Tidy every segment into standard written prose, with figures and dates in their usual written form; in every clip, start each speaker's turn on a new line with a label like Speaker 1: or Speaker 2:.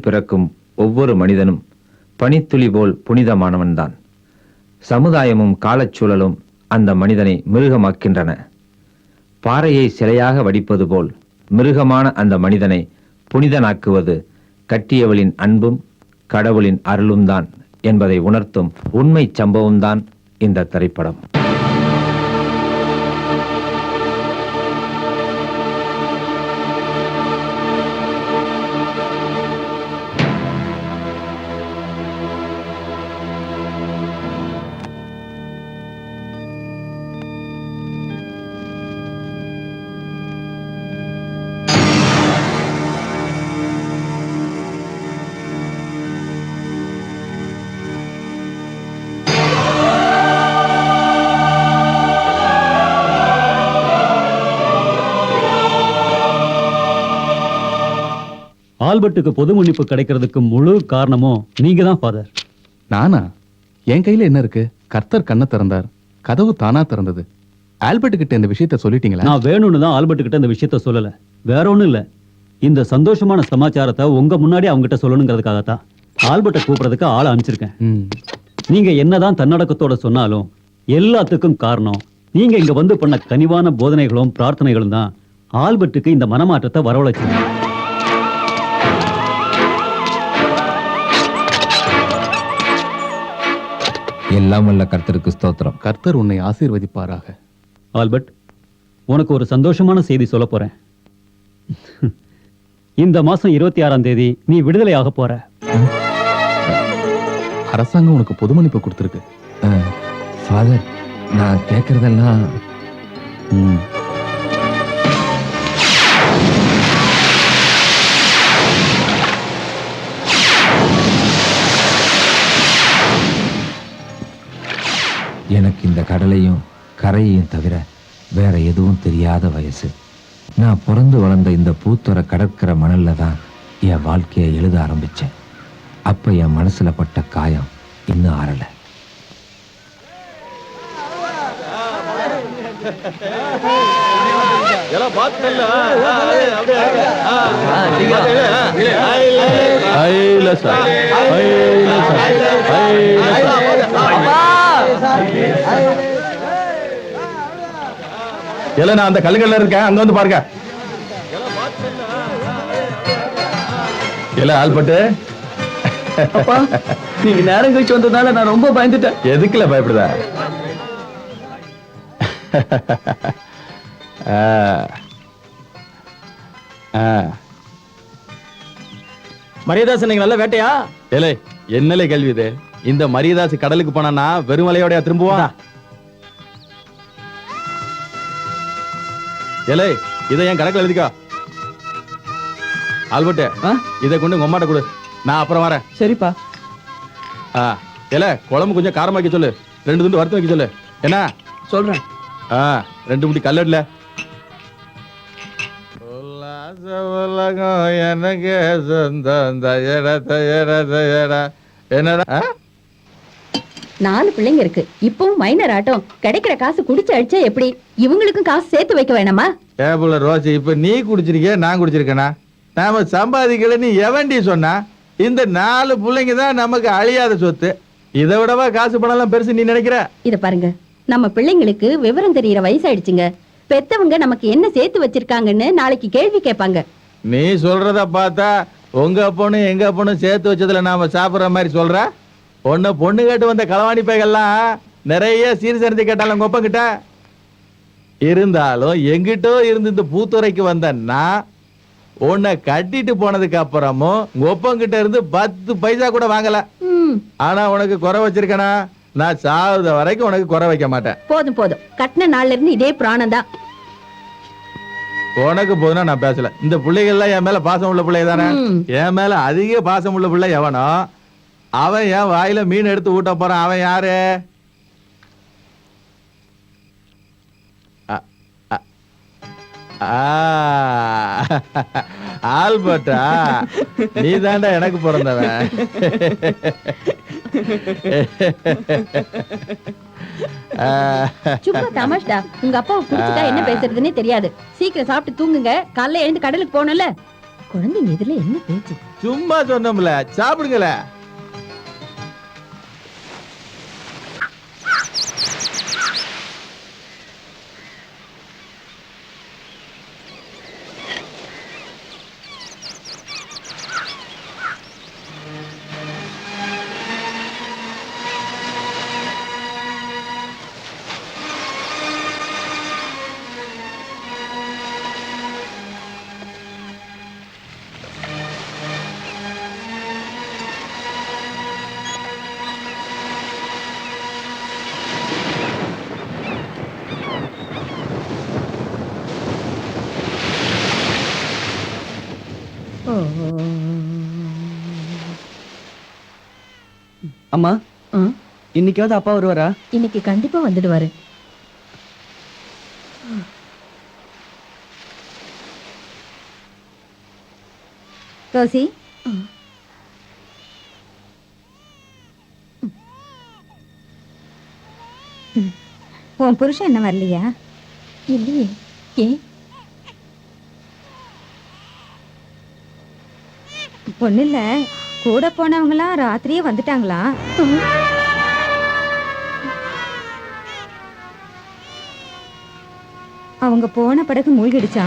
Speaker 1: பிறக்கும் ஒவ்வொரு மனிதனும் பனித்துளி போல் புனிதமானவன்தான். சமுதாயமும் காலச்சூழலும் அந்த மனிதனை மிருகமாக்கின்றன. பாறையை சிலையாக வடிப்பது போல் மிருகமான அந்த மனிதனை புனிதனாக்குவது கட்டியவளின் அன்பும் கடவுளின் அருளும் தான் என்பதை உணர்த்தும் உண்மை சம்பவம்தான் இந்த திரைப்படம்.
Speaker 2: ஆல்பர்ட்டுக்கு பொது மன்னிப்பு கிடைக்கிறதுக்கு முழு காரணமும் நீங்க தான் ஃபாதர்.
Speaker 3: நானா? என் கையில என்ன இருக்கு? கர்த்தர் கண்ணை திறந்தார், கதவு தானா திறந்தது. ஆல்பர்ட் கிட்ட இந்த விஷயத்த சொல்லிட்டீங்களா?
Speaker 2: நான் வேணும்னு தான் ஆல்பர்ட் கிட்ட இந்த விஷயத்த சொல்லல, வேற ஒண்ணும் இல்ல. இந்த சந்தோஷமான சமாச்சாரத்தை உங்க முன்னாடி அவங்க கிட்ட சொல்லணுங்கிறதுக்காகத்தான் ஆல்பர்ட்டை கூப்பிடுறதுக்கு ஆளை அனுப்பிச்சிருக்கேன். நீங்க என்னதான் தன்னடக்கத்தோட சொன்னாலும் எல்லாத்துக்கும் காரணம் நீங்க இங்க வந்து பண்ண கனிவான போதனைகளும் பிரார்த்தனைகளும் தான் ஆல்பர்ட்டுக்கு இந்த மனமாற்றத்தை வரவழைச்சு.
Speaker 1: எல்லாம் வல்ல கர்த்தருக்கு ஸ்தோத்திரம்.
Speaker 3: கர்த்தர் உன்னை ஆசீர்வதிப்பாராக.
Speaker 2: ஆல்பர்ட், உனக்கு ஒரு சந்தோஷமான செய்தி சொல்ல போறேன். இந்த மாசம் 26ஆம் தேதி நீ விடுதலை ஆக போற.
Speaker 3: அரசாங்கம் உனக்கு பொது மன்னிப்பு கொடுத்திருக்கு.
Speaker 1: ஃபாதர், நான் கேட்கறதெல்லாம் எனக்கு இந்த கடலையும் கரையையும் தவிர வேற எதுவும் தெரியாத வயசு. நான் பிறந்து வளர்ந்த இந்த பூத்துற கடற்கரை மணல்ல தான் என் வாழ்க்கையை எழுத ஆரம்பிச்சேன். அப்ப என் மனசுல பட்ட காயம் இன்னும் ஆறல.
Speaker 3: நான் அந்த கல்லுகள்ல இருக்கேன், அங்க வந்து பாருங்க. ஆல்பர்ட்,
Speaker 4: நீங்க நேரம் கழிச்சு வந்ததால நான் ரொம்ப பயந்துட்டேன்.
Speaker 3: எதுக்குல பயப்படுத?
Speaker 4: மரியதாசன், நீங்க நல்ல வேட்டையா?
Speaker 3: ஏலே, என்னலே கேள்வி இது? இந்த மரியதாசு கடலுக்கு போனா வெறும் வலையோட திரும்புவான்? ஏலே, இதை என் கணக்கில் எழுதிக்கோ. ஆல்பர்ட், இதை கொண்டு உங்க அம்மாட்ட கொடு, நான் அப்புறம் வரேன்.
Speaker 4: சரிப்பா.
Speaker 3: ஏல, குழம்பு கொஞ்சம் காரமா வைக்க சொல்லு, 2 துண்டு வறுத்து வைக்க சொல்லு. என்ன
Speaker 4: சொல்றேன்.
Speaker 3: 2 முடி கல்லட்ல. எனக்கு என்னடா
Speaker 5: 4 பிள்ளைங்க இருக்கு. இப்பவும் மைனர் ஆட்டம். கிடைக்கிற காசு குடிச்சு அடிச்சா எப்படி? இவங்களுக்கும் காசு சேர்த்து வைக்க வேணாமா?
Speaker 6: ஏபுல ரோசி, இப்ப நீ குடிச்சிருக்க, நான் குடிச்சிருக்கேனா? நாம சம்பாதிக்கல நீ எவன்டி சொன்னா? இந்த 4 பிள்ளைங்க தான் நமக்கு அழியாத சொத்து. இதை விடவா காசு பணம் பெருசு நீ நினைக்கிற?
Speaker 5: இத பாருங்க, நம்ம பிள்ளைங்களுக்கு விவரம் தெரியற வயசாயிடுச்சுங்க. பெத்தவங்க நமக்கு என்ன சேர்த்து வச்சிருக்காங்கன்னு நாளைக்கு கேள்வி கேட்பாங்க.
Speaker 6: நீ சொல்றத பார்த்தா உங்க பொண்ணு எங்க பொண்ணு சேர்த்து வச்சதுல நாம சாப்பிடுற மாதிரி சொல்ற. பொண்ணு கேட்டு வந்த களவாணி பைகள்லாம் நிறைய சீர்சரிந்து கேட்டாலும் உங்க ஒப்ப கிட்ட இருந்தாலும் எங்கிட்டோ இருந்து இந்த பூத்துறைக்கு வந்தன்னா உன்னை கட்டிட்டு போனதுக்கு அப்புறமும் உங்க ஒப்பங்கிட்ட இருந்து 10 பைசா கூட வாங்கல. ஆனா உனக்கு குறை வச்சிருக்கனா? நான் சாகுத வரைக்கும் உனக்கு குறை வைக்க மாட்டேன்.
Speaker 5: போதும் போதும், கட்டின நாள்ல இருந்து இதே பிராணம் தான்.
Speaker 6: உனக்கு போதுனா நான் பேசல. இந்த பிள்ளைகள்லாம் என் மேல பாசம் உள்ள பிள்ளை தானே. என் மேல அதிக பாசம் உள்ள பிள்ளை எவனோ அவன் என் வாயில மீன் எடுத்து ஊட்ட போறான். அவன் யாரு? ஆல்பர்ட்டா? நீ தாண்டா எனக்கு பிறந்தவன்.
Speaker 5: சும்மா தமாஷ்டா. உங்க அப்பாவை குடிச்சிட்டா என்ன பேசுறதுன்னே தெரியாது. சீக்கிரம் சாப்பிட்டு தூங்குங்க. காலைல எழுந்து கடலுக்கு போனல. குழந்தைங்க இதுல என்ன பேச்சு?
Speaker 6: சும்மா சொன்னோம்ல, சாப்பிடுங்களே.
Speaker 4: அம்மா
Speaker 5: ஆ,
Speaker 4: இன்னைக்காவது அப்பா வருவாரா?
Speaker 5: இன்னைக்கு கண்டிப்பா வந்துடுவாரு. ரோசி,
Speaker 7: உன் புருஷன் என்ன வரலையா?
Speaker 5: இல்லையே. ஏன்?
Speaker 7: ஒண்ணு இல்ல, கூட போனவங்களாம் ராத்திரியே வந்துட்டாங்களா? அவங்க போன படகு மூழ்கிடுச்சா?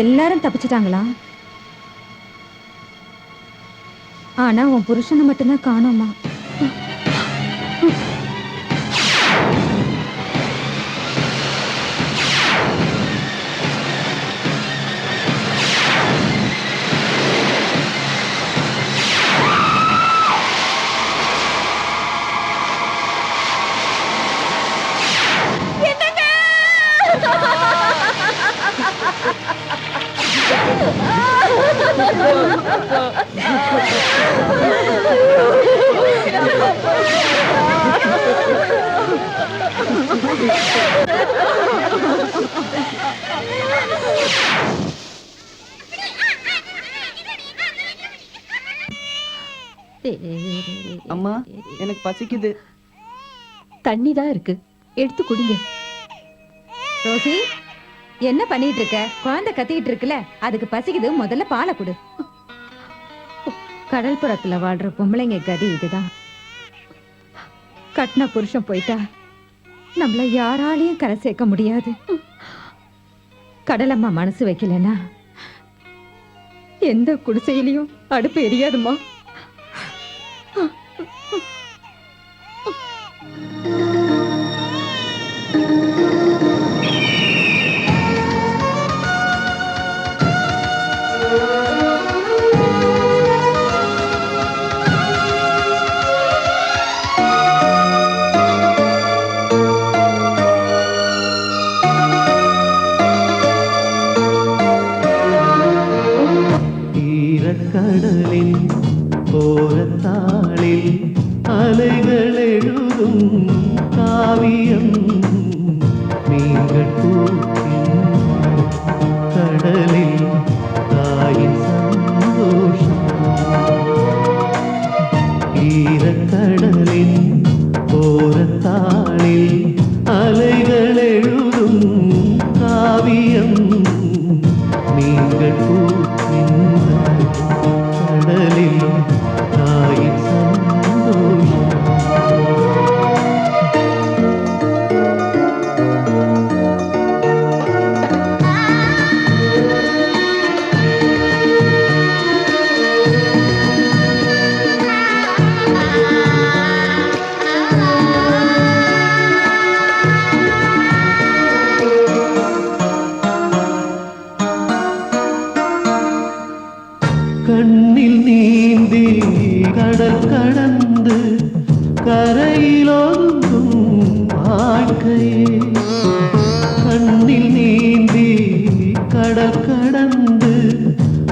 Speaker 7: எல்லாரும் தப்பிச்சிட்டாங்களா? ஆனா உன் புருஷனை மட்டும்தான் காணோமா?
Speaker 4: அம்மா எனக்கு பசிக்குது.
Speaker 5: தண்ணி தான் இருக்கு, எடுத்து குடிங்க.
Speaker 7: ரோசி, என்ன பண்ணிட்டு இருக்க? குழந்தை கத்திக்கிட்டு இருக்குல்ல, அதுக்கு பசிக்குது, முதல்ல பாலை கொடு. கடல்புறத்துல வாழ்ற பொம்பளைங்க கதி இதுதான். கட்டின புருஷன் போயிட்டா நம்மள யாராலையும் கரை சேர்க்க முடியாது. கடலம்மா மனசு வைக்கலன்னா எந்த குடிசையிலையும் அடுப்பு எரியாதுமா.
Speaker 8: கடலின் ஓரத்தாளில் அலைகள் எழுதும் காவியம் நீங்கள் பூக்கின்ற கடலில் தாயின் சந்தோஷம். ஈரக்கடலின் ஓரத்தாளில் அலைகள் எழுதும் காவியம் நீங்கள் பூக்கின்ற கடலில் தாயின் சந்தோஷம். கண்ணில் நீந்தி கடல் கடந்து கரையிலொதுங்கும் வாழ்க்கையே. கண்ணில் நீந்தி கடல் கடந்து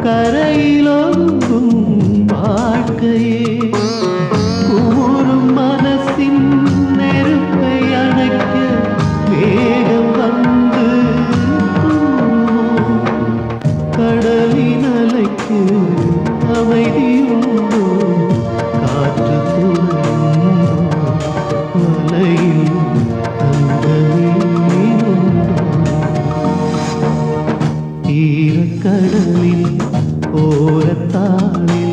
Speaker 8: கரையிலொதுங்கும் வாழ்க்கையே. கூறும் மனசின் நெருப்பை அணைக்க வேகம் வந்து கடலின் அலைக்கு அமைதியுண்டோ, காற்று துறையுண்டோ, மலையில் தங்கமீனுண்டோ. ஈரக்கடலின் ஓரத்தாளில்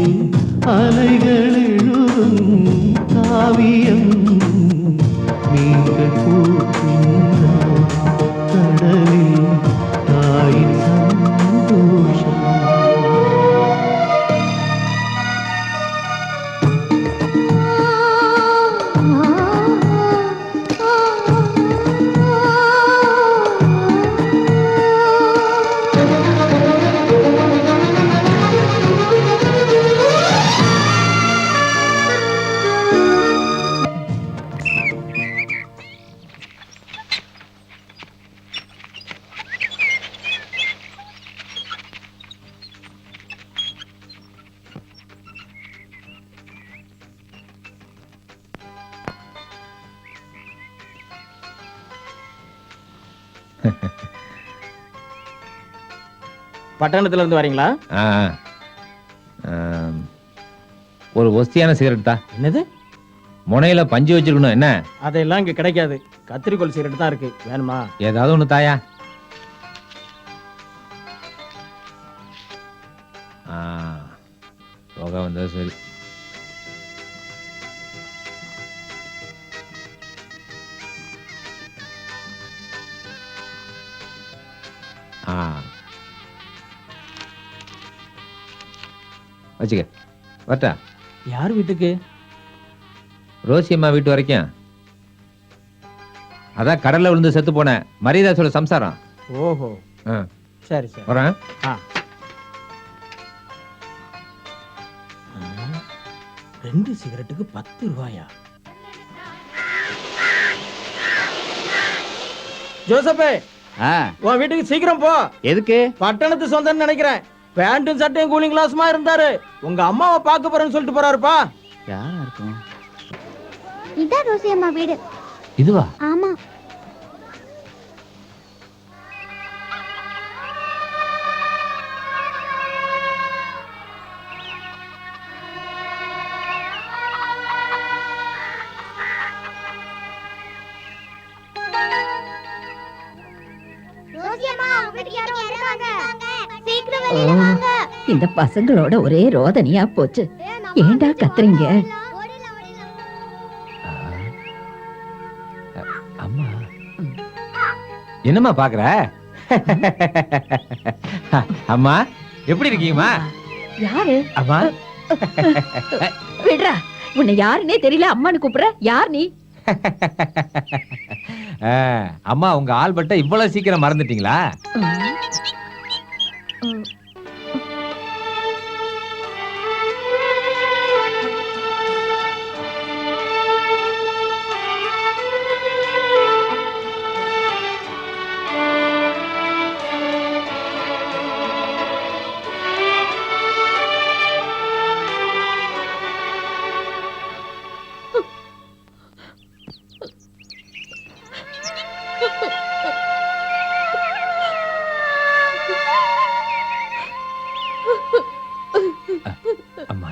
Speaker 8: அதிசயம் நீங்கள் பூக்கின்ற கடலில் தாயின் சந்தோஷம்.
Speaker 9: பட்டணத்துல இருந்து வரீங்களா?
Speaker 1: ஆ, ஒரு ஒஸ்தியான சிகரெட் தான்.
Speaker 9: என்னது?
Speaker 1: முனையில பஞ்சு வச்சிருக்கணும். என்ன?
Speaker 9: அதெல்லாம் இங்க கிடைக்காது. கத்திரிக்கோல் சிகரெட் தான் இருக்கு. வேணுமா?
Speaker 1: ஏதாவது ஒண்ணு தாயா. போக வந்தது சரி. வச்சுக்க. வரட்டா?
Speaker 9: யார் வீட்டுக்கு?
Speaker 1: ரோசி அம்மா வீட்டு வரைக்கும். அதான் கடல்ல விழுந்து செத்து போன மரியதாசோட சம்சாரம்.
Speaker 9: ஓஹோ, சரி சரி.
Speaker 1: வரேன்.
Speaker 9: ஆ. 2 சிகரெட்டுக்கு 10 ரூபாயா? ஜோசப்பே, உன் வீட்டுக்கு சீக்கிரம் போ.
Speaker 3: எதுக்கு?
Speaker 9: பட்டணத்து சொந்தம்னு நினைக்கிறேன். பேண்ட்டும் சட்டையும் கூலிங் கிளாஸுமா இருந்தாரு. உங்க அம்மாவை பார்க்க போறேன்னு சொல்லிட்டு போறாருப்பா.
Speaker 3: யாரா இருக்கும்?
Speaker 10: இதான் ரோசி அம்மா வீடு.
Speaker 1: இதுவா?
Speaker 10: ஆமா.
Speaker 5: இந்த பசங்களோட ஒரே ரோதனையா போச்சு. ஏண்டா கத்துறீங்க?
Speaker 1: அம்மா என்னம்மா பாக்குற? அம்மா எப்படி இருக்கீங்கம்மா?
Speaker 5: யாரு?
Speaker 1: அம்மா
Speaker 5: விடுறா, உன்னை யாருன்னே தெரியல. அம்மானு கூப்பிடுற? யார் நீ?
Speaker 1: அம்மா உங்க ஆல்பர்ட்ட இவ்வளவு சீக்கிரம் மறந்துட்டீங்களா? அம்மா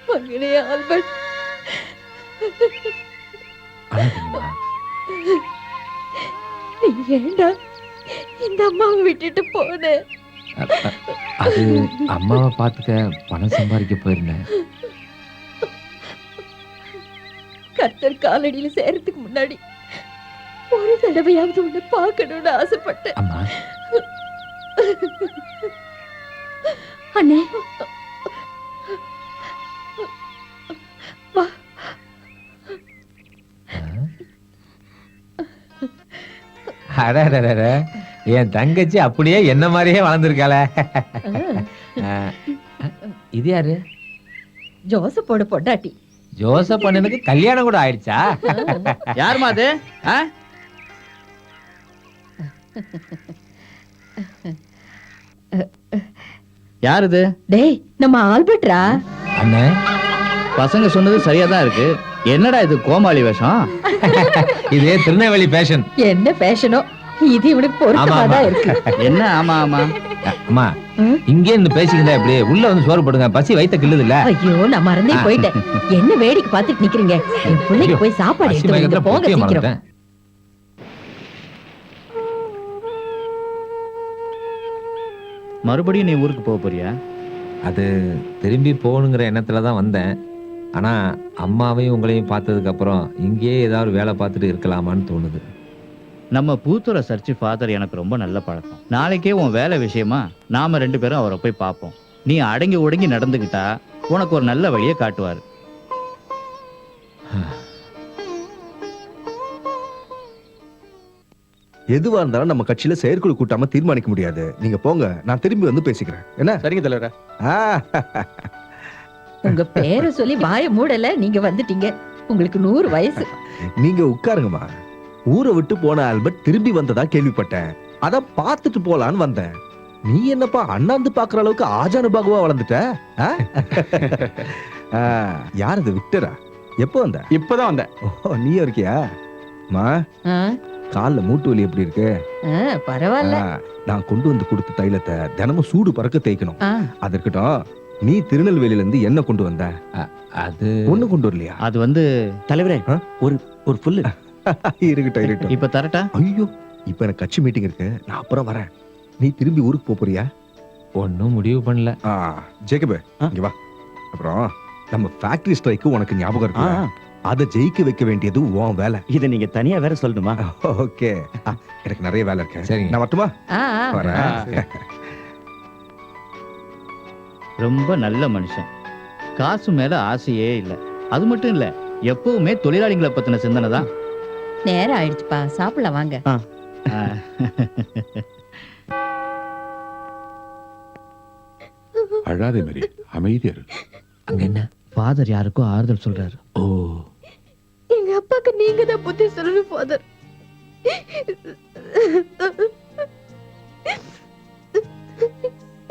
Speaker 5: மகனே ஆல்பர்ட்,
Speaker 1: அழகுமா?
Speaker 5: நீ ஏண்டா இந்த அம்மாவை விட்டுட்டு போன?
Speaker 1: அது அம்மாவை பார்த்துக்க பணம் சம்பாதிக்க போயிருந்தேன்.
Speaker 5: கர்த்தர் காலடியில சேர்றதுக்கு முன்னாடி ஒரு தடவையாவது உன்னை பார்க்கணும்னு ஆசைப்பட்டேன்.
Speaker 1: அம்மா
Speaker 5: அண்ணே வா.
Speaker 1: அடடடட, என் தங்கச்சி அப்படியே என்ன மாதிரியே வளர்ந்துருக்காள. இது யாரு?
Speaker 5: ஜோசப்போட பொண்டாட்டி.
Speaker 1: ஜோசப் அண்ணனுக்கு கல்யாணம் கூட ஆயிடுச்சா?
Speaker 9: யாருமா அது?
Speaker 3: யார் இது?
Speaker 5: டேய், நம்ம ஆல்பர்ட்ரா.
Speaker 1: அண்ணே,
Speaker 3: பசங்க சொன்னது சரியா தான் இருக்கு. என்னடா இது கோமாளி வேஷம்?
Speaker 1: இதே திருநெல்வேலி பேஷன்.
Speaker 5: என்ன பேஷனோ இது இவனுக்கு பொருத்தமாதான் இருக்கு.
Speaker 3: என்ன? ஆமா ஆமா.
Speaker 1: அம்மா இங்கே இருந்து பேசிக்கிட்டா எப்படி? உள்ள வந்து சோறு போடுங்க, பசி வயித்த கிள்ளுது இல்ல?
Speaker 5: ஐயோ, நான் மறந்தே போயிட்டேன். என்ன வேடிக்கை பார்த்துட்டு நிக்கிறீங்க? என் பிள்ளைக்கு போய் சாப்பாடு எடுத்து வைங்க. போங்க சீக்கிரம்.
Speaker 3: மறுபடியும் நீ ஊருக்கு போக போறியா?
Speaker 1: அது திரும்பி போகணுங்கிற எண்ணத்துல தான் வந்தேன். ஆனா அம்மாவையும் உங்களையும் பார்த்ததுக்கு அப்புறம் இங்கேயே ஏதாவது வேலை பார்த்துட்டு இருக்கலாமான்னு தோணுது.
Speaker 11: நம்ம பூத்துறை சர்ச்சு ஃபாதர் எனக்கு ரொம்ப நல்ல பழக்கம். நாளைக்கே உன் வேலை விஷயமா நாம 2 பேரும் அவரை போய் பார்ப்போம். நீ அடங்கி ஒடுங்கி நடந்துக்கிட்டா உனக்கு ஒரு நல்ல வழியை காட்டுவாரு.
Speaker 12: எதுவா இருந்தாலும் நம்ம கட்சியில செயற்குழு கூட்டாம தீர்மானிக்க முடியாது. நீங்க போங்க, நான் திரும்பி வந்து பேசிக்கிறேன். என்ன?
Speaker 6: சரிங்க தலைவரே.
Speaker 5: உங்க பேரை சொல்லி வாய மூடல, நீங்க வந்துட்டீங்க. உங்களுக்கு 100 வயசு.
Speaker 12: நீங்க உட்காருங்கம்மா. ஊரை விட்டு போன ஆல்பர்ட் திரும்பி வந்ததா கேள்விப்பட்டேன். அத பார்த்துட்டு போலான்னு வந்தேன். நீ என்னப்பா அண்ணாந்து பாக்குற அளவுக்கு ஆஜானு பாகுவா வளர்ந்துட்ட? யார் அது? விக்டரா? எப்போ வந்த?
Speaker 6: இப்பதான் வந்தேன்.
Speaker 12: ஓ, நீ இருக்கியா? மா, கால்ல மூட்டு வலி எப்படி இருக்கு?
Speaker 5: பரவாயில்ல.
Speaker 12: நான் கொண்டு வந்து கொடுத்த தைலத்தை தினமும் சூடு பறக்க தேய்க்கணும். அது இருக்கட்டும். நீ திருநெல்வேலியில இருந்து என்ன கொண்டு வந்த?
Speaker 1: அது
Speaker 12: ஒண்ணு கொண்டு வரலையா?
Speaker 11: அது வந்து
Speaker 8: தலைவரே, ஒரு புல்லு
Speaker 12: இருக்கட்டும் இருக்கட்டும்.
Speaker 11: இப்ப தரட்டா?
Speaker 12: ஐயோ, இப்ப எனக்கு கட்சி மீட்டிங் இருக்கு, நான் அப்புறம் வரேன். நீ திரும்பி ஊருக்கு போறியா?
Speaker 1: ஒன்னும் முடிவு பண்ணல.
Speaker 12: ஜேக்கபு, இங்க வா. அப்புறம் நம்ம ஃபேக்டரி ஸ்ட்ரைக்கு உனக்கு ஞாபகம் இருக்கு? அதை ஜெயிக்க வைக்க வேண்டியது உன் வேலை.
Speaker 8: இதை நீங்க தனியா வேற சொல்லணுமா?
Speaker 12: ஓகே, எனக்கு நிறைய வேலை இருக்கு.
Speaker 1: சரி,
Speaker 12: நான் வரட்டுமா? வரேன்.
Speaker 11: ரொம்ப நல்ல மனுஷன். காசு மேல ஆசையே இல்ல. அது மட்டும் இல்ல, எப்பவுமே தொழிலாளிகளை பத்தின சிந்தனை தான்.
Speaker 5: நேரம் ஆயிடுச்சுப்பா, சாப்பிடலாம் வாங்க.
Speaker 3: அழாதே மேரி, அமைதியா இரு.
Speaker 1: அங்க என்ன?
Speaker 11: ஃபாதர் யாருக்கோ ஆறுதல் சொல்றாரு.
Speaker 1: ஓ,
Speaker 5: எங்க அப்பாக்கு நீங்க தான் புத்தி சொல்லணும் ஃபாதர்.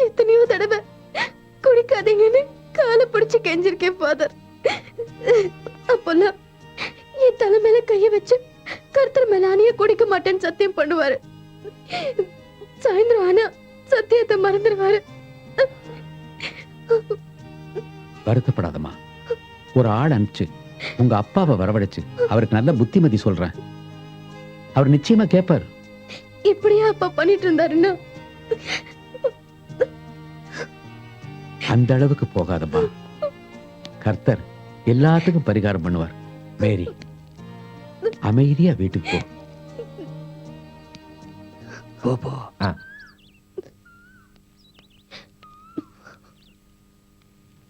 Speaker 5: எத்தனையோ தடவை குடிக்காதீங்கன்னு காலை பிடிச்சு கெஞ்சிருக்கேன் ஃபாதர். அப்பெல்லாம் என் தலை மேல கைய வச்சு கர்த்தர் மேல அணிய குடிக்க மாட்டேன்னு சத்தியம் பண்ணுவாரு. சாயந்தரம் ஆனா சத்தியத்தை மறந்துடுவாரு.
Speaker 2: வருத்தப்படாதம்மா. ஒரு ஆள் அனுப்பிச்சு உங்க அப்பாவை வரவழைச்சு அவருக்கு நல்ல புத்திமதி சொல்றேன். அவர் நிச்சயமா கேட்பார்.
Speaker 5: இப்படியா அப்பா பண்ணிட்டு இருந்தாருன்னா?
Speaker 2: அந்த அளவுக்கு போகாதம்மா. கர்த்தர் எல்லாத்துக்கும் பரிகாரம் பண்ணுவார். மேரி, அமைதியா வீட்டுக்கு போ. போ.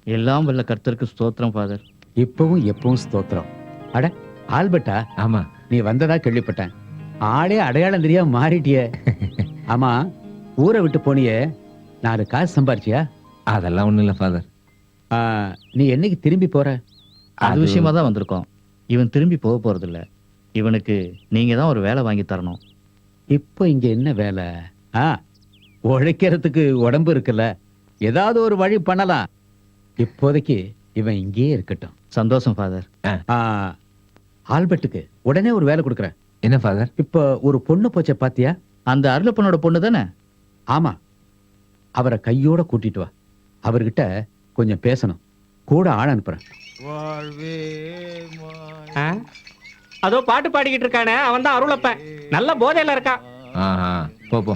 Speaker 11: எல்லாம் வல்ல கர்த்தருக்கு ஸ்தோத்திரம் ஃபாதர்.
Speaker 2: இப்பவும் எப்பவும் ஸ்தோத்திரம். அட ஆல்பர்ட்டா?
Speaker 1: ஆமா,
Speaker 2: நீ வந்ததா கேள்விப்பட்டேன். ஆளே அடையாளம் தெரியாம மாறிட்டிய. ஆமா, ஊரை விட்டு போனியே, 4 காசு சம்பாரிச்சியா?
Speaker 1: அதெல்லாம் ஒண்ணும் இல்ல ஃபாதர்.
Speaker 2: நீ என்னைக்கு திரும்பி போற?
Speaker 11: அது விஷயமா தான் வந்திருக்கோம். இவன் திரும்பி போக போறது இல்ல. இவனுக்கு நீங்க தான் ஒரு வேலை வாங்கி தரணும்.
Speaker 2: இப்போ இங்க என்ன வேலை? உழைக்கிறதுக்கு உடம்பு இருக்குல்ல, ஏதாவது ஒரு வழி பண்ணலாம். இப்போதைக்கு இவன் இங்கேயே இருக்கட்டும்.
Speaker 11: சந்தோஷம் ஃபாதர்.
Speaker 2: ஆல்பர்ட்டுக்கு உடனே ஒரு வேலை கொடுக்குறேன்.
Speaker 1: என்ன ஃபாதர்?
Speaker 2: இப்போ ஒரு பொண்ணு போச்ச பாத்தியா?
Speaker 11: அந்த அருளப்பனோட பொண்ணு தானே?
Speaker 2: ஆமா, அவரை கையோட கூட்டிட்டு வா. அவர்கிட்ட கொஞ்சம் பேசணும். கூட ஆள் அனுப்புறேன்.
Speaker 9: அதோ பாட்டு பாடிக்கிட்டு இருக்கானே, அவன் தான் அருளப்பன். நல்ல போதையில இருக்கான்.
Speaker 1: போ.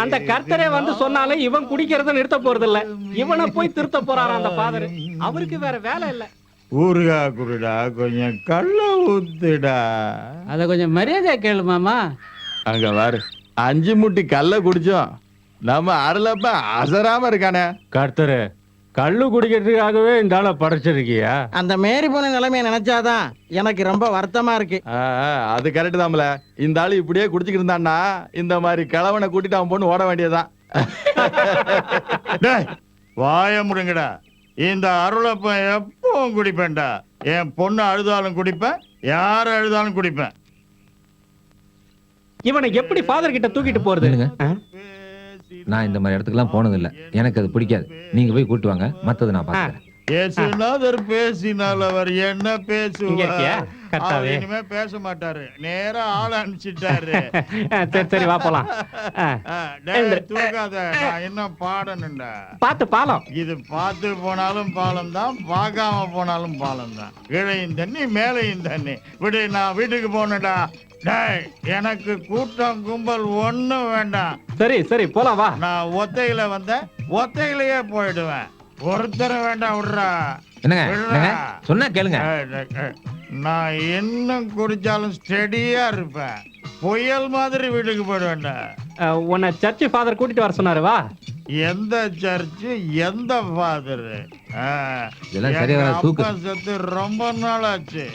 Speaker 9: அந்த கர்த்தரே வந்து சொன்னாலும் இவன் குடிக்கிறத நிறுத்த போறது இல்ல. இவனை போய் திருத்த போறாரு அந்த ஃபாதர். அவருக்கு வேற வேலை இல்ல.
Speaker 13: ஊருகா குருடா, கொஞ்சம் கள்ள ஊத்துடா.
Speaker 9: அத கொஞ்சம் மரியாதை கேளு மாமா.
Speaker 6: அங்க வாரு, 5 முட்டி கல்ல குடிச்சோம். நம்ம அருளப்ப அசராம இருக்கானே.
Speaker 13: கர்த்தரு, கள்ளு குடிக்கிறதுக்காகவே இந்த ஆளை படைச்சிருக்கியா?
Speaker 9: அந்த மேரி போன நிலைமையை நினைச்சாதான் எனக்கு ரொம்ப வருத்தமா இருக்கு.
Speaker 6: அது கரெக்ட் தான்ல. இந்த ஆளு இப்படியே குடிச்சுக்கிட்டு இருந்தான்னா இந்த மாதிரி கிழவனை கூட்டிட்டு அவன் பொண்ணு ஓட வேண்டியதான்.
Speaker 13: வாய முடுங்கடா. இந்த அருளப்பன் எப்பவும் குடிப்பேன்டா. என் பொண்ணு அழுதாலும் குடிப்பேன், யார் அழுதாலும் குடிப்பேன்.
Speaker 9: இவனை எப்படி ஃபாதர் கிட்ட தூக்கிட்டு போறது?
Speaker 1: நான் இந்த மாதிரி இடத்துக்குலாம் போனது இல்ல. எனக்கு அது பிடிக்காது. நீங்க போய் கூட்டு வாங்க, மத்தது நான் பாத்துக்கிறேன்.
Speaker 13: பேசினாதர் பேசினால் அவர் என்ன பேசுவார்?
Speaker 9: கர்த்தாவே,
Speaker 13: இனிமே பேச மாட்டாரு. நேரா ஆள அனுப்பிச்சிட்டாரு.
Speaker 9: சரி வா போலாம்.
Speaker 13: தூக்காத, நான் என்ன பாடணும்டா.
Speaker 9: பாத்து பாலம்.
Speaker 13: இது பார்த்து போனாலும் பாலம் தான், பார்க்காம போனாலும் பாலம் தான். கீழையும் தண்ணி மேலையும் தண்ணி. விடு, நான் வீட்டுக்கு போனடா. டேய், எனக்கு கூட்டம் கும்பல் ஒண்ணும் வேண்டாம்.
Speaker 9: சரி போலாம் வா.
Speaker 13: நான் ஒத்தையில வந்த ஒத்தையிலேயே போயிடுவேன். ஒருத்தர் வேண்டாம் விடுறா.
Speaker 1: என்னங்க
Speaker 13: விடுறா.
Speaker 1: சொன்னா கேளுங்க.
Speaker 13: நான் என்ன குடிச்சாலும் ஸ்டெடியா இருப்பேன். புயல் மாதிரி வீட்டுக்கு போயிட வேண்டாம்.
Speaker 9: உன்னை சர்ச்சு ஃபாதர் கூட்டிட்டு வர சொன்னாரு, வா.
Speaker 13: எந்த சர்ச்சு, எந்த ஃபாதர்?
Speaker 1: இதெல்லாம் சரியா வராது, தூக்கு.
Speaker 13: செத்து ரொம்ப நாள் ஆச்சு.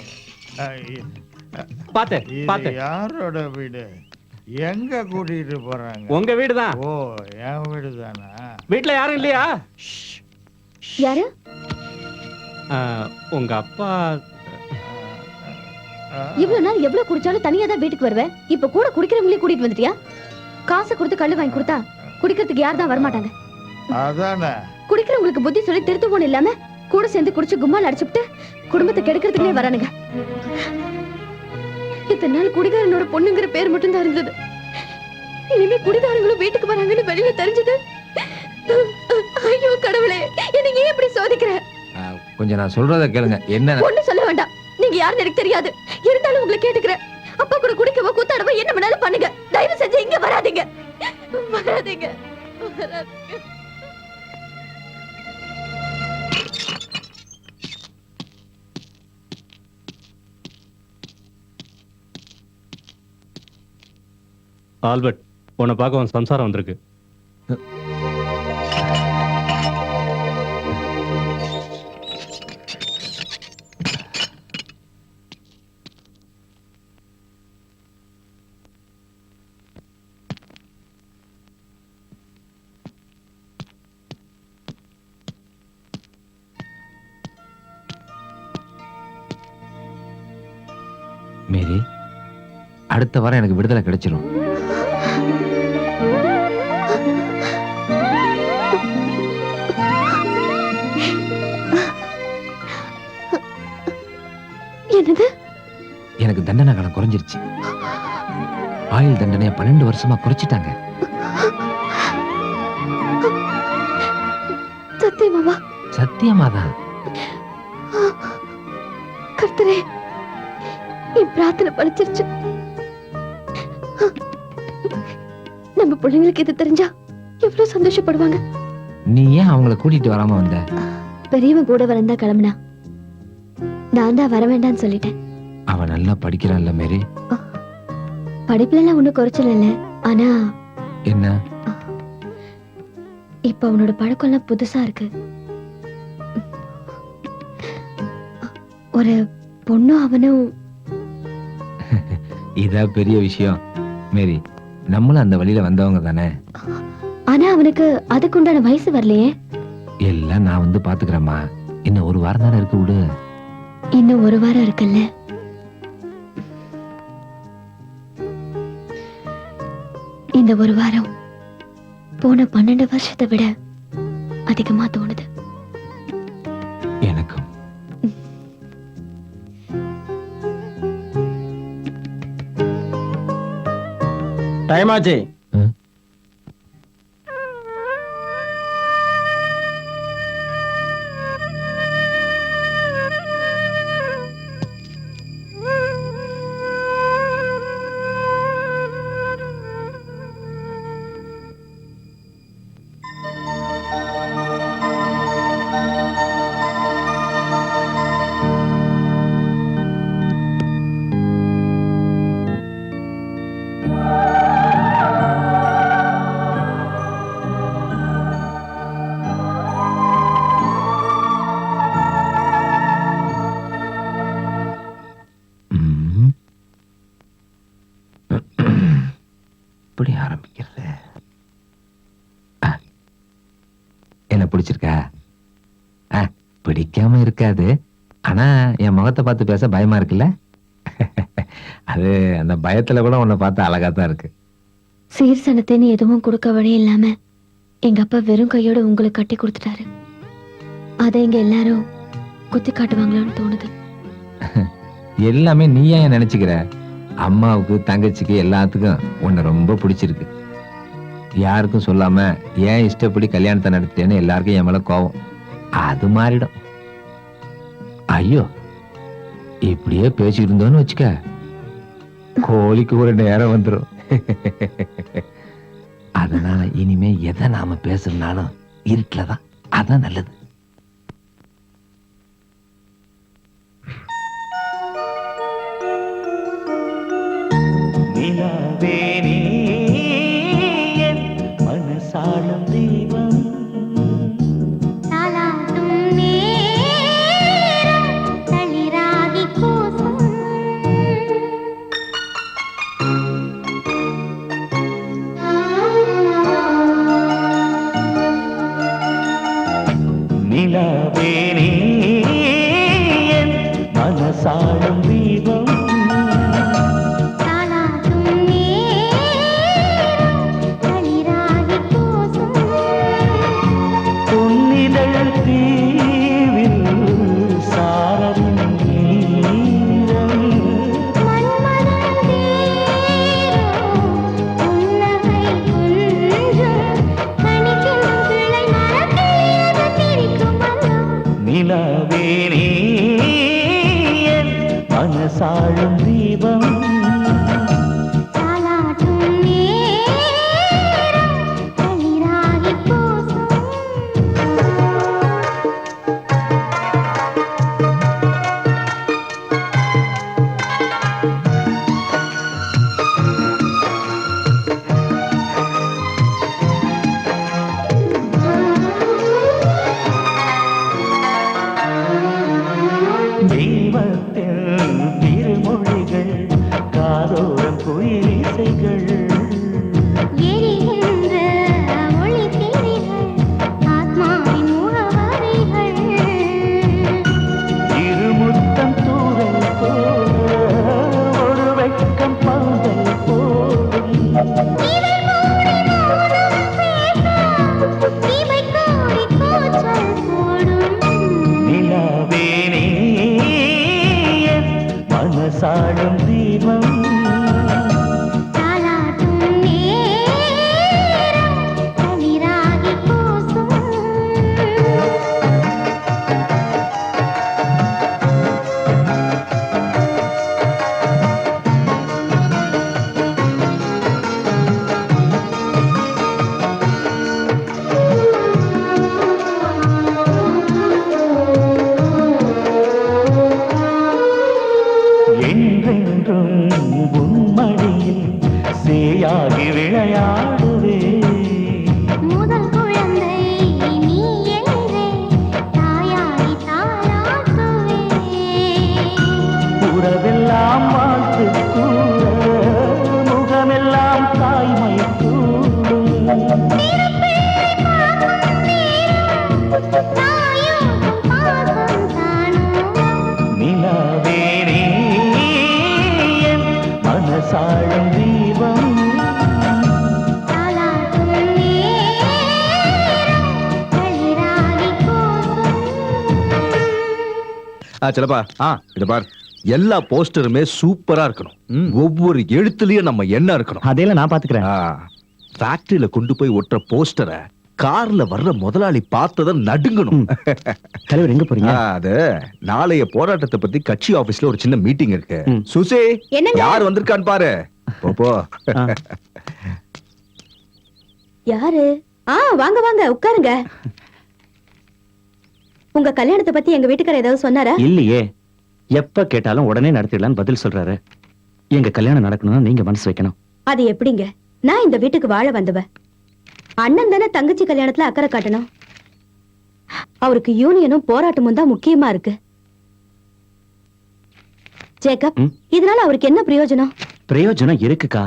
Speaker 9: பாத்து பாத்து.
Speaker 13: யாரோட வீடு? எங்க கூட்டிட்டு போறாங்க?
Speaker 9: உங்க வீடுதான்.
Speaker 13: ஓ, என் வீடு தானா?
Speaker 9: வீட்டுல யாரும் இல்லையா?
Speaker 5: யாரு?
Speaker 9: உங்க அப்பா.
Speaker 5: இவ்வளவு நாள் எவ்வளவு குடிச்சாலும் தனியா தான் வீட்டுக்கு வருவேன். இப்ப கூட குடிக்கிறவங்களே கூட்டிட்டு வந்துட்டியா? காசை கொடுத்து கள்ளு வாங்கி கொடுத்தா குடிக்கிறதுக்கு யார் தான் வரமாட்டாங்க.
Speaker 13: அதானே.
Speaker 5: குடிக்கிறவங்களுக்கு புத்தி சொல்லி திருத்துவோம் இல்லாம கூட சேர்ந்து குடிச்சு கும்மால் அடிச்சுட்டு குடும்பத்தை கெடுக்கிறதுக்குள்ளே வரானுங்க. இத்தனை நாள் குடிகாரனோட பொண்ணுங்கிற பேர் மட்டும் தான் இருந்தது. இனிமே குடிகாரங்களும் வீட்டுக்கு வராங்கன்னு வெளியில தெரிஞ்சது. ஐயோ கடவுளே, என்ன ஏன் இப்படி சோதிக்கிற?
Speaker 1: கொஞ்சம் நான் சொல்றத கேளுங்க. என்ன?
Speaker 5: ஒண்ணு சொல்ல வேண்டாம். நீங்க யாருன்னு எனக்கு தெரியாது. இருந்தாலும் உங்களை கேட்டுக்கிறேன். அப்பா கூட குடிக்கவோ கூத்தாடவோ என்ன வேணாலும் பண்ணுங்க. தயவு செஞ்சு இங்க வராதீங்க. வராதீங்க.
Speaker 9: ஆல்பர்ட், உன்னை பார்க்க உன் சம்சாரம் வந்திருக்கு.
Speaker 1: மேரி, அடுத்த வாரம் எனக்கு விடுதலை கிடைச்சிரும்.
Speaker 5: என்னது?
Speaker 1: எனக்கு தண்டனை காலம் குறைஞ்சிருச்சு. ஆயுள் தண்டனையை 12 வருஷமா குறைச்சிட்டாங்க.
Speaker 5: சத்தியமாவா?
Speaker 1: சத்தியமாதான்.
Speaker 5: கர்த்தரே, என் பிரார்த்தனை பலிச்சிருச்சு. நம்ம பிள்ளைங்களுக்கு இது தெரிஞ்சா எவ்வளவு சந்தோஷப்படுவாங்க.
Speaker 1: நீ ஏன் அவங்கள கூட்டிட்டு வராம வந்த?
Speaker 5: பெரியவன் கூட வரந்தா கிளம்புனா. நான் தான் வர வேண்டாம்னு சொல்லிட்டேன்.
Speaker 1: அவன் நல்லா படிக்கிறான்ல மேரி.
Speaker 5: படிப்புல எல்லாம் ஒண்ணும் குறைச்சல இல்ல. ஆனா
Speaker 1: என்ன?
Speaker 5: இப்ப அவனோட பழக்கம் எல்லாம் புதுசா இருக்கு. ஒரு பொண்ணும் அவனும்.
Speaker 1: இதா பெரிய விஷயம் மேரி. நம்மளும் அந்த வழியில வந்தவங்க தானே.
Speaker 5: ஆனா அவனுக்கு அதுக்கு உண்டான வயசு வரலையே.
Speaker 1: எல்லாம் நான் வந்து பாத்துக்கிறேம்மா. இன்னும் ஒரு வாரம் தானே இருக்கு, விடு.
Speaker 5: இன்னும் ஒரு வாரம் இருக்குல்ல. இந்த ஒரு வாரம் போன 12 வருஷத்தை விட அதிகமா தோணுது
Speaker 1: எனக்கும்.
Speaker 4: டைம் ஆச்சு.
Speaker 1: எப்படி ஆரம்பிக்கிறது? என்ன பிடிச்சிருக்கா? பிடிக்காம இருக்காது. ஆனா என் முகத்தை பார்த்து பேச பயமா இருக்குல்ல? அது அந்த பயத்துல கூட உன்னை பார்த்து அழகா தான் இருக்கு.
Speaker 5: சீர்சனத்தின்னு எதுவும் கொடுக்க வழி இல்லாம எங்க அப்பா வெறும் கையோட உங்களுக்கு கட்டி கொடுத்துட்டாரு. அதை இங்க எல்லாரும் குத்தி காட்டுவாங்களான்னு தோணுது.
Speaker 1: எல்லாமே நீ ஏன் நினைச்சுக்கிற? அம்மாவுக்கு தங்கச்சிக்கு எல்லாத்துக்கும் உன்னை ரொம்ப பிடிச்சிருக்கு. யாருக்கும் சொல்லாம ஏன் இஷ்டப்படி கல்யாணத்தை நடத்திட்டேன்னு எல்லாருக்கும் என் மேல கோவம். அது மாறிடும். ஐயோ, இப்படியே பேசிட்டு இருந்தோன்னு வச்சுக்க, கோழிக்கு ஒரு நேரம் வந்துடும். அதனால இனிமே எதை நாம பேசுறதுனாலும் இருட்டுலதான். அதான் நல்லது.
Speaker 8: நிலாவே நீ என் மனசாளும் தீபம்
Speaker 10: தாலாட்டும் நேரம் தளிராகி கூசும்
Speaker 8: நிலாவே நீ என் மனசாளும் தீபம்
Speaker 10: தாலாட்டும் நேரம் தளிராகி கூசும்
Speaker 8: பொன்னிதழ் தீவில் சாரலின் நீரம்
Speaker 10: மன்மதன் தீரும் புன்னகை குன்றும் கனிக்கின்றும் கிளை மரக்கிளியது சிரிக்கும் வண்ணம்
Speaker 8: நிலாவே நீ என் மனசாளும் தீபம்
Speaker 10: தாலாட்டும் நேரம் தளிராகி கூசும்
Speaker 8: தெய்வத்தின் திருமொழிகள் காதோரம் குயிலிசைகள்
Speaker 10: எரிகின்ற ஒளித்திரைகள் ஆத்மாவின் முகவரிகள்
Speaker 8: இருமுத்தம் தூரல் போல ஒரு வெட்கம் பந்தல் போடும்
Speaker 10: இவை மூடி மௌனம் பேச இவை கோடி கூச்சல் போடும்
Speaker 8: நிலாவே நீ என் மனசாளும் தீபம்
Speaker 10: தாலாட்டும் நேரம் தளிராகி கூசும்
Speaker 8: என்றென்றும் உன்மடியில் சேயாகி விளையாடுவே
Speaker 10: முதல் குழந்தை நீ என்றே தாயாய் தாலாட்டுவே
Speaker 8: உறவெல்லாம் வாழ்த்து கூற முகமெல்லாம் தாய்மை கூடும்
Speaker 10: தாயோடும் பாசம் தானும்
Speaker 8: நிலாவே நீ என் மனசாளும் தீபம்
Speaker 10: தாலாட்டும் நேரம் தளிராகி கூசும்
Speaker 12: சிலப்பா இத பார், எல்லா போஸ்டருமே சூப்பரா இருக்கணும். ஒவ்வொரு எழுத்துலயும் நம்ம என்ன இருக்கணும்.
Speaker 8: அதையெல்லாம் நான் பாத்துக்கிறேன்.
Speaker 12: ஃபேக்டரியில கொண்டு போய் ஒட்டுற போஸ்டரை கார்ல வர்ற முதலாளி பார்த்தத நடுங்கணும்.
Speaker 8: தலைவர் எங்க போறீங்க?
Speaker 12: அது நாளைய போராட்டத்தை பத்தி கட்சி ஆபீஸ்ல ஒரு சின்ன மீட்டிங் இருக்கு. சுசி,
Speaker 7: என்னங்க?
Speaker 12: யார் வந்திருக்கான்னு பாரு. போ
Speaker 7: யாரு? வாங்க வாங்க உட்காருங்க. உங்க கல்யாணத்தை பத்தி எங்க வீட்டுக்காரர் ஏதாவது சொன்னாரா?
Speaker 8: இல்லையே, எப்ப கேட்டாலும் உடனே நடத்திடலான்னு பதில் சொல்றாரு. எங்க கல்யாணம் நடக்கணும்னா நீங்க மனசு வைக்கணும்.
Speaker 7: அது எப்படிங்க? நான் இந்த வீட்டுக்கு வாழ வந்தவ. அண்ணன் தானே தங்கச்சி கல்யாணத்துல அக்கறை காட்டணும். அவருக்கு யூனியனும் போராட்டமும் தான் முக்கியமா இருக்கு. ஜேக்கப், இதனால அவருக்கு என்ன பிரயோஜனம்?
Speaker 8: பிரயோஜனம் இருக்குக்கா.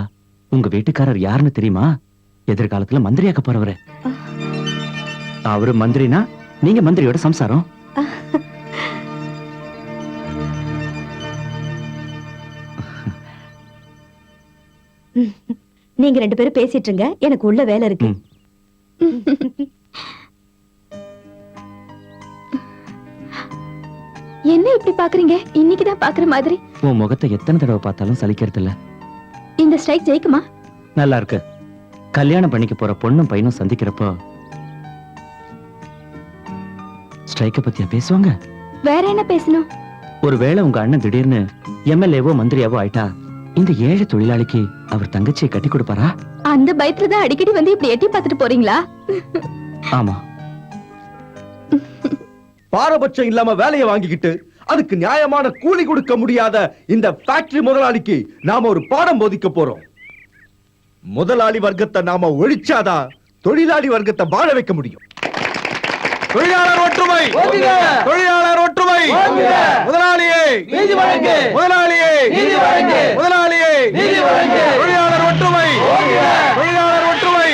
Speaker 8: உங்க வீட்டுக்காரர் யாருன்னு தெரியுமா? எதிர்காலத்துல மந்திரியாக்க போறவரு. அவரு மந்திரினா நீங்க மந்திரியோட சம்சாரம்.
Speaker 7: நீங்க ரெண்டு பேரும் பேசிட்டு இருங்க, எனக்கு உள்ள வேலை இருக்கு.
Speaker 5: என்ன இப்படி பாக்குறீங்க? இன்னைக்குதான் பாக்குற மாதிரி.
Speaker 8: உன் முகத்தை எத்தனை தடவை பார்த்தாலும் சலிக்கிறது இல்ல.
Speaker 5: இந்த ஸ்ட்ரைக் ஜெயிக்குமா?
Speaker 8: நல்லா இருக்கு. கல்யாணம் பண்ணிக்க போற பொண்ணும் பையனும் சந்திக்கிறப்போ ஸ்ட்ரைக்க பத்தியா பேசுவாங்க?
Speaker 5: வேற என்ன பேசணும்?
Speaker 8: ஒருவேளை உங்க அண்ணன் திடீர்னு எம்எல்ஏவோ மந்திரியாவோ ஆயிட்டா இந்த ஏழை தொழிலாளிக்கு அவர் தங்கச்சியை கட்டி கொடுப்பாரா?
Speaker 5: அந்த பயத்துல தான் அடிக்கடி வந்து இப்படி எட்டி பார்த்துட்டு போறீங்களா?
Speaker 8: ஆமா.
Speaker 12: பாரபட்சம் இல்லாம வேலையை வாங்கிக்கிட்டு அதுக்கு நியாயமான கூலி கொடுக்க முடியாத இந்த ஃபேக்டரி முதலாளிக்கு நாம ஒரு பாடம் போதிக்க போறோம். முதலாளி வர்க்கத்தை நாம ஒழிச்சாதான் தொழிலாளி வர்க்கத்தை வாழ வைக்க முடியும்.
Speaker 6: தொழிலாளர் ஒற்றுமை, தொழிலாளர் ஒற்றுமை, முதலாளியே நீதி வழங்கு, முதலாளியே நீதி வழங்கு, முதலாளியே நீதி வழங்கு, தொழிலாளர் ஒற்றுமை, தொழிலாளர் ஒற்றுமை.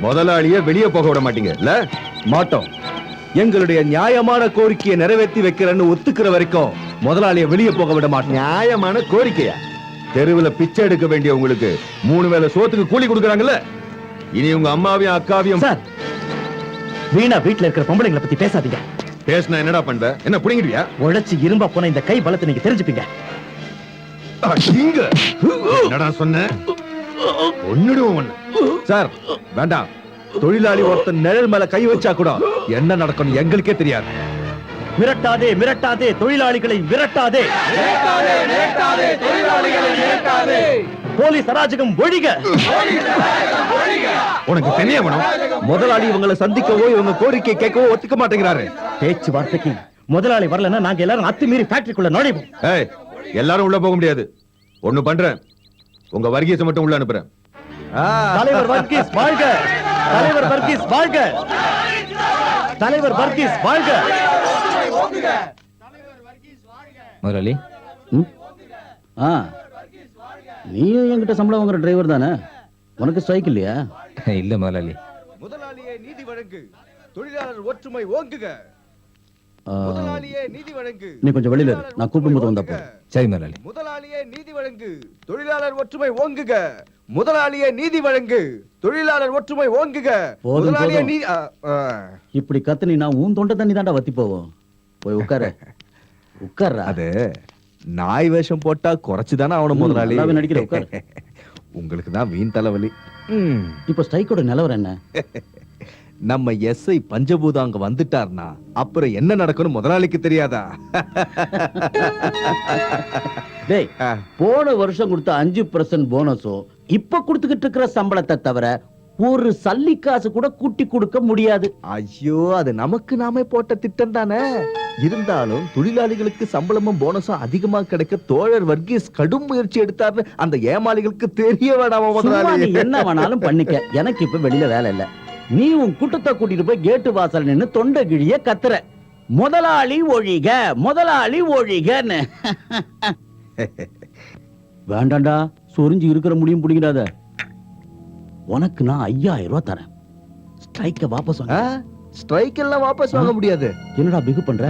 Speaker 12: முதலாளிய வெளியே போக விட மாட்டீங்க இல்ல? மாட்டோம். எங்களுடைய நியாயமான கோரிக்கையை நிறைவேற்றி வைக்கிறேன்னு ஒத்துக்கிற வரைக்கும் முதலாளிய வெளியே போக விட மாட்டோம். நியாயமான கோரிக்கையா? தெருவுல பிச்சை எடுக்க வேண்டிய உங்களுக்கு 3 வேளை சோத்துக்கு கூலி கொடுக்கறாங்கல்ல, இனி உங்க அம்மாவையும் அக்காவையும்
Speaker 8: சார், வீணா வீட்டுல இருக்கிற பொம்பளைங்களை பத்தி பேசாதீங்க.
Speaker 12: பேசினா என்னடா பண்ணுவ? என்ன புடிங்கிடுவியா?
Speaker 8: உழைச்சு இரும்பா போன இந்த கை பலத்தை நீங்க தெரிஞ்சுப்பீங்க.
Speaker 12: இங்க என்னடா சொன்ன? ஒன்னுடுவோம். சார் வேண்டாம். தொழிலாளி ஒருத்தன் நிழல் மேல கை வச்சா கூட என்ன நடக்கும் எங்களுக்கே தெரியாது.
Speaker 8: மிரட்டாதே மிரட்டாதே தொழிலாளிகளை விரட்டாதே, போலீஸ் அராஜகம் ஒழிக.
Speaker 12: உனக்கு தெரிய வேணும். முதலாளி இவங்களை சந்திக்கவோ இவங்க கோரிக்கை கேட்கவோ ஒத்துக்க மாட்டேங்கிறாரு.
Speaker 8: பேச்சுவார்த்தைக்கு முதலாளி வரலன்னா நாங்க எல்லாரும் அத்துமீறி ஃபேக்டரிக்குள்ள நுழைவோம்.
Speaker 12: ஏய், எல்லாரும் உள்ள போக முடியாது. ஒண்ணு பண்றேன், உங்க வர்கீஸை மட்டும் உள்ள அனுப்புறேன்.
Speaker 8: தலைவர் வர்கீஸ் வாழ்க, தலைவர் வர்கீஸ் வாழ்க, தலைவர் வர்கீஸ் வாழ்க.
Speaker 1: முதலாளி,
Speaker 2: நீயும் என்கிட்ட சம்பளம் வாங்குற டிரைவர் தானே, உனக்கு ஸ்ட்ரைக் இல்லையா?
Speaker 1: இல்ல முதலாளி.
Speaker 12: முதலாளியே நீதி வழங்கு, தொழிலாளர் ஒற்றுமை ஓங்குக. முதலாளியே நீதி வழங்கு.
Speaker 2: நீ கொஞ்சம் வெளியில இரு, நான் கூப்பிடும்போது வந்தா போ.
Speaker 1: சரி முதலாளி.
Speaker 12: முதலாளியே நீதி வழங்கு, தொழிலாளர் ஒற்றுமை ஓங்குக. முதலாளியே நீதி வழங்கு, தொழிலாளர் ஒற்றுமை ஓங்குக.
Speaker 2: போதும்,
Speaker 12: முதலாளியே
Speaker 2: போதும்.
Speaker 12: நீதி
Speaker 2: இப்படி கத்து நான் உன் தொண்டை தண்ணி தாண்டா வத்தி போவோம். போய் உட்கார உட்கார்றா.
Speaker 12: அது நாய் வேஷம் போட்டா குறைச்சுதானே அவன முதலாளி.
Speaker 2: நல்லாவே நடிக்கிற, உட்காரு.
Speaker 12: உங்களுக்கு தான் வீண் தலைவலி.
Speaker 2: இப்ப ஸ்ட்ரைக்கோட நிலவரம் என்ன?
Speaker 12: நம்ம எஸ்ஐ பஞ்சபூதம் அங்க வந்துட்டார்னா அப்புறம் என்ன நடக்கும்னு முதலாளிக்கு தெரியாதா?
Speaker 2: டேய், போன வருஷம் கொடுத்த 5% போனஸும் இப்ப கொடுத்துக்கிட்டு இருக்கிற சம்பளத்தை தவிர ஒரு சல்லி காசு கூட கூட்டி கொடுக்க முடியாது.
Speaker 12: ஐயோ, அது நமக்கு நாமே போட்ட திட்டம் தானே. இருந்தாலும் தொழிலாளிகளுக்கு சம்பளமும் போனஸும் அதிகமா கிடைக்க தோழர் வர்கீஸ் கடும் முயற்சி எடுத்தார்னு அந்த ஏமாளிகளுக்கு தெரிய வேணாமா
Speaker 2: சும்மா நீ
Speaker 12: முதலாளி?
Speaker 2: என்ன வேணாலும் பண்ணிக்க, எனக்கு இப்ப வெளியில வேலை இல்ல. நீ உன் கூட்டத்தை கூட்டிட்டு போய் கேட்டு வாசல் நின்னு தொண்டை கிழிய கத்துற, முதலாளி ஒழிக முதலாளி ஒழிகன்னு. வேண்டாண்டா, சொரிஞ்சு இருக்கிற முடியும் பிடிக்கிறாத. உனக்கு நான் 5000 ரூபாய் தரேன். ஸ்ட்ரைக்க வாபஸ் வாங்க.
Speaker 12: ஸ்ட்ரைக் எல்லாம் வாபஸ் வாங்க முடியாது.
Speaker 2: என்னடா பிகு பண்ற?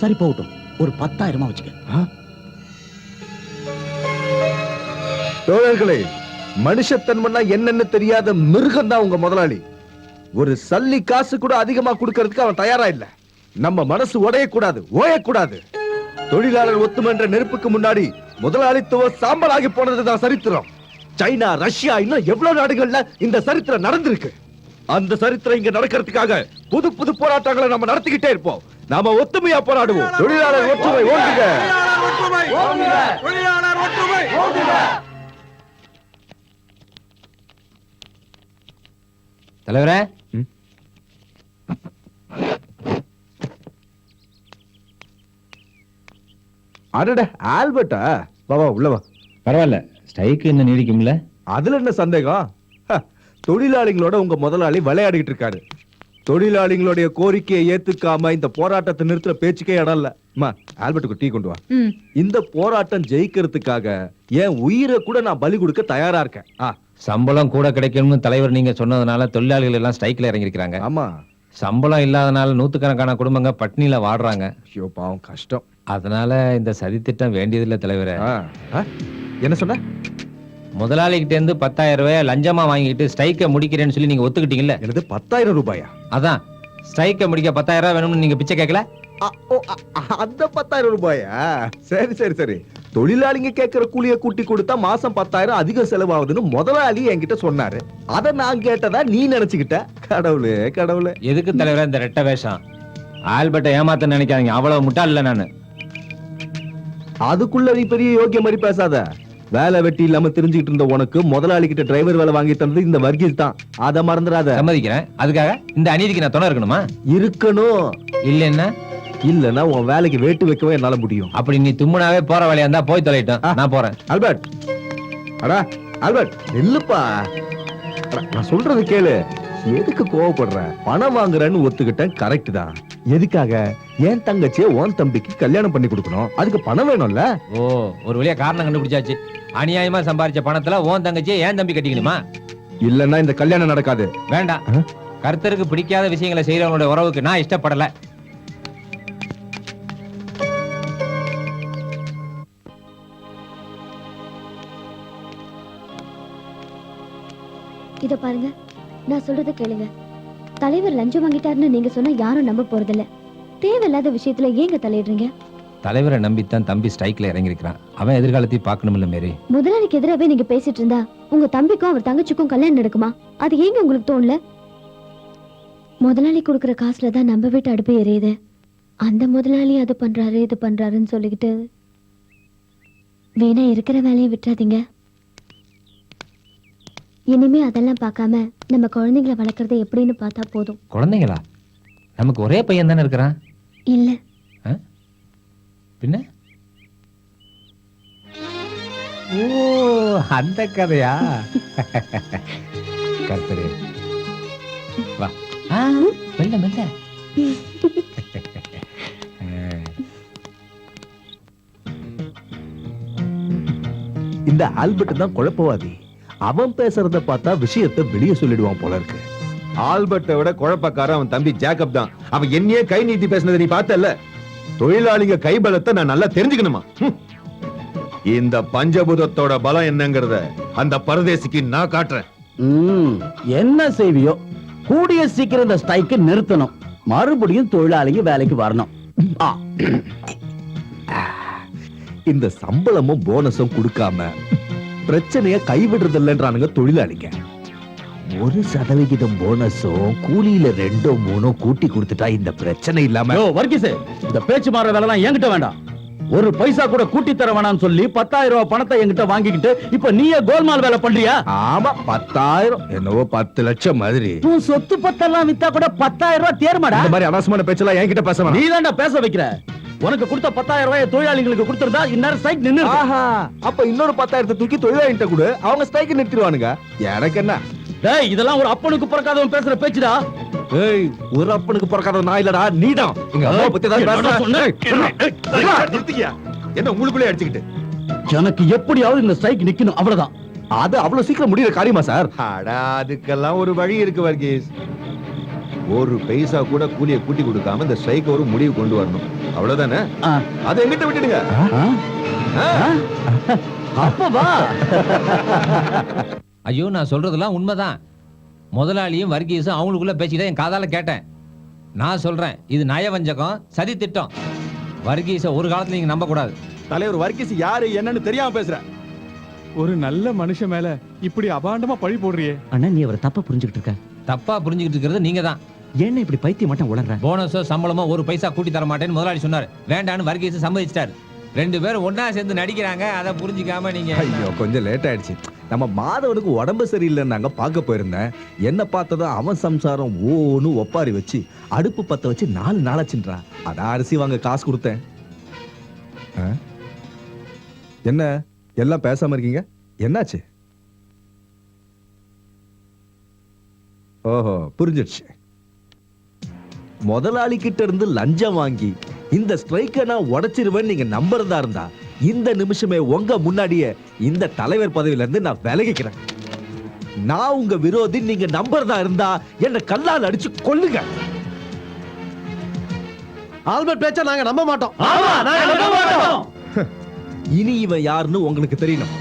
Speaker 2: சரி போகட்டும், ஒரு 10,000 வச்சுக்க.
Speaker 12: தோழர்களே, மனுஷத்தன்மைன்னா என்னன்னு தெரியாத மிருகம் தான் உங்க முதலாளி. ஒரு சல்லி காசு கூட அதிகமா கொடுக்கறதுக்கு அவன் தயாரா இல்ல. நம்ம மனசு உடையக்கூடாது, ஓயக்கூடாது. தொழிலாளர் ஒத்துமைன்ற நெருப்புக்கு முன்னாடி முதலாளித்துவம் சாம்பலாகி போனதுதான் சரித்திரம். சைனா, ரஷ்யா, இன்னும் எவ்வளவு நாடுகள்ல இந்த சரித்திரம் நடந்திருக்கு. அந்த சரித்திரம் இங்க நடக்கிறதுக்காக புது புது போராட்டங்களை நம்ம நடத்திக்கிட்டே இருப்போம். நாம ஒத்துமையா போராடுவோம். தொழிலாளர் ஒற்றுமை ஓங்குக.
Speaker 6: தொழிலாளர் ஒற்றுமை.
Speaker 1: தலைவரே,
Speaker 12: அடட, ஆல்பர்ட்டா, வா வா உள்ள வா.
Speaker 1: பரவாயில்ல, ஸ்ட்ரைக் இன்னும் நீடிக்கும்ல?
Speaker 12: அதுல என்ன சந்தேகம்? தொழிலாளிகளோட உங்க முதலாளி விளையாடிட்டு இருக்காரு. தொழிலாளிகளுடைய கோரிக்கையை ஏத்துக்காம இந்த போராட்டத்தை நிறுத்துற பேச்சுக்கே இடம் இல்ல. ஆல்பர்ட்டுக்கு டீ கொண்டு வா. இந்த போராட்டம் ஜெயிக்கிறதுக்காக என் உயிரை கூட நான் பலி கொடுக்க தயாரா இருக்கேன்.
Speaker 1: சம்பளம் கூட கிடைக்கணும்னு தலைவர் நீங்க சொன்னதுனால தொழிலாளிகள் எல்லாம் ஸ்ட்ரைக்ல இறங்கிருக்காங்க.
Speaker 12: ஆமா,
Speaker 1: சம்பளம் இல்லாதனால நூத்துக்கணக்கான குடும்பங்க பட்னியில வாடுறாங்க.
Speaker 12: ஐயோ பாவம், கஷ்டம்.
Speaker 1: அதனால இந்த சதி திட்டம் வேண்டியதில்லை தலைவரே.
Speaker 12: என்ன சொன்ன?
Speaker 1: முதலாளிகிட்ட இருந்து 10,000 ரூபாய் லஞ்சமா வாங்கிட்டு ஸ்ட்ரைக்கை முடிக்கிறேன்னு சொல்லி நீங்க ஒத்துக்கிட்டீங்கல்ல?
Speaker 12: எனது 10,000 ரூபாயா?
Speaker 1: அதான், ஸ்ட்ரைக்கை முடிக்க 10,000 ரூபாய் வேணும்னு நீங்க பிச்சை கேட்கல?
Speaker 12: அந்த 10,000 ரூபாயா? சரி சரி சரி. தொழிலாளிங்க கேட்கிற கூலியை கூட்டி கொடுத்தா மாசம் 10,000 அதிகம் செலவாகுதுன்னு முதலாளி என்கிட்ட சொன்னாரு. அத நான் கேட்டதா நீ நினைச்சுக்கிட்ட. கடவுளே கடவுளே.
Speaker 1: எதுக்கு தலைவரே இந்த ரெட்ட வேஷம்? ஆல்பர்ட்டை ஏமாத்த நினைக்காதீங்க, அவ்வளவு முட்டாள் இல்ல நானு.
Speaker 12: அதுக்குள்ள நீ பெரிய யோகிய மாதிரி பேசாத. வேலை வெட்டி இல்லாம தெரிஞ்சுக்கிட்டு இருந்த உனக்கு முதலாளி கிட்ட டிரைவர் வேலை வாங்கி தந்தது இந்த வர்கீஸ் தான். அத மறந்துடாத.
Speaker 1: சம்மதிக்கிறேன். அதுக்காக இந்த அநீதிக்கு நான் துணை இருக்கணுமா?
Speaker 12: இருக்கணும்.
Speaker 1: இல்லன்னா
Speaker 12: இல்லன்னா உன் வேலைக்கு வேட்டு வைக்கவே என்னால முடியும்.
Speaker 1: அப்படி நீ தும்முனாவே போற வழியா இருந்தா போய் தொலைட்டோம், நான் போறேன்.
Speaker 12: ஆல்பர்ட், அடா ஆல்பர்ட் நில்லுப்பா. நான் சொல்றது கேளு. எதுக்கு கோவப்படுற? பணம் வாங்குறேன்னு ஒத்துக்கிட்டேன், கரெக்ட் தான். எதுக்காக? என் தங்கச்சியை உன் தம்பிக்கு கல்யாணம் பண்ணி கொடுக்கணும், அதுக்கு பணம் வேணும்ல.
Speaker 1: ஓ, ஒரு வழியா காரணம் கண்டுபிடிச்சாச்சு. அநியாயமா சம்பாரிச்ச பணத்துல உன் தங்கச்சியை ஏன் தம்பி கட்டிக்கணுமா?
Speaker 12: இல்லன்னா இந்த கல்யாணம் நடக்காது.
Speaker 1: வேண்டாம். கர்த்தருக்கு பிடிக்காத விஷயங்களை செய்யறவங்களோட உறவுக்கு நான் இஷ்டப்படல.
Speaker 7: இத பாருங்க, நான் சொல்றத கேளுங்க. தலைவர் லஞ்சம் வாங்கிட்டாருன்னு நீங்க சொன்னா யாரும் நம்ப போறதில்ல. தேவையில்லாத விஷயத்துல ஏங்க தலையிடுறீங்க?
Speaker 1: தலைவரை நம்பித்தான் தம்பி ஸ்ட்ரைக்ல இறங்கிருக்கான். அவன் எதிர்காலத்தையும் பார்க்கணும்ல மேரி.
Speaker 7: முதலாளிக்கு எதிராவே நீங்க பேசிட்டு இருந்தா உங்க தம்பிக்கும் அவர் தங்கச்சிக்கும் கல்யாணம் நடக்குமா? அது ஏங்க உங்களுக்கு தோணல? முதலாளி கொடுக்கற காசுல தான் நம்ம வீட்டு அடுப்பு எரியுது. அந்த முதலாளி அது பண்றாரு இது பண்றாருன்னு சொல்லிக்கிட்டு வேணா இருக்கிற வேலையை விட்டுறாதீங்க. இனிமே அதெல்லாம் பார்க்காம நம்ம குழந்தைங்களை வளர்க்கறது எப்படின்னு பார்த்தா போதும்.
Speaker 1: குழந்தைங்களா? நமக்கு ஒரே பையன் தானே இருக்கிறான்.
Speaker 7: இல்ல
Speaker 1: பின்ன? ஓ, அந்த கதையா? கர்த்தரே வா. மெல்ல மெல்ல.
Speaker 12: இந்த ஆல்பர்ட் தான் குழப்பவாதி. அவன் பேசுறத பார்த்தா விஷயத்தை வெளியே சொல்லிடுவான் போல இருக்கு.
Speaker 14: ஆல்பர்ட்டை விட குழப்பக்காரன் அவன் தம்பி ஜேக்கப் தான். அவன் என்னையே கை நீட்டி பேசினதை நீ பார்த்தல. தொழிலாளிங்க கைபலத்தை நான் நல்லா தெரிஞ்சுக்கணுமா? இந்த பஞ்சபூதத்தோட பலம் என்னங்கறத அந்த பரதேசிக்கு நான் காட்டுறேன்.
Speaker 8: என்ன செய்வியோ, கூடிய சீக்கிரம் இந்த ஸ்ட்ரைக்கை நிறுத்தணும். மறுபடியும் தொழிலாளிங்க வேலைக்கு வரணும்.
Speaker 12: இந்த சம்பளமும் போனஸும் கொடுக்காம பிரச்சனைய கைவிடுறது இல்லைன்றானுங்க தொழிலாளிங்க. 1% போனஸும் கூலியில 2-3 கூட்டி கொடுத்துட்டா இந்த பிரச்சனை இல்லாம.
Speaker 8: வர்கீஸ், இந்த பேச்சு மாற வேலை என்கிட்ட வேண்டாம். ஒரு பைசா கூட கூட்டி தர வேணாம்னு சொல்லி 10,000 ரூபாய் பணத்தை என்கிட்ட வாங்கிக்கிட்டு இப்ப நீயே கோல்மால் வேலை பண்றியா?
Speaker 12: ஆமா, 10,000 என்னவோ 10 லட்சம் மாதிரி.
Speaker 8: உன் சொத்து பத்தெல்லாம் வித்தா கூட 10,000 ரூபாய் தேர்மாடா.
Speaker 12: இந்த மாதிரி அனாவசியமான பேச்செல்லாம் என்கிட்ட பேச வேணாம்.
Speaker 8: நீ தான்டா பேச வைக்கிற. உனக்கு கொடுத்த 10,000 ரூபாய் தொழிலாளிகளுக்கு கொடுத்திருந்தா இந்நேரம் ஸ்ட்ரைக் நின்னு.
Speaker 12: அப்ப இன்னொரு 10,000 தூக்கி தொழிலாளிகிட்ட கொடு, அவங்க ஸ்ட்ரைக் நிறுத்திடுவானுங்க. எனக்கு என்ன?
Speaker 8: டேய், இதெல்லாம் ஒரு அப்பனுக்கு பிறக்காதவன் பேசுற பேச்சுடா.
Speaker 12: ஏய், ஒரு அப்பனுக்கு பிறக்காத நான் இல்லடா, நீதான். எங்க அம்மா பத்தி தான்
Speaker 14: நிறுத்திக்கியா? என்ன உங்களுக்குள்ளே அடிச்சுக்கிட்டு?
Speaker 8: எனக்கு எப்படியாவது இந்த ஸ்ட்ரைக் நிக்கணும், அவ்வளவுதான்.
Speaker 12: அது அவ்வளவு சீக்கிரம் முடியற காரியமா சார்?
Speaker 14: அடா, அதுக்கெல்லாம் ஒரு வழி இருக்கு வர்கீஸ். ஒரு பைசா கூட கூலியை கூட்டி கொடுக்காம இந்த ஸ்ட்ரைக் ஒரு முடிவு கொண்டு வரணும், அவ்வளவுதானே? அதை எங்கிட்ட விட்டுடுங்க.
Speaker 8: அப்பவா?
Speaker 1: ஐயோ, நான் சொல்றதெல்லாம் உண்மைதான். முதலாளியும் வர்கீஸும் அவங்களுக்குள்ள பேசிக்கிட்டே என் காதால கேட்டேன். நான் சொல்றேன், இது நயவஞ்சகம், சதி திட்டம். வர்கீஸை ஒரு காலத்துல நீங்க நம்ப கூடாது.
Speaker 6: தலைவர் வர்கீஸ் யாரு என்னன்னு தெரியாம பேசுற. ஒரு நல்ல மனுஷன் மேல இப்படி அபாண்டமா பழி போடுறியே.
Speaker 8: அண்ணா, நீ அவரை தப்பா புரிஞ்சுக்கிட்டு இருக்க.
Speaker 1: தப்பா புரிஞ்சுக்கிட்டு இருக்கிறது நீங்க தான்.
Speaker 8: என்ன இப்படி பைத்தியம் மட்டும் உளற?
Speaker 1: போனஸோ சம்பளமோ ஒரு பைசா கூட்டி தர மாட்டேன்னு முதலாளி சொன்னாரு. வேண்டான்னு வர்கீஸ் சம்மதிச்சிட்டாரு. 2 பேரும் ஒன்னா சேர்ந்து நடிக்கிறாங்க. அதை புரிஞ்சுக்காம நீங்க.
Speaker 12: ஐயோ, கொஞ்சம் லேட் ஆயிடுச்சு. நம்ம மாதவனுக்கு உடம்பு சரியில்லைன்னு நாங்க பார்க்க போயிருந்தேன். என்ன பார்த்ததும் அவன் சம்சாரம் ஓன்னு ஒப்பாரி வச்சு அடுப்பு பத்த வச்சு 4 நாளாச்சுன்றா. அதான் அரிசி வாங்க காசு கொடுத்தேன். என்ன எல்லாம் பேசாம இருக்கீங்க? என்னாச்சு? ஓஹோ, புரிஞ்சிடுச்சு. முதலாளி கிட்ட இருந்து லஞ்சம் வாங்கி இந்த ஸ்ட்ரைக்கை நான் உடைச்சிருவேன் நீங்க நம்புறதா இருந்தா இந்த நிமிஷமே உங்க முன்னாடியே இந்த தலைவர் பதவியில இருந்து நான் விலகிக்கிறேன். நான் உங்க விரோதி நீங்க நம்புறதா இருந்தா என்ன கல்லால் அடிச்சு கொல்லுங்க.
Speaker 4: ஆல்பர்ட் பேச்ச நாங்க நம்ப மாட்டோம்.
Speaker 12: இனி இவன் யாருன்னு உங்களுக்கு தெரியணும்.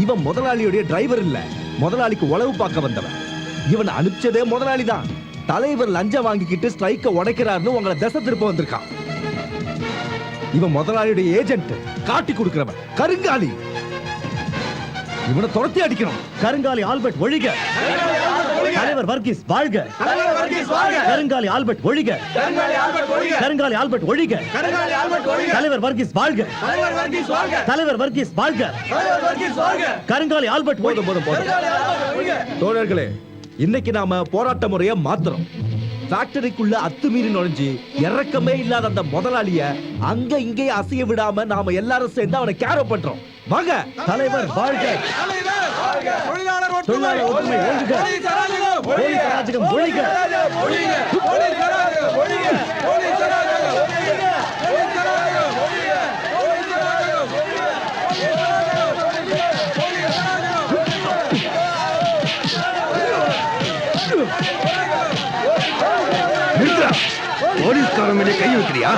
Speaker 12: இவன் முதலாளியுடைய டிரைவர் இல்ல, முதலாளிக்கு உளவு பார்க்க வந்தவன். இவன் அனுப்பிச்சதே முதலாளி தான். தலைவர் லஞ்சம் வாங்கிக்கிட்டு ஸ்ட்ரைக்க உடைக்கிறாருன்னு உங்களை திசை திருப்ப வந்திருக்கான். இவன் முதலாளியுடைய ஏஜென்ட், காட்டி கொடுக்கிறவன், கருங்காலி. இவனை துரத்தி அடிக்கணும்.
Speaker 8: கருங்காலி ஆல்பர்ட் ஒழிக. தலைவர் வர்கீஸ் வாழ்க. கருங்காலி ஆல்பர்ட் ஒழிக. கருங்காலி ஆல்பர்ட் ஒழிக. தலைவர் வர்கீஸ் வாழ்க. தலைவர் வர்கீஸ் வாழ்க. கருங்காலி ஆல்பர்ட்.
Speaker 12: போதும் போதும் போதும். தோழர்களே, இன்னைக்கு நாம போராட்ட முறையை மாத்துறோம். ஃபேக்டரிக்குள்ள அத்துமீறி நுழைஞ்சு இறக்கமே இல்லாத அந்த முதலாளிய அங்க இங்கே அசைய விடாம நாம எல்லாரும் சேர்ந்து அவனை கேர பண்றோம். வாங்க தலைவர் வாழ்க, தொழிலாளர் ஒற்றுமை ஒழுக, போலீஸ் அராஜகம் ஒழிக.
Speaker 14: போலீஸ்காரன் மேலே கை வைக்கிறியா?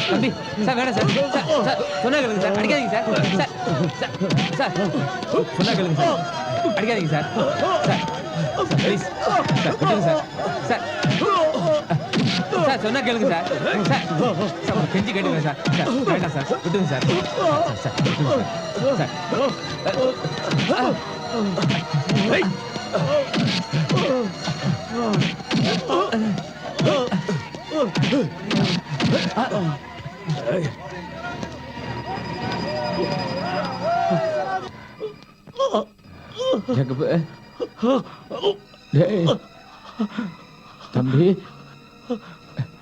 Speaker 1: தம்பி சார் வேணாம் சார், சார் சொன்னா கேளுங்க சார், அடிக்காதீங்க சார், சார் சொன்னா கேளுங்க சார், அடிக்காதீங்க சார், சார் ப்ளீஸ் சார் விட்டுருங்க சார், சார் சொன்னா கேளுங்க சார், சார் கெஞ்சி கேட்டுங்க சார், வேண்டாம் சார் விட்டுருங்க சார், சார் விட்டுருங்க சார்.
Speaker 3: தம்பி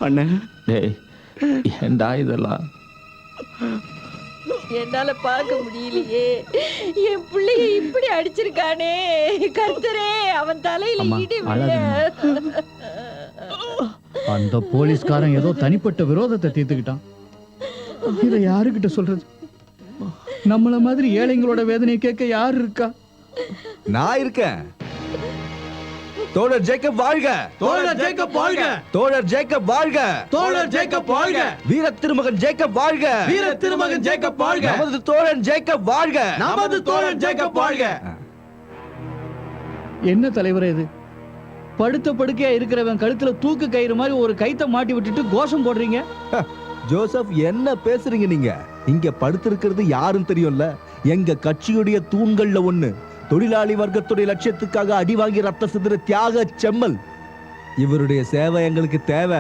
Speaker 3: அண்ணன், டேய் ஏண்டா இதெல்லாம்?
Speaker 5: என்னால பார்க்க முடியலையே, என் பிள்ளைய இப்படி அடிச்சிருக்கானே. கர்த்தரே, அவன் தலையில இடி விழ.
Speaker 11: அந்த போலீஸ்காரன் ஏதோ தனிப்பட்ட விரோதத்தை தீர்த்துக்கிட்டான். இதை யாருக்கிட்ட சொல்றது? நம்மள மாதிரி ஏழைங்களோட வேதனையை கேட்க யாரு இருக்கா?
Speaker 12: நான் இருக்கேன். தோழர் ஜேக்கப் வாழ்க,
Speaker 4: தோழர் ஜேக்கப் வாழ்க,
Speaker 12: தோழர் ஜேக்கப் வாழ்க,
Speaker 4: தோழர் ஜேக்கப் வாழ்க,
Speaker 12: வீர திருமகன் ஜேக்கப் வாழ்க,
Speaker 4: வீர திருமகன் ஜேக்கப் வாழ்க,
Speaker 12: நமது தோழன் ஜேக்கப் வாழ்க,
Speaker 4: நமது தோழன் ஜேக்கப் வாழ்க.
Speaker 11: என்ன தலைவரே இது? படுத்த படுக்கையா இருக்கிறவன் கழுத்துல தூக்கு கயிறு மாதிரி ஒரு கைத்தை மாட்டி விட்டுட்டு கோஷம் போடுறீங்க.
Speaker 12: ஜோசப், என்ன பேசுறீங்க நீங்க? இங்க படுத்திருக்கிறது யாரும் தெரியும்ல, எங்க கட்சியுடைய தூண்கள்ல ஒண்ணு. தொழிலாளி வர்க்கத்துடைய லட்சியத்துக்காக அடி வாங்கி ரத்த சிந்துற தியாக செம்மல். இவருடைய சேவை எங்களுக்கு தேவை.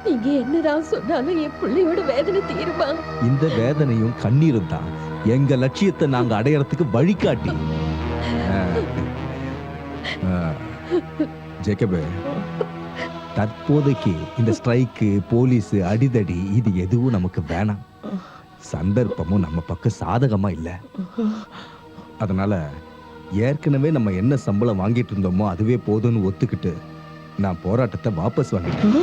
Speaker 5: நீங்க என்னதான் சொன்னாலும் என் பிள்ளையோட வேதனை தீருமா?
Speaker 12: இந்த வேதனையும் கண்ணீரும் தான் எங்க லட்சியத்தை நாங்க அடையறதுக்கு வழிகாட்டி. ஜேக்கப், தற்போதைக்கு இந்த ஸ்ட்ரைக்கு, போலீஸ், அடிதடி இது எதுவும் நமக்கு வேணாம். சந்தர்ப்பமும் நம்ம பக்கம் சாதகமா இல்ல. அதனால ஏற்கனவே நம்ம என்ன சம்பளம் வாங்கிட்டு இருந்தோமோ அதுவே போதும்னு ஒத்துக்கிட்டு நான் போராட்டத்தை வாபஸ் வாங்கிட்டேன்.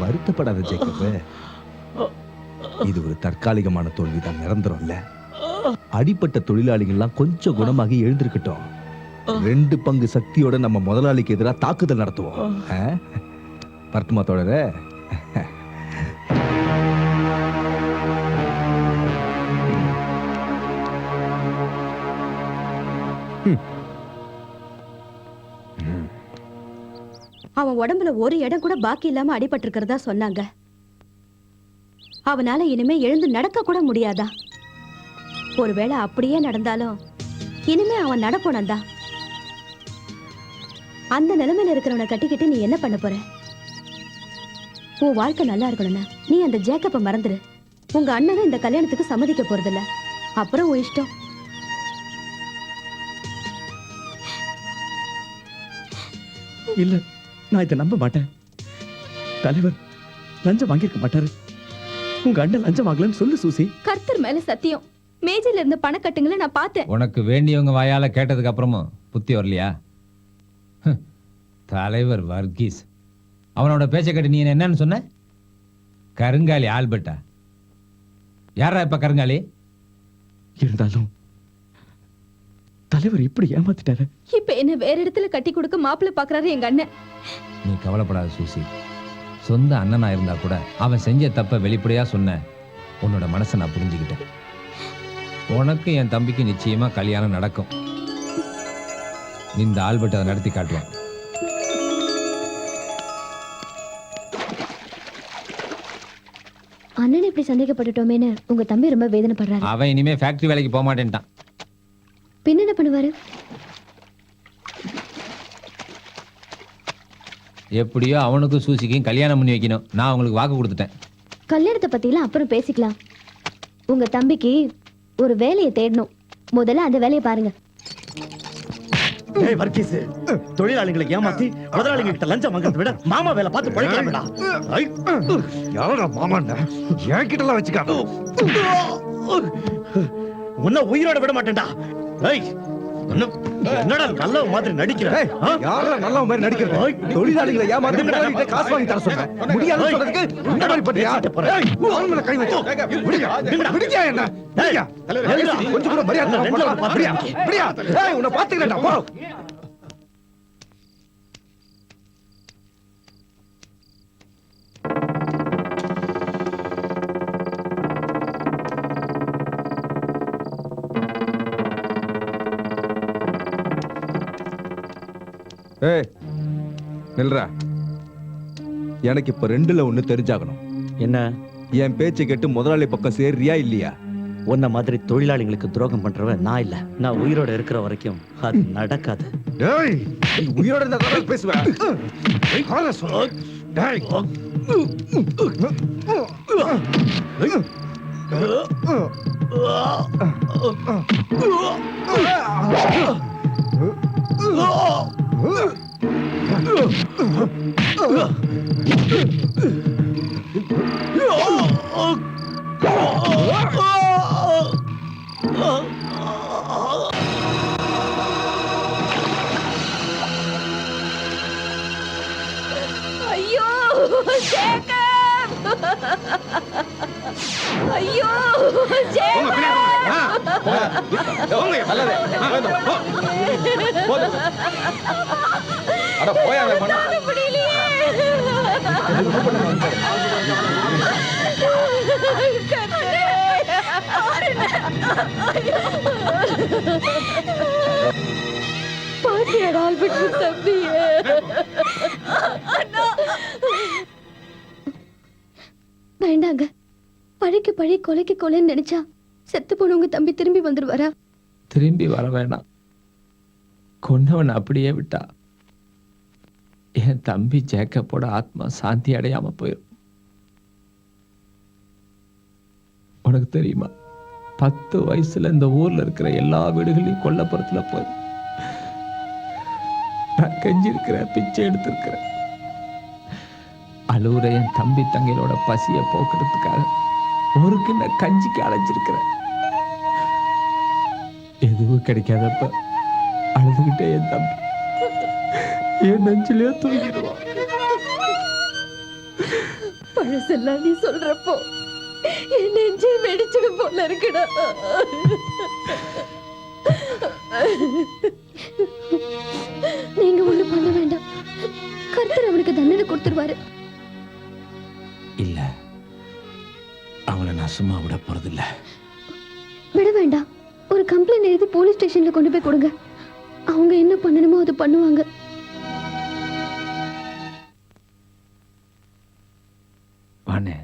Speaker 12: வருத்தப்படாத ஜேக்கப், இது ஒரு தற்காலிகமான தோல்விதான், நிரந்தரம் இல்ல. அடிப்பட்ட தொழிலாளிகள்லாம் கொஞ்சம் குணமாகி எழுந்திருக்கட்டும். 2 பங்கு சக்தியோட நம்ம முதலாளிக்கு எதிராக தாக்குதல் நடத்துவோம். பர்த்துமா தோழரே.
Speaker 5: அவன் உடம்புல ஒரு இடம் கூட பாக்கி இல்லாம அடிபட்டு இருக்கிறதா சொன்னாங்க. அவனால இனிமே எழுந்து நடக்க கூட முடியாதா? ஒருவேளை அப்படியே நடந்தாலும் இனிமே அவன் நடப்போனந்தா. அந்த நிலைமையில இருக்கிறவனை கட்டிக்கிட்டு நீ என்ன பண்ண போற? உன் வாழ்க்கை நல்லா இருக்கணும்னா நீ அந்த ஜேக்கப்ப மறந்துரு. உங்க அண்ணனும் இந்த கல்யாணத்துக்கு சம்மதிக்க போறதில்ல. அப்புறம் உன் இஷ்டம்.
Speaker 8: இல்ல, நான் இதை நம்ப மாட்டேன். தலைவர் லஞ்சம் வாங்கியிருக்க மாட்டாரு. உங்க அண்ணன் லஞ்சம் வாங்கலன்னு சொல்லு சூசி.
Speaker 5: கர்த்தர் மேல சத்தியம், மேஜையில இருந்த பணக்கட்டுங்களை நான் பார்த்தேன்.
Speaker 1: உனக்கு வேண்டியவங்க வாயால கேட்டதுக்கு அப்புறமும் புத்தி வரலையா? தலைவர் வர்கீஸ், அவனோட பேச்சை கேட்டு நீ என்னன்னு சொன்ன? கருங்காலி ஆல்பர்ட்டா? யாரா இப்ப கருங்காலி?
Speaker 8: இருந்தாலும் தலைவர் இப்படி ஏமாத்திட்டாரு.
Speaker 5: இப்ப என்ன வேற இடத்துல கட்டி கொடுக்க மாப்பிள்ளை பாக்குறாரு எங்க அண்ணன்.
Speaker 1: நீ கவலைப்படாத சூசி. சொந்த அண்ணனா இருந்தா கூட அவன் செஞ்ச தப்ப வெளிப்படையா சொன்ன உன்னோட மனசை நான் புரிஞ்சுக்கிட்டேன். உனக்கு என் தம்பிக்கு நிச்சயமா கல்யாணம் நடக்கும். இந்த ஆல்பர்ட் அதை நடத்தி காட்டுவான்.
Speaker 7: அண்ணன் இப்படி சந்தேகப்பட்டுட்டோமேன்னு உங்க தம்பி ரொம்ப வேதனைப்படுறாரு.
Speaker 1: அவன் இனிமே ஃபேக்டரி வேலைக்கு போக மாட்டேன்ட்டான்.
Speaker 7: பின்ன என்ன பண்ணுவாரு?
Speaker 1: எப்படியோ அவனுக்கும் சூசிக்கும் கல்யாணம் பண்ணி வைக்கணும். நான் அவங்களுக்கு வாக்கு கொடுத்துட்டேன்.
Speaker 7: கல்யாணத்தை பத்திலாம் அப்புறம் பேசிக்கலாம். உங்க தம்பிக்கு ஒரு வேலையை தேடணும். முதல்ல அந்த வேலையை பாருங்க.
Speaker 8: ஏய் வர்க்கீஸ், தொழிலாளிகளை ஏமாத்தி முதலாளிங்க கிட்ட லஞ்சம் வாங்குறதை விட மாமா வேலை பார்த்து பழைக்கலாம்டா.
Speaker 12: யாரா மாமாண்ணா என்கிட்ட எல்லாம் வச்சுக்காத.
Speaker 8: உன்னை உயிரோட விட மாட்டேன்டா. ஏய் என்னடா நல்ல மாதிரி நடிக்கிற?
Speaker 12: யாரா நல்ல மாதிரி நடிக்கிற? தொழிலாளிகளை ஏமாத்தி முதலாளிகிட்ட காசு வாங்கி தர சொல்றேன். முடியாதுன்னு சொல்றதுக்கு இந்த மாதிரி பண்றியா? அவன் மேல கை வச்சு விடுங்க. என்ன கொஞ்சம் கூட மரியாதை உன்னை பாத்துக்கிறேன்டா. போ. ஏய் நில்றா. எனக்கு இப்ப ரெண்டுல ஒண்ணு தெரிஞ்சாகணும்.
Speaker 8: என்ன?
Speaker 12: என் பேச்சை கேட்டு முதலாளி பக்கம் சேர்றியா இல்லையா?
Speaker 8: உன்ன மாதிரி தொழிலாளிகளுக்கு துரோகம் பண்றவன் நான் இல்ல. நான் உயிரோட இருக்கிற வரைக்கும் அது நடக்காது.
Speaker 12: டேய் நீ உயிரோட இருந்தா பேசுவேன். டேய்
Speaker 10: ஐயோ ஜேக்கப்! ஐயோ பாட்டியோட ஆல்பர்ட் தம்பியே.
Speaker 7: வேண்டாங்க. பழிக்கு பழி கொலைக்கு கொலைன்னு நினைச்சா செத்து போன உங்க தம்பி திரும்பி வந்துருவாரா?
Speaker 1: திரும்பி வர வேணாம். கொன்னவன் அப்படியே விட்டா என் தம்பி ஜேக்கப்போட ஆத்மா சாந்தி அடையாம போயிடும். உனக்கு தெரியுமா, 10 வயசுல இந்த ஊர்ல இருக்கிற எல்லா வீடுகளையும் கொல்லப்புறத்துல போய் நான் கெஞ்சி இருக்கிறேன், பிச்சை எடுத்திருக்கிறேன். அழுவுற என் தம்பி தங்கையோட பசிய போக்குறதுக்காக ஒரு கிண்ண கஞ்சிக்கு அழைச்சிருக்கிறேன். எதுவும் கிடைக்காதப்ப அழுதுகிட்டே என் தம்பி என் நெஞ்சிலே தூங்கிடுவான்.
Speaker 10: பழசெல்லாம் நீ சொல்றப்போ என் நெஞ்சே வெடிச்சிடும் போல இருக்குடா.
Speaker 7: நீங்க ஒண்ணு பண்ண வேண்டாம். கர்த்தர் அவனுக்கு தண்டனை கொடுத்துருவாரு.
Speaker 1: இல்ல, அவனை நான் சும்மா விட போறதில்ல.
Speaker 7: விட வேண்டாம். ஒரு கம்ப்ளைண்ட் எழுதி போலீஸ் ஸ்டேஷன்ல கொண்டு போய் கொடுங்க. அவங்க என்ன பண்ணணுமோ அது பண்ணுவாங்க.
Speaker 1: வானே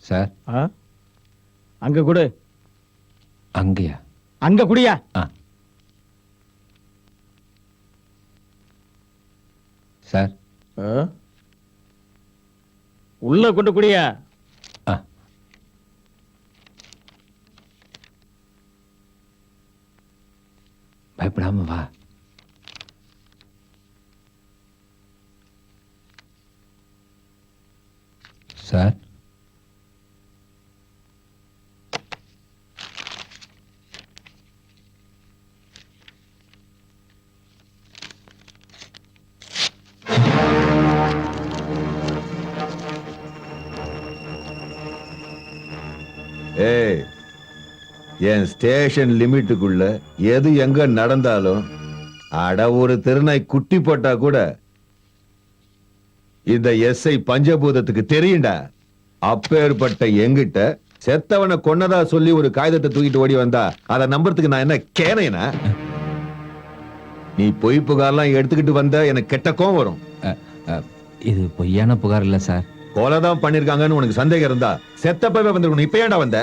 Speaker 1: சார்.
Speaker 9: அங்க குடு.
Speaker 1: அங்கயா?
Speaker 9: அங்க குடியா?
Speaker 1: சார்
Speaker 9: உள்ள கொண்டு குடியா?
Speaker 1: பயப்படாம வா. சார்
Speaker 14: ஏய், என் ஸ்டேஷன் லிமிட்டுக்குள்ள எது எங்க நடந்தாலும் அட ஒரு திருநாய் குட்டி போட்டா கூட இந்த எஸ்ஐ பஞ்சபூதத்துக்கு தெரியும்டா. அப்பேற்பட்ட எங்கிட்ட செத்தவனை கொன்னதா சொல்லி ஒரு காகிதத்தை தூக்கிட்டு ஓடி வந்தா அதை நம்புறதுக்கு நான் என்ன கேனையனா? நீ பொய் புகார்லாம் எடுத்துக்கிட்டு வந்த எனக்கு கெட்ட கோவம் வரும்.
Speaker 1: இது பொய்யான புகார் இல்ல சார்.
Speaker 14: கொலைதான் பண்ணிருக்காங்கன்னு உனக்கு சந்தேகம் இருந்தா செத்தப்பவே வந்திருக்கணும். இப்ப ஏன்டா வந்த?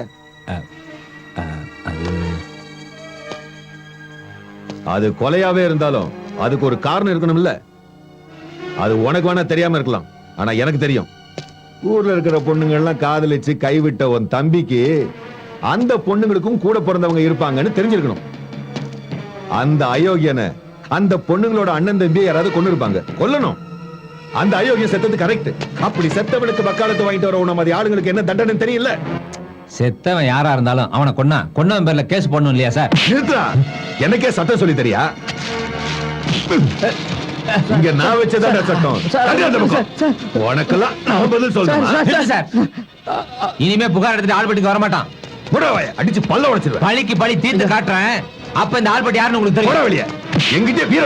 Speaker 14: அது கொலையாவே இருந்தாலும் அதுக்கு ஒரு காரணம் இருக்கணும்ல. அது உனக்கு வேணா தெரியாம இருக்கலாம், ஆனா எனக்கு தெரியும். ஊர்ல இருக்கிற பொண்ணுங்க எல்லாம் காதலிச்சு கைவிட்ட உன் தம்பிக்கு அந்த பொண்ணுங்களுக்கும் கூட பிறந்தவங்க இருப்பாங்கன்னு தெரிஞ்சிருக்கணும். அந்த அயோக்கியனை அந்த பொண்ணுங்களோட அண்ணன் தம்பியை யாராவது கொண்டு இருப்பாங்க, கொல்லணும். அந்த அயோக்கியம் செத்தது கரெக்ட். அப்படி செத்தவனுக்கு வக்காலத்து வாங்கிட்டு வர நம்ம ஆளுங்களுக்கு என்ன தண்டனை தெரியல.
Speaker 1: செத்தவன் யாரா இருந்தாலும் அவனை கொன்னவன் பேர்ல கேஸ் போடணும் இல்லையா சார்?
Speaker 14: நிறுத்துறா. எனக்கே சட்டம் சொல்லி தெரியா? இங்க நான் வச்சதான் சட்டம். உனக்கெல்லாம் நான் பதில் சொல்றேன்
Speaker 1: சார். இனிமே புகார் எடுத்துட்டு ஆல்பர்ட்டுக்கு வரமாட்டான்.
Speaker 14: அடிச்சு பல்ல உடைச்சிருவேன்.
Speaker 1: பழிக்கு பழி தீர்த்து காட்டுறேன். அப்ப இந்த ஆல்பர்ட் யாருன்னு உங்களுக்கு தெரியும்.
Speaker 14: வெளியே எங்கிட்ட வீர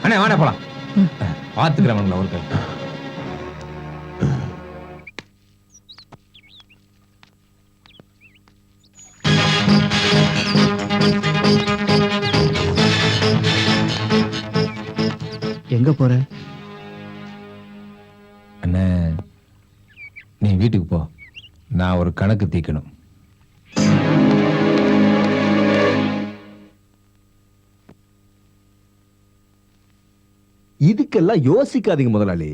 Speaker 1: அண்ணே வாடா போலாம். பாத்துக்கிறேன் ஒரு கை.
Speaker 8: எங்க போற?
Speaker 1: அண்ணே நீ வீட்டுக்கு போ, நான் ஒரு கணக்கு தீக்கணும்.
Speaker 12: இதுக்கெல்லாம் யோசிக்காதீங்க முதலாளி.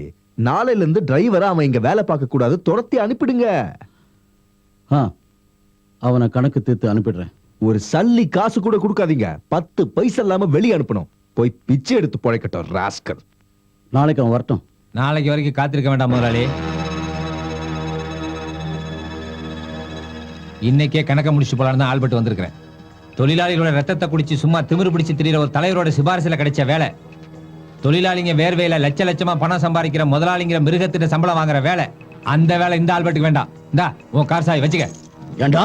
Speaker 12: நாளையில இருந்து டிரைவரா அவன் இங்க வேலை பார்க்க கூடாது, துரத்தி அனுப்பிடுங்க.
Speaker 2: அவனை கணக்கு தீர்த்து அனுப்பிடுறேன்.
Speaker 12: ஒரு சல்லி காசு கூட கொடுக்காதீங்க. 10 பைசா இல்லாம வெளியே அனுப்பணும். போய் பிச்சை எடுத்து பொழைக்கட்டும் ராஸ்கல்.
Speaker 2: நாளைக்கு அவன் வரட்டும்.
Speaker 1: நாளைக்கு வரைக்கும் காத்திருக்க வேண்டாம் முதலாளி. இன்னைக்கே கணக்க முடிச்சு போலான்னு தான் ஆல்பர்ட் வந்திருக்கிறேன். தொழிலாளிகளோட ரத்தத்தை குடிச்சு சும்மா திமிரு பிடிச்சு திரியிற ஒரு தலைவரோட சிபாரிசுல கிடைச்ச வேலை. தொழிலாளிங்க வேர்வையில லட்சமா பணம் சம்பாதிக்கிற முதலாளிங்கிற மிருகத்திட்ட சம்பளம் வாங்குற வேலை. அந்த வேலை இந்த ஆல்பர்ட்டுக்கு வேண்டாம். இந்தா உன் கார் சாவி வச்சுக்க.
Speaker 2: ஏண்டா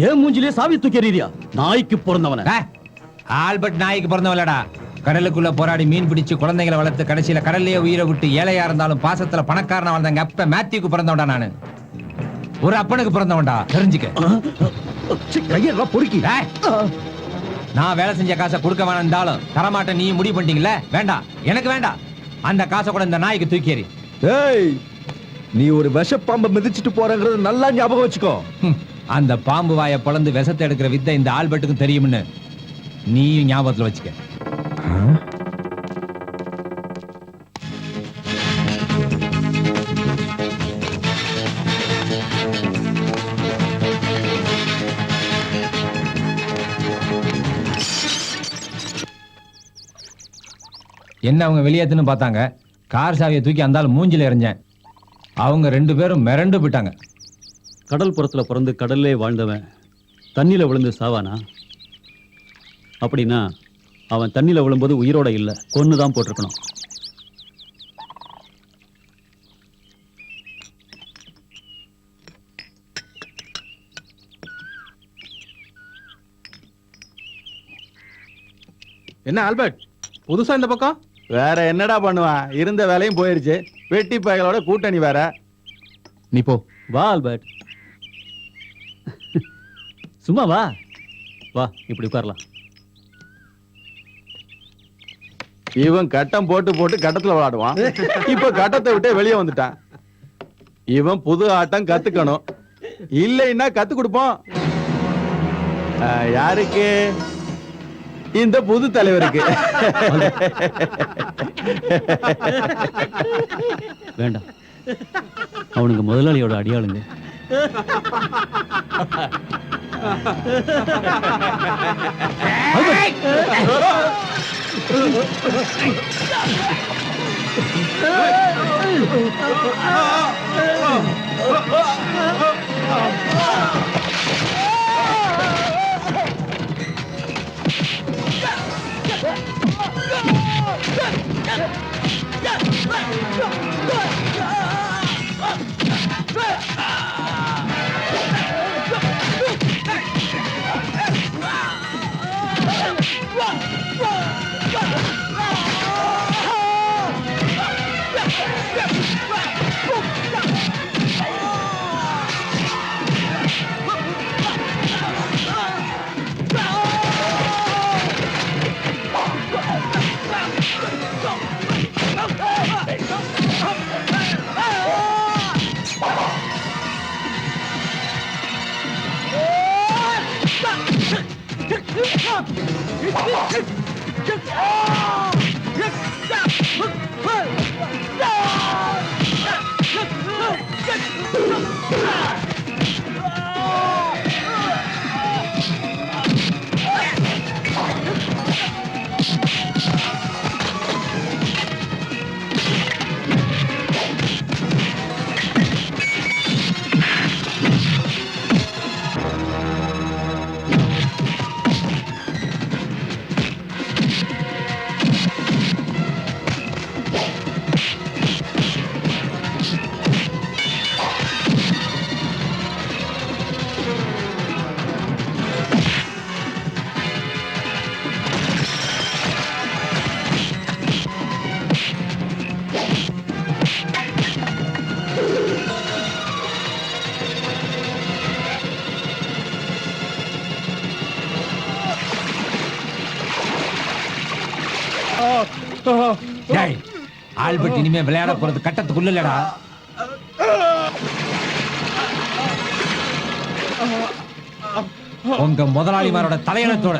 Speaker 2: ஏன் மூஞ்சிலே சாவி தூக்கி எறியா? நாய்க்கு பிறந்தவன.
Speaker 1: ஆல்பர்ட் நாய்க்கு பிறந்தவனடா. கடலுக்குள்ள போராடி மீன் பிடிச்சு குழந்தைகளை வளர்த்து கடைசியில கடல்லையே உயிரை விட்டு ஏழையா இருந்தாலும் பாசத்துல பணக்காரனா வாழ்ந்தாங்க அப்ப மேத்யூக்கு பிறந்தவன்டா நானு. ஒரு அப்பனுக்கு பிறந்தவன்டா, தெரிஞ்சுக்க.
Speaker 12: பொறுக்கி
Speaker 1: நான் வேலை செஞ்ச காசை கொடுக்க வேணாம் தரமாட்டேன். நீ முடிவு பண்ணிட்டீங்கல்ல? வேண்டாம், எனக்கு வேண்டாம். அந்த காசை கூட இந்த நாய்க்கு தூக்கி எறி.
Speaker 12: ஏய், நீ ஒரு விஷப்பாம்பை மிதிச்சிட்டு போறங்கிறது நல்லா ஞாபகம் வச்சுக்கோ.
Speaker 1: அந்த பாம்பு வாயை பொளந்து விஷத்தை எடுக்கிற வித்தை இந்த ஆல்பர்ட்டுக்கும் தெரியும்னு நீயும் ஞாபகத்துல வச்சுக்க. என்ன அவங்க வெளியேத்துன்னு பார்த்தாங்க. கார் சாவியை தூக்கி அந்தாலும் மூஞ்சில எறிஞ்சேன். அவங்க 2 பேரும் மிரண்டு போயிட்டாங்க.
Speaker 2: கடல் புறத்துல பிறந்து கடல்லே வாழ்ந்தவன் தண்ணியில விழுந்து சாவானா? அப்படின்னா அவன் தண்ணியில விழும்போது உயிரோட இல்ல, கொன்னுதான் போட்டிருக்கணும்.
Speaker 3: என்ன ஆல்பர்ட், புதுசா இந்த பக்கம்?
Speaker 6: வேற என்னடா பண்ணுவான்? இருந்த வேலையும் போயிருச்சு. வெட்டி பயங்களோட கூட்டணி வேற.
Speaker 3: நீ போ.
Speaker 2: வா ஆல்பர்ட், சும்மா வா. வா, இப்படி உட்காரலாம்.
Speaker 6: இவன் கட்டம் போட்டு போட்டு கட்டத்துல விளையாடுவான். இப்ப கட்டத்தை விட்டு வெளியே வந்துட்டான். இவன் புது ஆட்டம் கத்துக்கணும். இல்லைன்னா கத்து கொடுப்போம். யாருக்கு? இந்த புது தலைவருக்கு.
Speaker 2: வேண்டாம், அவனுக்கு முதலாளியோட அடியாளுங்க.
Speaker 1: டேய், ஆல்பர்ட் இனிமே விளையாட போறது கட்டத்துக்குள்ள இல்லடா. உங்க முதலாளிமாரோட தலையணத்தோட.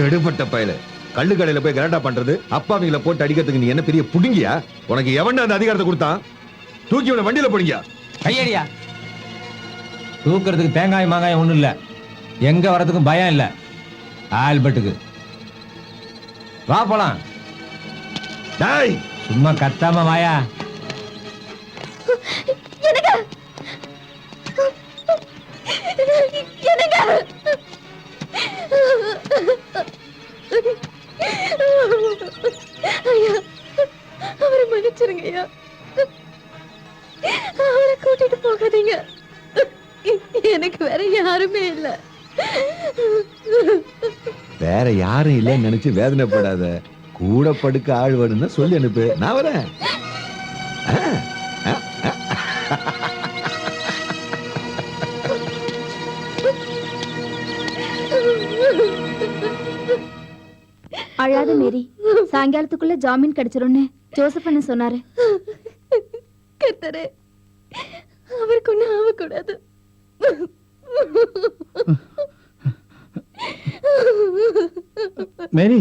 Speaker 14: எடுபட்ட பயல கள்ளு கடையில போய் கலாட்டா பண்றது, அப்பாவிங்களை போட்டு அடிக்கிறதுக்கு நீ என்ன பெரிய புடுங்கியா? உனக்கு எவன் அந்த அதிகாரத்தை கொடுத்தான்? தூக்கி உன வண்டியில போடுங்க.
Speaker 1: கையடியா. தூக்குறதுக்கு தேங்காய் மாங்காய் ஒண்ணும் இல்ல, எங்க வரதுக்கும் பயம் இல்ல. ஆல்பர்ட்டுக்கு வா போலாம்.
Speaker 14: டேய்,
Speaker 1: சும்மா கத்தாம வாயா.
Speaker 10: ஐயா, அவரை மன்னிச்சிருங்க ஐயா. அவரை கூட்டிட்டு போகாதீங்க. எனக்கு வேற யாருமே இல்ல.
Speaker 14: வேற யாரும் இல்லைன்னு நினைச்சு வேதனைப்படாத. கூட படுக்க ஆள் வேணும்னு சொல்லி அனுப்பு, நான் வரேன்.
Speaker 7: அழாத மேரி, சாயங்காலத்துக்குள்ள ஜாமீன் கிடைச்சிரும்னு ஜோசப் அண்ணன் சொன்னாரு.
Speaker 10: கர்த்தரே, அவருக்கு ஒண்ணு ஆகக்கூடாது.
Speaker 11: மேரி,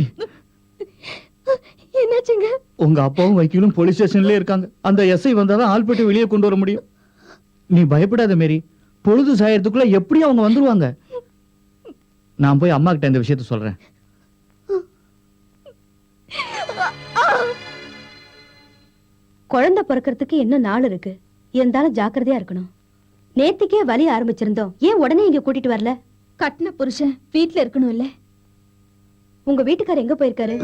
Speaker 10: என்னாச்சுங்க?
Speaker 11: உங்க அப்பாவும் வக்கீலும் போலீஸ் ஸ்டேஷன்லயே இருக்காங்க. அந்த எஸ்ஐ வந்தாதான் ஆள்பட்டு வெளியே கொண்டு வர முடியும். நீ பயப்படாத மேரி, பொழுது சாயறதுக்குள்ள எப்படியும் அவங்க வந்துருவாங்க. நான் போய் அம்மா கிட்ட இந்த விஷயத்த சொல்றேன்.
Speaker 5: குழந்தை பிறக்கிறதுக்கு இன்னும் நாள் இருக்கு. இருந்தாலும் ஜாக்கிரதையா இருக்கணும். நேத்திக்கே வலி ஆரம்பிச்சிருந்தோம், ஏன் உடனே இங்க கூட்டிட்டு வரல?
Speaker 7: கட்டின புருஷன் வீட்டுல இருக்கணும் இல்ல?
Speaker 5: உங்க வீட்டுக்காரர் எங்க போயிருக்காரு?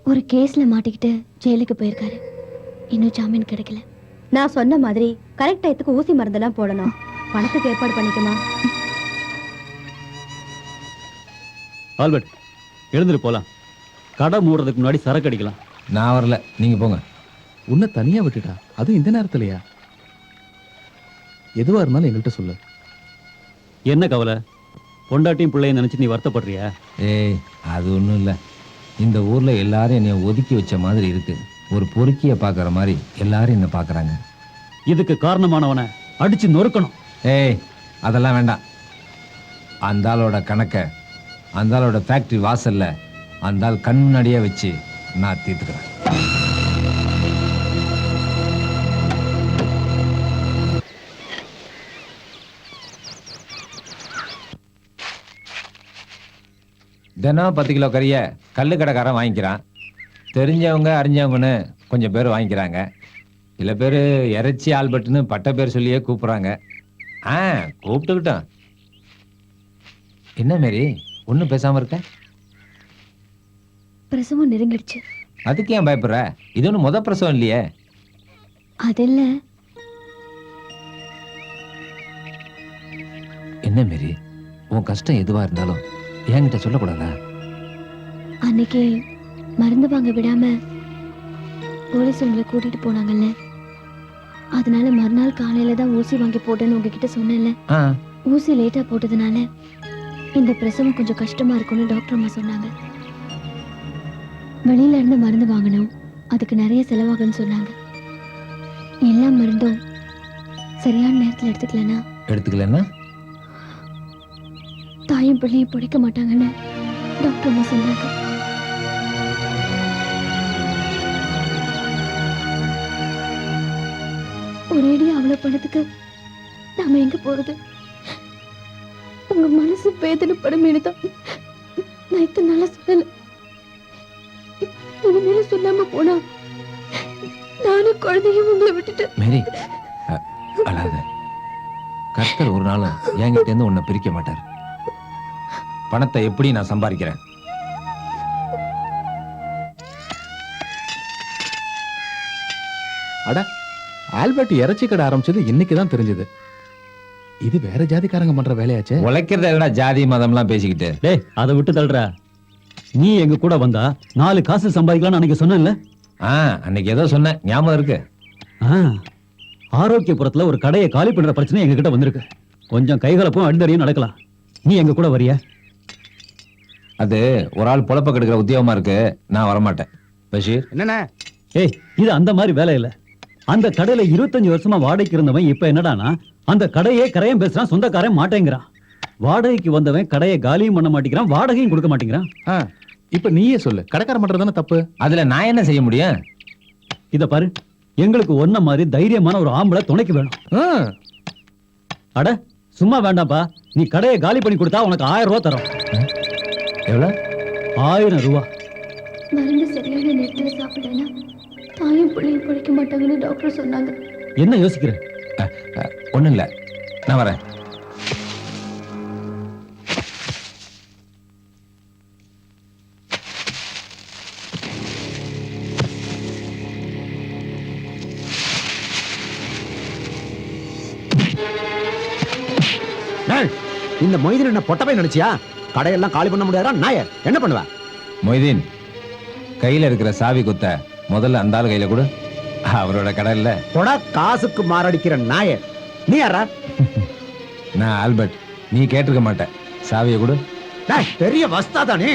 Speaker 7: ஒரு கேஸ்ல மாட்டிக்கிட்டு ஜெயிலுக்கு போயிருக்காரு. இன்னும் ஜாமீன் கிடைக்கல.
Speaker 5: நான் சொன்ன மாதிரி கரெக்ட் டயத்துக்கு ஊசி மருந்தெல்லாம் போடணும். பணத்துக்கு ஏற்பாடு பண்ணிக்கமா?
Speaker 2: ஆல்பர்ட், எழுந்துட்டு போலாம். கடை மூடுறதுக்கு முன்னாடி சரக்கு அடிக்கலாம்.
Speaker 1: நான் வரல, நீங்க போங்க.
Speaker 3: உன்னை தனியா விட்டுட்டா, அதுவும் இந்த நேரத்துலயா? எதுவா இருந்தாலும் எங்கள்கிட்ட சொல்லு.
Speaker 2: என்ன கவலை? பொண்டாட்டியும் பிள்ளையும் நினைச்சு நீ வருத்தப்படுறியா?
Speaker 1: ஏய், அது ஒண்ணும் இல்ல. இந்த ஊர்ல எல்லாரும் என்னை ஒதுக்கி வச்ச மாதிரி இருக்கு. ஒரு பொறுக்கிய பாக்குற மாதிரி எல்லாரும் என்ன பாக்குறாங்க.
Speaker 2: இதுக்கு காரணமானவனை அடிச்சு நொறுக்கணும்.
Speaker 1: ஏய், அதெல்லாம் வேண்டாம். அந்த ஆளோட கணக்க அந்த ஆளோட ஃபேக்டரி வாசல்ல அந்த ஆள் கண் முன்னாடியே வச்சு நான் தீர்த்துக்கிறேன். தினம் 10 கிலோ கறிய கல்லு கடைக்காரன் வாங்கிக்கிறான். தெரிஞ்சவங்க அறிஞ்சவங்கன்னு கொஞ்சம் பேர் வாங்கிக்கிறாங்க. சில பேர் இறைச்சி ஆல்பர்ட்னு பட்ட பேர் சொல்லியே கூப்பிடுறாங்க. கூப்பிட்டுக்கிட்டோம். என்ன மாரி ஒன்றும் பேசாம இருக்க?
Speaker 7: பிரசவம் நெருங்கிடுச்சு.
Speaker 1: அதுக்கு ஏன் பயப்படுற? இது ஒன்றும் முத பிரசவம் இல்லையே.
Speaker 7: அதில்ல.
Speaker 1: என்ன மாரி, உன் கஷ்டம் எதுவா இருந்தாலும் என்கிட்ட சொல்லக்கூடாதா?
Speaker 7: அன்னைக்கு மருந்து வாங்க விடாம போலீஸ் உங்களை கூட்டிட்டு போனாங்கல்ல, அதனால மறுநாள் காலையில தான் ஊசி வாங்கி போட்டேன்னு உங்ககிட்ட சொன்னேன்ல. ஊசி லேட்டா போட்டதுனால இந்த பிரசவம் கொஞ்சம் கஷ்டமா இருக்கும்னு டாக்டர் அம்மா சொன்னாங்க. வெளியில இருந்து மருந்து வாங்கணும், அதுக்கு நிறைய செலவாகும்னு சொன்னாங்க. எல்லா மருந்தும் சரியான நேரத்தில்
Speaker 1: எடுத்துக்கலன்னா
Speaker 7: தாயும் பிள்ளையும் பிடிக்க மாட்டாங்கன்னு டாக்டர் அம்மா சொன்னாங்க. ஒரேடி அவ்வளவு பணத்துக்கு நாம எங்க போறது? உங்க மனசு வேதனைப்படுமேனு தான் நான் இத்தனை நாளா சொல்லல. இனிமேல சொல்லாம போனா நானும் குழந்தையும் உங்களை விட்டுட்டு.
Speaker 1: மேரி, அழாத. கர்த்தர் ஒரு நாளும் என்கிட்ட இருந்து உன்னை பிரிக்க மாட்டார். பணத்தை எப்படி நான் சம்பாதிக்கிறேன்?
Speaker 3: அட, ஆல்பர்ட் இறைச்சி கடை ஆரம்பிச்சது இன்னைக்கு தான் தெரிஞ்சது. இது வேற ஜாதிக்காரங்க பண்ற வேலையாச்சே.
Speaker 1: உழைக்கிறத என்னடா ஜாதி மதம்லாம் பேசிக்கிட்டு.
Speaker 2: டேய் அதை விட்டு தள்ளுற. நீ எங்க கூட வந்தா 4 காசு சம்பாதிக்கலாம்னு அன்னைக்கு சொன்னேன்ல.
Speaker 1: அன்னைக்கு ஏதோ சொன்னேன், ஞாபகம் இருக்கு.
Speaker 2: ஆரோக்கியபுரத்துல ஒரு கடையை காலி பண்ற பிரச்சனை எங்க கிட்ட வந்திருக்கு. கொஞ்சம் கைகலப்பும் அடிதடியும் நடக்கலாம். நீ எங்க கூட வரியா?
Speaker 1: அது ஒரு ஆள் பொழப்ப கெடுக்கிற உத்தியோகமா இருக்கு, நான் வரமாட்டேன். பஷீர்
Speaker 9: என்னண்ணே?
Speaker 2: ஏய் இது அந்த மாதிரி வேலை இல்ல. அந்த கடையில 25 வருஷமா வாடகைக்கு இருந்தவன் இப்ப என்னடானா அந்த கடையே கரையம் பேசுறான், சொந்தக்காரன் மாட்டேங்கிறான். வாடகைக்கு வந்தவன் கடையை காலியும் பண்ண மாட்டேங்கிறான், வாடகையும் கொடுக்க மாட்டேங்கிறான்.
Speaker 3: இப்ப நீயே சொல்லு, கடைக்காரன் பண்றதானே தப்பு.
Speaker 1: அதுல நான் என்ன செய்ய முடியும்?
Speaker 2: இத பாரு, எங்களுக்கு ஒன்ன மாதிரி தைரியமான ஒரு ஆம்பளை துணைக்கு வேணும். அட சும்மா வேண்டாம்ப்பா, நீ கடையை காலி பண்ணி கொடுத்தா உனக்கு 1000 ரூபாய் தரோம்.
Speaker 1: எவ்வளவு?
Speaker 2: 1000 ரூபாய்.
Speaker 7: மருந்து சரியான நேரத்துல சாப்பிடலன்னா தாயும் பிள்ளையும் பிழைக்க மாட்டாங்கன்னு டாக்டர் சொன்னாங்க.
Speaker 2: என்ன யோசிக்கிற?
Speaker 1: ஒண்ணும் இல்ல, நான் வரேன்.
Speaker 15: இந்த மொய்தீன் என்ன பொட்டப்பை நினைச்சியா? கடையெல்லாம் காலி பண்ண முடியாதா நாயர்? என்ன பண்ணுவ?
Speaker 1: மொய்தீன், கையில இருக்கிற சாவி குத்த முதல்ல அந்த ஆள் கையில கொடு. அவரோட கடை இல்ல.
Speaker 15: கொடா காசுக்கு மாரடிக்கிற நாயர். நீ யாரா?
Speaker 1: நான் ஆல்பர்ட். நீ கேட்டிருக்க மாட்ட. சாவியை கொடு.
Speaker 15: பெரிய வஸ்தாதானே.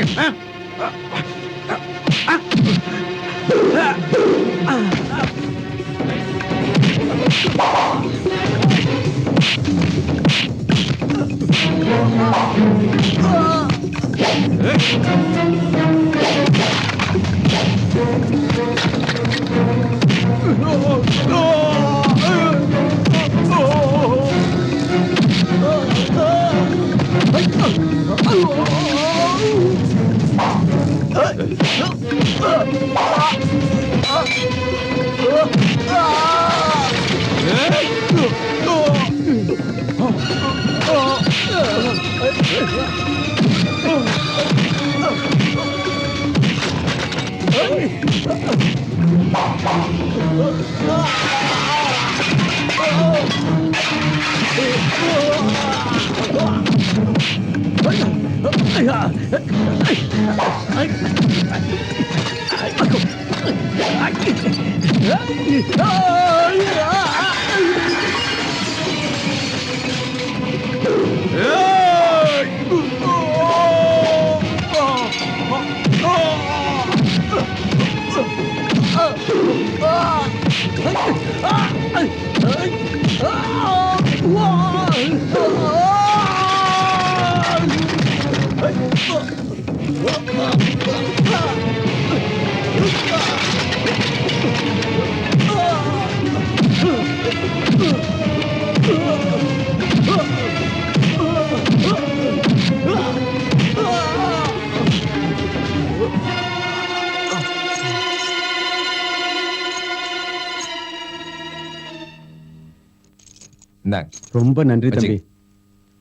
Speaker 2: ரொம்ப நன்றி தம்பி.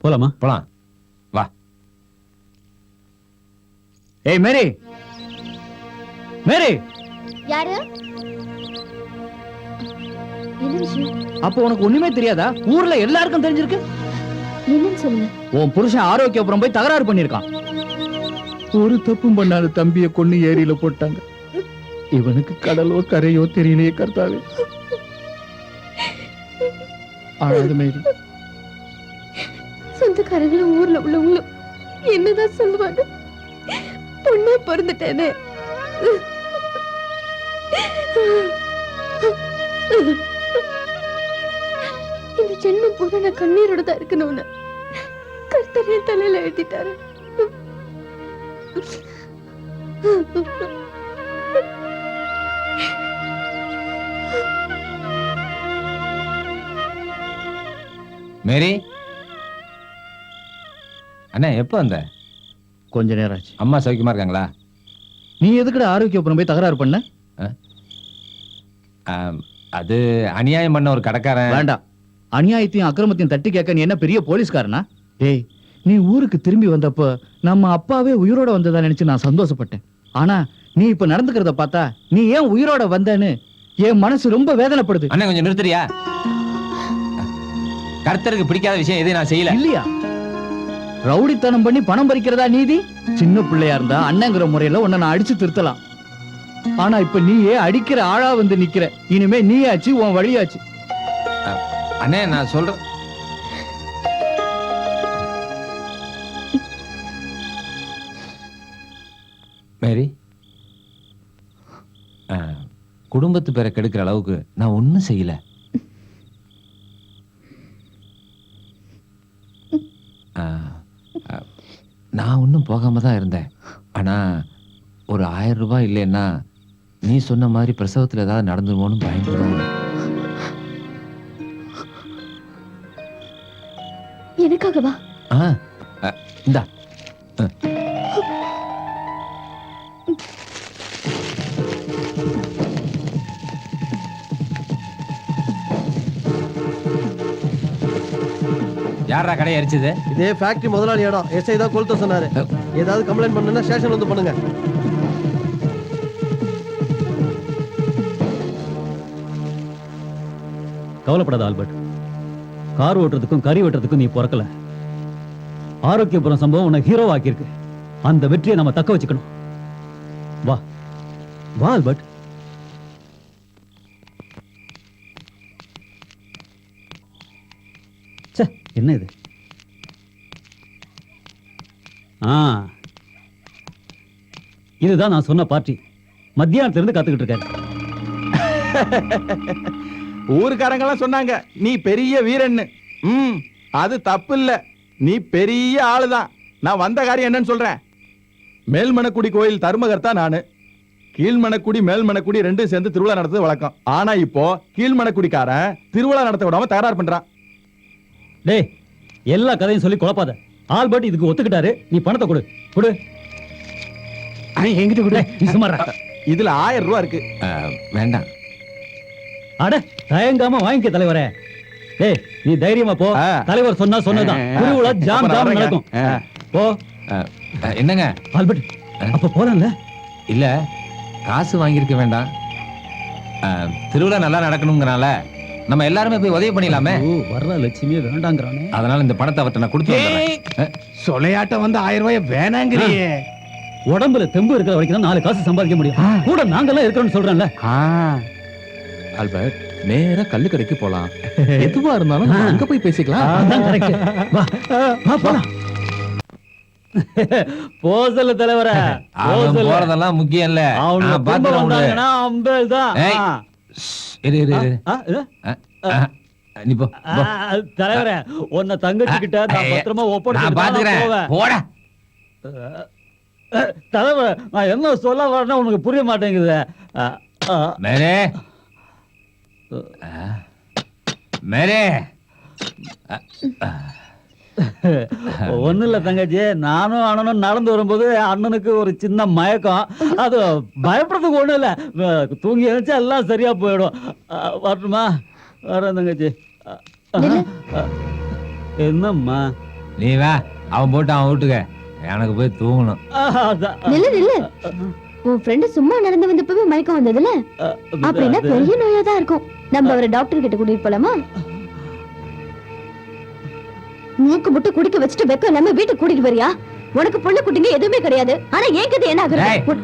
Speaker 2: போலாமா?
Speaker 1: போலாம் வா.
Speaker 11: ஏய் மேரி, மேரி.
Speaker 7: யாரு? என்ன விஷயம்?
Speaker 11: அப்போ உனக்கு ஒண்ணுமே தெரியாதா? ஊர்ல எல்லாருக்கும் தெரிஞ்சிருக்கு.
Speaker 7: என்னன்னு சொல்லுங்க.
Speaker 11: உன் புருஷன் ஆரோக்கியபுரம் போய் தகராறு பண்ணிருக்கான். ஒரு தப்பும் பண்ணாத தம்பிய கொன்னு ஏரியில போட்டாங்க. இவனுக்கு கடலோ கரையோ தெரியலையே கர்த்தாவே. அழாத மேரி.
Speaker 10: சொந்தக்காரங்களும் ஊர்ல உள்ளவங்களும் என்னதான் சொல்லுவாங்க? பொண்ணா பிறந்துட்டேனே. இந்த ஜென்மம் பூரா நான் கண்ணீரோட தான் இருக்கணும்னு கர்த்தரே தலையில எழுதிட்டாரு.
Speaker 1: மேரி, அண்ணா எப்ப வந்த?
Speaker 11: கொஞ்ச நேரம் ஆச்சு.
Speaker 1: அம்மா சௌக்கியமா இருக்காங்களா?
Speaker 11: நீ எதுக்குடா ஆரோக்கியபுரம் போய் தகராறு பண்ண?
Speaker 1: அது அநியாயம் பண்ண ஒரு கடைக்காரன்.
Speaker 11: வேண்டாம். அநியாயத்தையும் அக்கிரமத்தையும் தட்டி கேட்க நீ என்ன பெரிய போலீஸ்காரனா? டேய், நீ ஊருக்கு திரும்பி வந்தப்போ நம்ம அப்பாவே உயிரோட வந்ததா நினைச்சு நான் சந்தோஷப்பட்டேன். ஆனா நீ இப்ப நடந்துக்கிறத பார்த்தா நீ ஏன் உயிரோட வந்தேன்னு என் மனசு ரொம்ப வேதனைப்படுது.
Speaker 1: அண்ணன் கொஞ்சம் நிறுத்துறியா? கர்த்தருக்கு பிடிக்காத விஷயம் எதையும் நான் செய்யல.
Speaker 11: இல்லையா? ரவுடித்தனம் பண்ணி பணம் பறிக்கிறதா நீதி? சின்ன பிள்ளையா இருந்தா அண்ணங்கிற முறையில உன்னை நான் அடிச்சு திருத்தலாம். ஆனா இப்ப நீயே அடிக்கிற ஆளா வந்து நிக்கிற. இனிமே நீயாச்சு, உன் வழியாச்சு.
Speaker 1: அண்ணே நான் சொல்றேன். மேரி, குடும்பத்து பேரை கெடுக்கிற அளவுக்கு நான் ஒன்னும் செய்யல. நான் ஒன்னும் போகாம தான் இருந்தேன். ஆனா ஒரு 1000 ரூபாய் இல்லைன்னா நீ சொன்ன மாதிரி பிரசவத்தில் ஏதாவது நடந்துருமோன்னு பயந்துதான்.
Speaker 7: எனக்காகவா?
Speaker 1: இந்தா. யாரா கடை அரிச்சது?
Speaker 16: இதே ஃபேக்டரி முதலாளி இடம். எஸ்ஐ தான் கொளுத்த சொன்னாரு. ஏதாவது கம்ப்ளைண்ட் பண்ணுனா ஸ்டேஷன்ல வந்து பண்ணுங்க.
Speaker 2: கவலைப்படாத ஆல்பர்ட். கார் ஓட்டுறதுக்கும் கறி வெட்டுறதுக்கும் நீ பிறக்கல. ஆரோக்கியபுரம் சம்பவம் உன்னை ஹீரோ ஆக்கியிருக்கு. அந்த வெற்றியை நம்ம தக்க வச்சுக்கணும். வா வா ஆல்பர்ட். என்ன இது? இதுதான் நான் சொன்ன பார்ட்டி. மத்தியானத்துல இருந்து காத்துக்கிட்டு இருக்காரு.
Speaker 6: ஊருக்காரங்கெல்லாம் சொன்னாங்க நீ பெரிய வீரன்னு. அது தப்பு இல்ல. நீ பெரிய ஆளுதான். நான் வந்த காரியம் என்னன்னு சொல்றேன். மேல்மணக்குடி கோயில் தர்மகர்த்தா நானு. கீழ்மணக்குடி மேல்மணக்குடி ரெண்டும் சேர்ந்து திருவிழா நடத்துறது வழக்கம். ஆனா இப்போ கீழ்மணக்குடிக்காரன் திருவிழா நடத்த விடாம தகராறு பண்றான்.
Speaker 2: டேய், எல்லா கதையும் சொல்லி குழப்பாத. ஆல்பர்ட் இதுக்கு ஒத்துக்கிட்டாரு. நீ பணத்தை கொடு. கொடு. என்கிட்ட கொடு. நீ சுமாரா.
Speaker 6: இதுல 1000 ரூபாய் இருக்கு.
Speaker 1: வேண்டாம்.
Speaker 2: அட தயங்காம வாங்கிக்க தலைவரே. டேய் நீ தைரியமா போ. தலைவர் சொன்னா சொன்னதான். திருவிழா ஜாம் ஜாம் நடக்கும். போ.
Speaker 1: என்னங்க
Speaker 2: ஆல்பர்ட், அப்ப போறேன்ல?
Speaker 1: இல்ல, காசு வாங்கியிருக்க வேண்டாம். திருவிழா நல்லா நடக்கணுங்கிறனால நம்ம எல்லாருமே போய் உதவி பண்ணிடலாமே.
Speaker 2: வர்ற லட்சுமியே வேண்டாங்கிறானே.
Speaker 1: அதனால இந்த பணத்தை அவர்கிட்ட நான் கொடுத்து வந்துடுறேன்.
Speaker 3: சொலையாட்டம் வந்து 1000 ரூபாய் வேணாங்கிறியே.
Speaker 2: உடம்புல தெம்பு இருக்கிற வரைக்கும் தான் 4 காசு சம்பாதிக்க முடியும். கூட நாங்கெல்லாம் இருக்கிறோம்னு சொல்றேன்ல.
Speaker 3: ஆல்பர்ட், நேரா கல்லு கடைக்கு போலாம். எதுவா இருந்தாலும் அங்க போய் பேசிக்கலாம்.
Speaker 2: அதான் கரெக்ட். வா வா போலாம். போசல தலைவரே.
Speaker 1: போறதெல்லாம் முக்கியம் இல்ல.
Speaker 2: நான் பாத்துறேன். அம்பேல்தான்.
Speaker 1: இரு இரு இரு. நீ போ.
Speaker 2: தலைவரே, உன்னை தங்கச்சி கிட்ட நான் பத்திரமா ஒப்படைச்சு
Speaker 1: போடா.
Speaker 2: தலைவரே, நான் என்ன சொல்ல வரேன்னா உனக்கு புரிய மாட்டேங்குது.
Speaker 1: மேரே மேரே.
Speaker 2: ஒண்ணு இல்ல தங்கச்சி, நானும் அண்ணனும் நடந்து வரும்போது அண்ணனுக்கு ஒரு சின்ன மயக்கம். அது பயப்படுறதுக்கு ஒண்ணு இல்ல. தூங்கி எழுந்தா எல்லாம் சரியா போயிடும். வரட்டுமா? வரேன் தங்கச்சி. என்னம்மா?
Speaker 1: நீ வா. அவன் போட்டு அவன் வீட்டுக்க. எனக்கு போய் தூங்கணும்.
Speaker 7: நில்லு நில்லு. உன் ஃப்ரெண்டு சும்மா நடந்து வந்தப்பவே மயக்கம் வந்ததுல, அப்படின்னா பெரிய நோயா தான் இருக்கும். நம்ம அவரை டாக்டர் கிட்ட கூட்டிட்டு போலாமா? மூக்கு முட்டு குடிக்க வச்சுட்டு வெக்கம் இல்லாம வீட்டுக்கு கூட்டிட்டு வரியா? உனக்கு பொண்ணு குட்டிங்க எதுவுமே கிடையாது. ஆனா ஏன் கதை என்ன ஆகுது?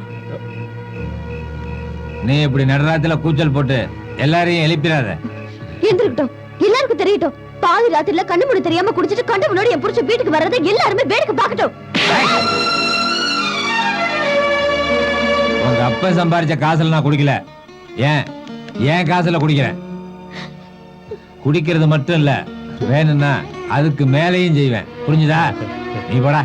Speaker 1: நீ இப்படி நடுராத்திரில கூச்சல் போட்டு எல்லாரையும் எழுப்பிடாத.
Speaker 7: எந்திரிக்கட்டும், எல்லாருக்கும் தெரியட்டும். பாதி ராத்திரில கண்ணு மூடி தெரியாம குடிச்சிட்டு கண்ட முன்னாடி என் புருஷன் வீட்டுக்கு வர்றதை எல்லாருமே வேடிக்கை பார்க்கட்டும்.
Speaker 1: உங்க அப்பா சம்பாரிச்ச காசுல நான் குடிக்கல. ஏன் காசுல குடிக்கிறேன். குடிக்கிறது மட்டும் இல்ல, வேணும்னா அதுக்கு மேலேயும் செய்வேன். புரிஞ்சுதா? நீ போடா.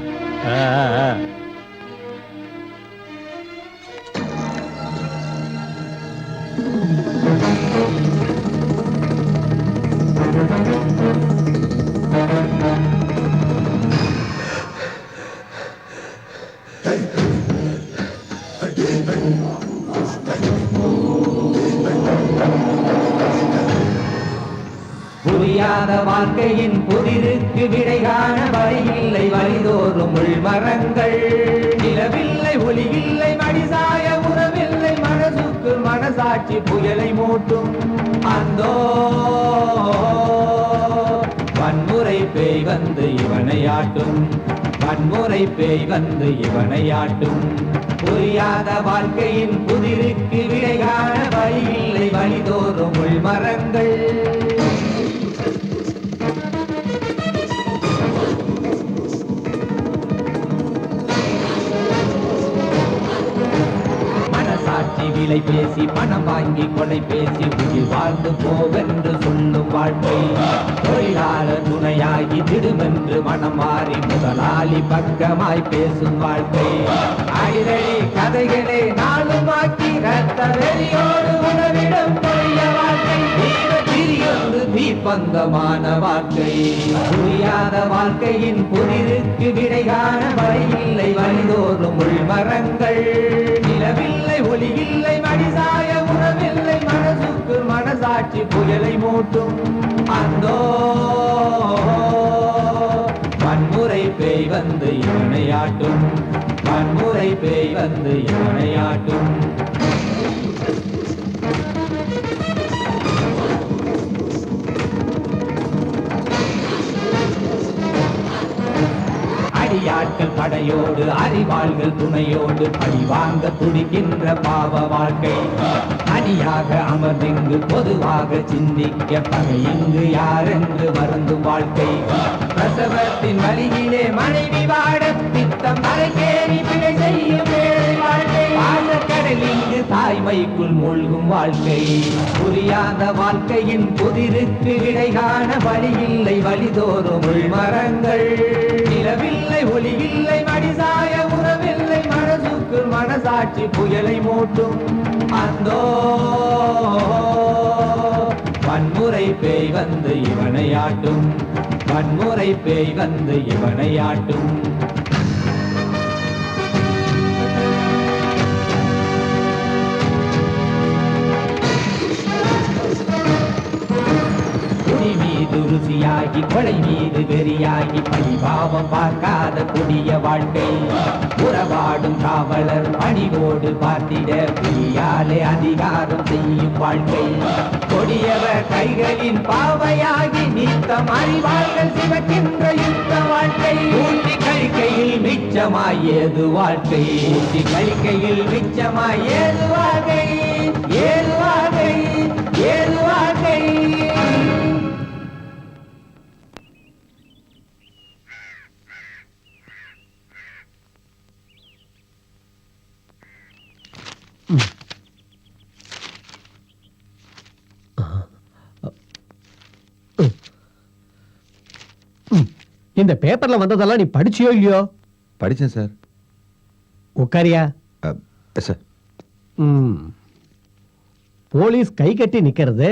Speaker 17: புரியாத வாழ்க்கையின் புதிருக்கு விடை காண வழியில்லை. வழிதோறும் உள்மரங்கள் நிலவில்லை, ஒளியில்லை, மடிசாய உறவில்லை. மனசுக்கு மனசாட்சி மனசாட்சி புயலை மூட்டும் அந்தோ வன்முறை பேய் வந்து இவனை ஆட்டும் வன்முறை பேய் வந்து இவனை ஆட்டும் புரியாத வாழ்க்கையின் புதிருக்கு விடை காண வழி இல்லை வழிதோறும் உள்மரங்கள் மனசாட்சி விலை பேசி பணம் வாங்கி கொலை பேசி உயிர் வாழ்ந்து போவென்று சொல்லும் வாழ்க்கை தொழிலாளர் துணையாகி திடுமென்று மனம் மாறி முதலாளி பக்கமாய் பேசும் வாழ்க்கை அடிதடி கதைகளே நாளுமாக்கி ரத்த வெறியோடு உணவிடம் கொள்ள வாழ்க்கை திரியொன்று தீப்பந்தமான வாழ்க்கை புரியாத வாழ்க்கையின் புதிருக்கு விடை காண வழி இல்லை வழிதோறும் உள்மரங்கள் நிலவில்லை ஒளி இல்லை மடிசாய உறவில்லை மனசுக்கு மனசாட்சி புயலை மூட்டும் அந்தோ வன்முறை பேய் வந்து இவனை ஆட்டும் வன்முறை பேய் வந்து இவனை ஆட்டும் அடியாட்கள் படையோடு அறிவாள்கள் துணையோடு பழிவாங்க துடிக்கின்ற பாவ வாழ்க்கை அடியாக அமர்ந்திங்கு பொதுவாக சிந்திக்க பகை இங்கு யாரென்று வருந்தும் வாழ்க்கை பிரசவத்தின் வழியிலே மனைவி வாட பித்தம் மறைக்கேறி பிழை செய்யும் வேலை வாழ்க்கை ஆழக்கடல் இங்கு தாய்மைக்குள் மூழ்கும் வாழ்க்கை புரியாத வாழ்க்கையின் புதிருக்கு விடை காண வழி இல்லை வழிதோறும் உள்மரங்கள் நிலவில்லை ஒளி இல்லை மடிசாய உறவில்லை மனசுக்கு மனசாட்சி புயலை மூட்டும் அந்தோ வன்முறை பேய் வந்து இவனை ஆட்டும் வன்முறை பேய் வந்து இவனை ஆட்டும் ருசியாகி கொலை மீது வெறியாகி பழிபாவம் பார்க்காத கொடிய வாழ்க்கை உறவாடும் காவலர் பணிவோடு பார்த்திட பிரியாலே அதிகாரம் செய்யும் வாழ்க்கை கொடியவர் கைகளின் பாவையாகி நீத்தம் அறிவார்கள் சிவக்கின்ற யுத்த வாழ்க்கை ஊட்டி கழிக்கையில் மிச்சமாய் ஏது வாழ்க்கை ஊட்டி கழிக்கையில் மிச்சமாய் ஏது வாழ்க்கை ஏது வாழ்க்கை ஏது வாழ்க்கை
Speaker 15: இந்த பேப்பர்ல வந்ததெல்லாம் நீ படிச்சியோ இல்லையோ?
Speaker 14: படிச்சேன் சார்.
Speaker 15: உட்காரியா?
Speaker 14: சார்.
Speaker 15: போலீஸ் கை கட்டி நிக்கிறது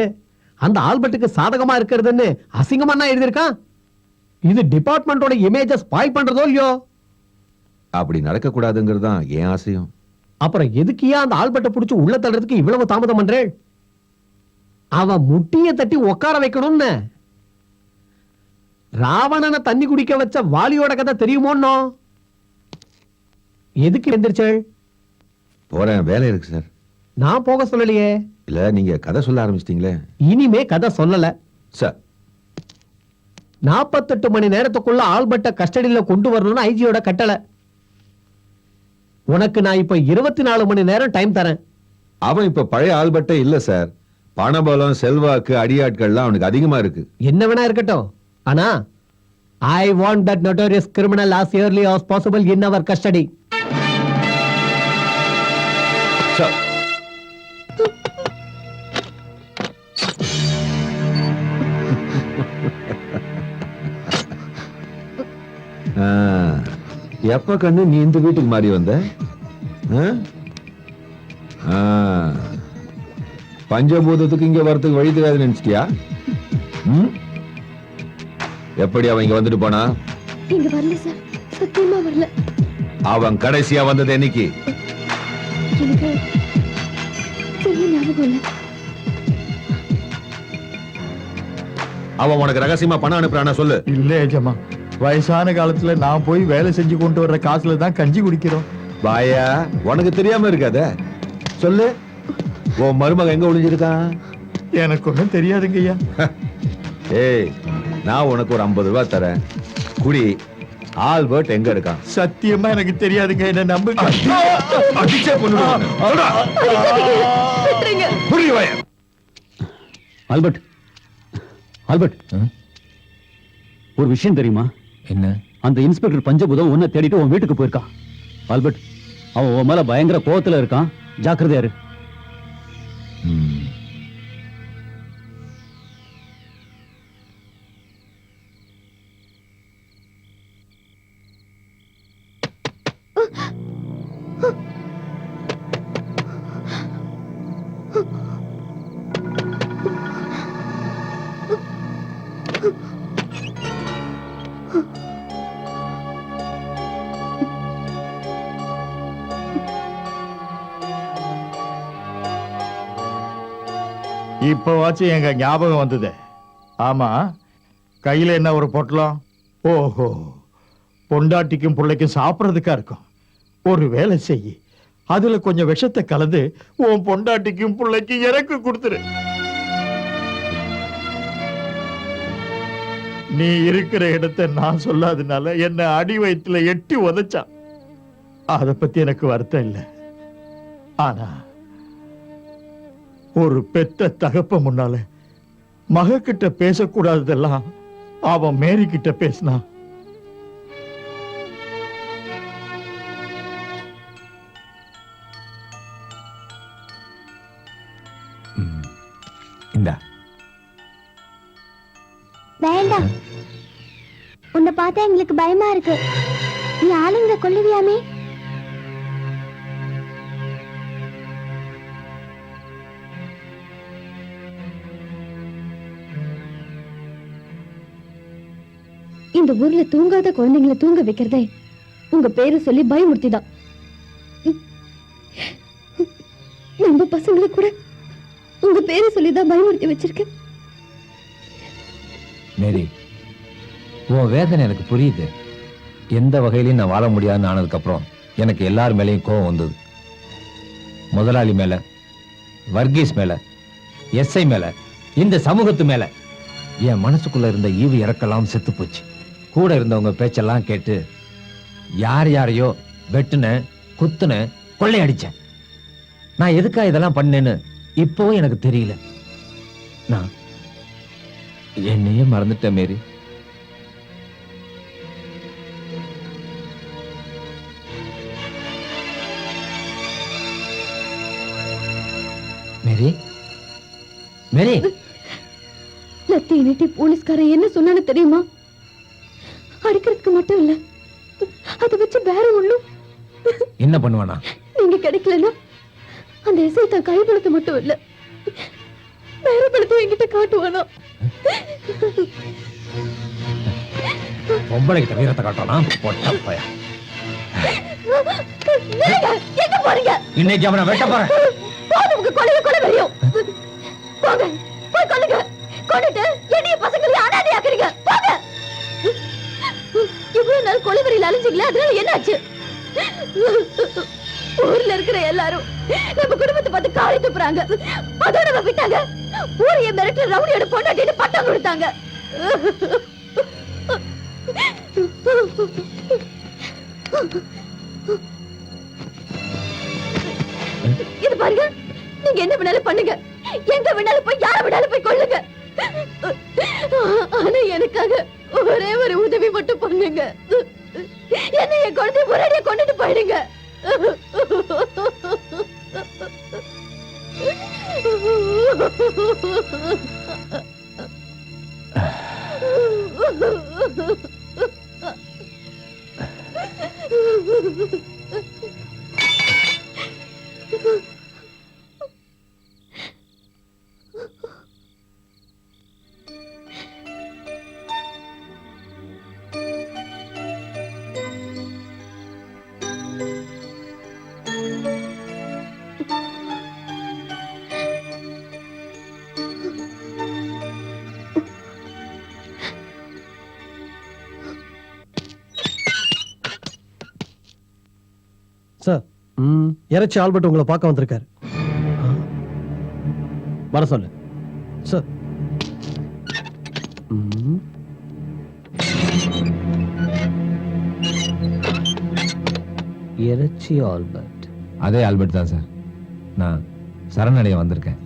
Speaker 15: அந்த ஆல்பர்ட்டுக்கு சாதகமா இருக்கிறதுன்னு அசிங்கமா எழுதியிருக்கான். இது டிபார்ட்மெண்டோட இமேஜை ஸ்பாயில் பண்றதோ இல்லையோ?
Speaker 14: அப்படி நடக்க கூடாதுங்கிறது தான் என் ஆசையும்.
Speaker 15: அப்புறம் எதுக்கியா அந்த ஆல்பர்ட்டை பிடிச்சி உள்ள தள்ளுறதுக்கு இவ்வளவு தாமதம் பண்றேன்? அவன் முட்டிய தட்டி உட்கார வைக்கணும்னு. ராவணனை தண்ணி குடிக்க வச்ச வாலியோட கதை தெரியுமோன்னோ? எதுக்கு எந்திரிச்சள்?
Speaker 14: போறேன், வேலை இருக்கு சார்.
Speaker 15: நான் போக சொல்லலையே.
Speaker 14: இல்ல, நீங்க கதை சொல்ல ஆரம்பிச்சிட்டீங்களே.
Speaker 15: இனிமே கதை சொல்லல
Speaker 14: சார்.
Speaker 15: 48 மணி நேரத்துக்குள்ள ஆல்பர்ட்ட கஸ்டடியில கொண்டு வரணும்னு ஐஜியோட கட்டளை. உனக்கு நான் இப்ப 24 மணி நேரம் டைம் தரேன்.
Speaker 14: அவன் இப்ப பழைய ஆல்பர்ட்டே இல்ல சார். பணபலம், செல்வாக்கு, அடியாட்கள்லாம் அவனுக்கு அதிகமா இருக்கு.
Speaker 15: என்ன வேணா இருக்கட்டும், ஆனா I want that notorious criminal as early as possible in our custody.
Speaker 14: Sir. எப்ப கண்ணு நீ இந்த வீட்டுக்கு மாறி வந்த? பஞ்சபூதத்துக்கு இங்க வரதுக்கு வழி தெரியாது நினைச்சிட்டியா? எப்படி அவன் இங்க வந்துட்டு போனா?
Speaker 7: இங்க வரல சார், சத்தியமா வரல.
Speaker 14: அவன் கடைசியா வந்தது என்னைக்கு?
Speaker 7: எனக்கு சரியா ஞாபகம் இல்ல.
Speaker 14: அவன் உனக்கு ரகசியமா பணம் அனுப்புறானா சொல்லு.
Speaker 11: இல்ல ஏஜமா, வயசான காலத்துல நான் போய் வேலை செஞ்சு கொண்டு வர்ற காசுல தான் கஞ்சி குடிக்கிறோம்.
Speaker 14: வாயா, உனக்கு தெரியாம இருக்காத சொல்லு. உன் மருமக எங்க ஒளிஞ்சிருக்கான்?
Speaker 13: எனக்கு ஒண்ணும் தெரியாதுங்க ஐயா.
Speaker 14: ஏய், நான் உனக்கு ஒரு 50 ரூபாய் தரேன், குடி. ஆல்பர்ட் எங்க இருக்கான்?
Speaker 13: சத்தியமா எனக்கு தெரியாதுங்க, என்ன நம்புங்க.
Speaker 14: அடிச்சே கொன்னுடுவேன். புரிய வாயா.
Speaker 2: ஆல்பர்ட், ஆல்பர்ட், ஒரு விஷயம் தெரியுமா?
Speaker 1: என்ன?
Speaker 2: அந்த இன்ஸ்பெக்டர் பஞ்சபூதம் உன்னை தேடிட்டு உன் வீட்டுக்கு போயிருக்கான். ஆல்பர்ட், அவன் உன் மேல பயங்கர கோவத்துல இருக்கான், ஜாக்கிரதையா இரு.
Speaker 13: இப்பவாச்சும் எங்க ஞாபகம் வந்தது. ஆமா, கையில என்ன ஒரு பொட்டலம்? ஓஹோ, பொண்டாட்டிக்கும் பிள்ளைக்கும் சாப்பிடறதுக்கா இருக்கும். ஒரு வேலை செய்யி, அதுல கொஞ்சம் விஷத்தை கலந்து உன் பொண்டாட்டிக்கும் பிள்ளைக்கும் எனக்கு கொடுத்துரு. நீ இருக்கிற இடத்தை நான் சொல்லாதனால என்ன அடி வயிற்றுல எட்டி உதைச்சான். அத பத்தி எனக்கு வருத்தம் இல்லை. ஆனா ஒரு பெத்த தகப்ப முன்னால மக கிட்ட பேசக்கூடாததெல்லாம் அவன் மேரி கிட்ட பேசினான்.
Speaker 1: இந்தா.
Speaker 7: வேண்டாம், உன்னை பார்த்தா எங்களுக்கு பயமா இருக்கு. நீ ஆளுங்களை கொல்லுவியாமே?
Speaker 5: இந்த ஊர்ல தூங்காத குழந்தைங்களை தூங்க வைக்கிறதே உங்க பேரை சொல்லி பயமுறுத்திதான். நம்ம பசங்களை கூட உங்க பேரை சொல்லிதான் பயமுறுத்தி வச்சிருக்கேன்.
Speaker 1: மேரி, உன் வேதனை எனக்கு புரியுது. எந்த வகையிலையும் நான் வாழ முடியாதுன்னு ஆனதுக்கு அப்புறம் எனக்கு எல்லார் மேலேயும் கோபம் வந்தது. முதலாளி மேல, வர்கீஸ் மேல, எஸ்ஐ மேல, இந்த சமூகத்து மேல. என் மனசுக்குள்ள இருந்த ஈவு இறக்கலாம் செத்து போச்சு. கூட இருந்தவங்க பேச்செல்லாம் கேட்டு யார் யாரையோ வெட்டுன, குத்துன, கொள்ளையடிச்சேன். நான் எதுக்கா இதெல்லாம் பண்ணேன்னு இப்பவும் எனக்கு தெரியல. நான் என்னையே மறந்துட்டேன் மேரி. மேரி, மேரி.
Speaker 5: லத்தி நீட்டி போலீஸ்காரன் என்ன சொன்னான்னு தெரியுமா? அடிக்கிறதுக்கு மட்டும் இல்ல, அதை வச்சு வேற ஒண்ணும்.
Speaker 1: என்ன பண்ணுவானா?
Speaker 5: நீங்க கிடைக்கலன்னா அந்த எஸ்ஐ தான் கைப்பழத்தை மட்டும் இல்ல, வேற பழத்தை என்கிட்ட காட்டுவானா?
Speaker 1: பொம்பளை கிட்ட வீரத்தை காட்டானா? பொட்ட பையன்.
Speaker 5: எங்க போறீங்க?
Speaker 1: இன்னைக்கு அவனை வெட்ட போறேன்.
Speaker 5: போதும், கொலைய கொலை வெறியும். போங்க, போய் கொல்லுங்க. கொண்டுட்டு என்னைய பசங்களையும் அனாதையாக்குறீங்க. போங்க. இவ்வளவு நாள் கொலைவெறியில் அலைஞ்சிங்களே, அதனால என்னாச்சு? ஊர்ல இருக்கிற எல்லாரும் நம்ம குடும்பத்தை பார்த்து காரி துப்புறாங்க. அதோட நம்ம விட்டாங்க. ஊரைய மிரட்டு ரவுடியோட பொண்டாட்டின்னு பட்டம் கொடுத்தாங்க. இது பாருங்க, நீங்க என்ன வேணாலும் பண்ணுங்க, எங்க வேணாலும் போய் யார வேணாலும் போய் கொள்ளுங்க. ஆனா எனக்காக ஒரே ஒரு உதவி மட்டும் பண்ணுங்க. என்ன என் குழந்தை முன்னாடியே கொண்டுட்டு போயிடுங்க.
Speaker 16: சார், இறைச்சி ஆல்பர்ட் உங்களை பார்க்க வந்திருக்காரு.
Speaker 15: வர சொல்லு
Speaker 16: சார்
Speaker 15: இறைச்சி ஆல்பர்ட்.
Speaker 1: அதே ஆல்பர்ட் தான் சார். நான் சரணடைய வந்திருக்கேன்.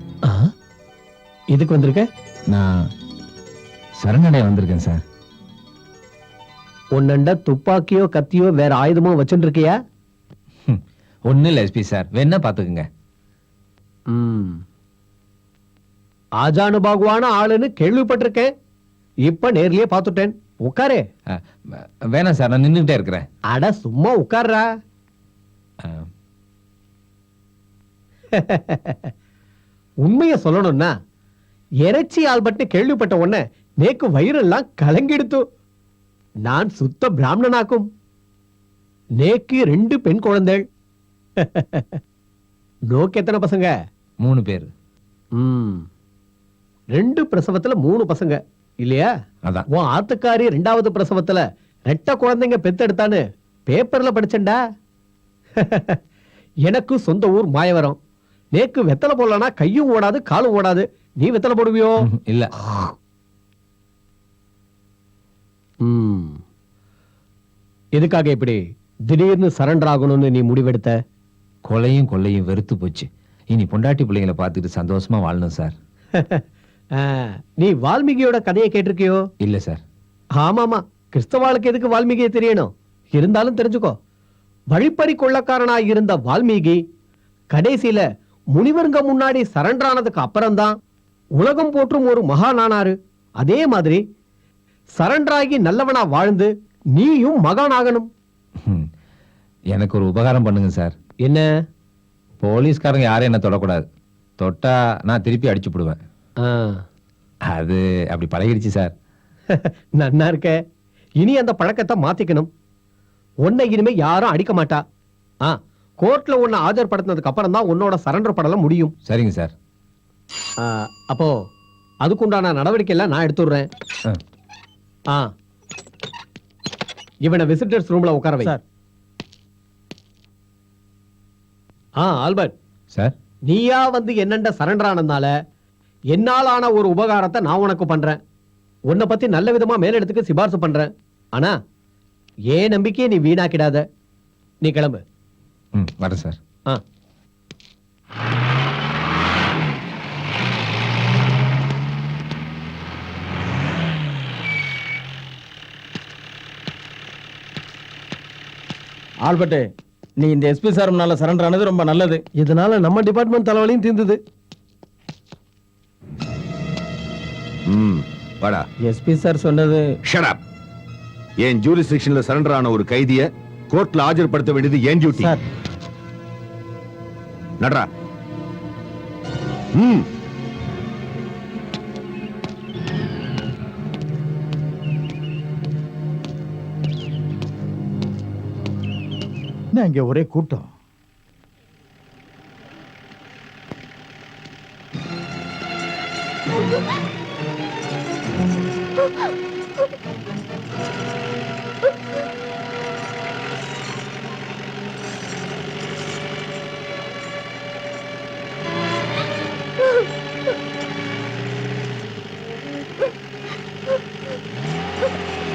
Speaker 15: இதுக்கு வந்திருக்க?
Speaker 1: நான் சரணடைய வந்திருக்கேன் சார்.
Speaker 15: உன்னண்ட துப்பாக்கியோ கத்தியோ வேற ஆயுதமோ வச்சுட்டு இருக்கியா?
Speaker 1: ஒன்னும் இல்ல எஸ்பி சார், வேணா பாத்துக்குங்க.
Speaker 15: ஆஜானுபாகுவான ஆளுன்னு கேள்விப்பட்டிருக்கேன். இப்ப நேர்லயே பாத்துட்டேன். உட்காரே.
Speaker 1: வேணாம் சார், நான் நின்னுகிட்டே இருக்கிறேன்.
Speaker 15: அட சும்மா உட்கார்றா. உண்மைய சொல்லணும்னா இறைச்சி ஆல்பர்ட் கேள்விப்பட்ட உடனே நேக்கு வயிறெல்லாம் கலங்கிடுத்து. நான் சுத்த பிராமணனாக்கும். நேக்கு 2 பெண் குழந்தைகள். நோக்கு எத்தனை பசங்க?
Speaker 1: 3 பேர்.
Speaker 15: 2 பிரசவத்துல 3 பசங்க இல்லையா?
Speaker 1: அதான்.
Speaker 15: உன் ஆத்துக்காரி 2வது பிரசவத்துல 2 குழந்தைங்க பெத்தெடுத்தான்னு பேப்பர்ல படிச்சேன்டா. எனக்கு சொந்த ஊர் மாயவரம். நேக்கு வெத்தலை போடலனா கையும் ஓடாது காலும் ஓடாது. நீ வெத்தலை போடுவியோ?
Speaker 1: இல்ல.
Speaker 15: எதுக்காக இப்படி திடீர்னு சரண்டர் ஆகணும்னு நீ முடிவெடுத்த?
Speaker 1: கொலையும் கொள்ளையும் வெறுத்து போச்சு. இனி பொண்டாட்டி பிள்ளைங்களை பார்த்துட்டு சந்தோஷமா வாழணும் சார்.
Speaker 15: நீ வால்மீகியோட கதையை கேட்டிருக்கியோ?
Speaker 1: இல்ல சார்.
Speaker 15: ஆமாமா, கிறிஸ்தவாளுக்கு எதுக்கு வால்மீகியை தெரியணும்? இருந்தாலும் தெரிஞ்சுக்கோ. வழிப்பறி கொள்ளக்காரனாய் இருந்த வால்மீகி கடைசியில முனிவருங்க முன்னாடி சரண்டர் ஆனதுக்கு அப்புறம்தான் உலகம் போற்றும் ஒரு மகானானாரு. அதே மாதிரி சரண்டர் ஆகி நல்லவனா வாழ்ந்து நீயும் மகானாகணும்.
Speaker 1: எனக்கு ஒரு உபகாரம் பண்ணுங்க சார்.
Speaker 15: என்ன?
Speaker 1: போலீஸ்காரங்க யாரும் என்ன தொடக்கூடாது. தொட்டா நான் திருப்பி அடிச்சு போடுவேன். அது அப்படி பழகிடுச்சு சார்.
Speaker 15: நன்னா இருக்க. இனி அந்த பழக்கத்தை மாத்திக்கணும். உன்னை இனிமே யாரும் அடிக்க மாட்டா. கோர்ட்ல உன்னை ஆஜர்படுத்தினதுக்கு அப்புறம் தான் உன்னோட சரண்டர் படலாம் முடியும்.
Speaker 1: சரிங்க சார்.
Speaker 15: அப்போ அதுக்குண்டான நடவடிக்கை எல்லாம் நான் எடுத்துடுறேன். இவனை விசிட்டர்ஸ் ரூம்ல உட்கார வை. ஆல்பர்ட்
Speaker 1: சார்,
Speaker 15: நீயா வந்து என்னண்ட சரண்டர் ஆனதுனால என்னால் ஆன ஒரு உபகாரத்தை நான் உனக்கு பண்றேன். உன்னை பத்தி நல்ல விதமா மேலிடத்துக்கு சிபாரிசு பண்றேன். ஆனா ஏன் நம்பிக்கையை நீ வீணாக்கிடாத. நீ கிளம்பு.
Speaker 1: வரேன் சார்.
Speaker 6: ஆல்பர்ட், நீ இந்த எஸ்பி சார் முன்னால சரண்டர் ஆனது ரொம்ப நல்லது.
Speaker 16: இதனால நம்ம டிபார்ட்மெண்ட் தலைவலியும் தீர்ந்தது.
Speaker 14: வாடா.
Speaker 6: எஸ்பி சார் சொன்னது.
Speaker 14: Shut up. என் ஜூரிஸ்டிக்ஷன்ல சரண்டர் ஆன ஒரு கைதிய கோர்ட்ல ஆஜர்படுத்த வேண்டியது என் டியூட்டி.
Speaker 6: சார்
Speaker 14: நடரா.
Speaker 13: இங்க ஒரே கூட்டம்.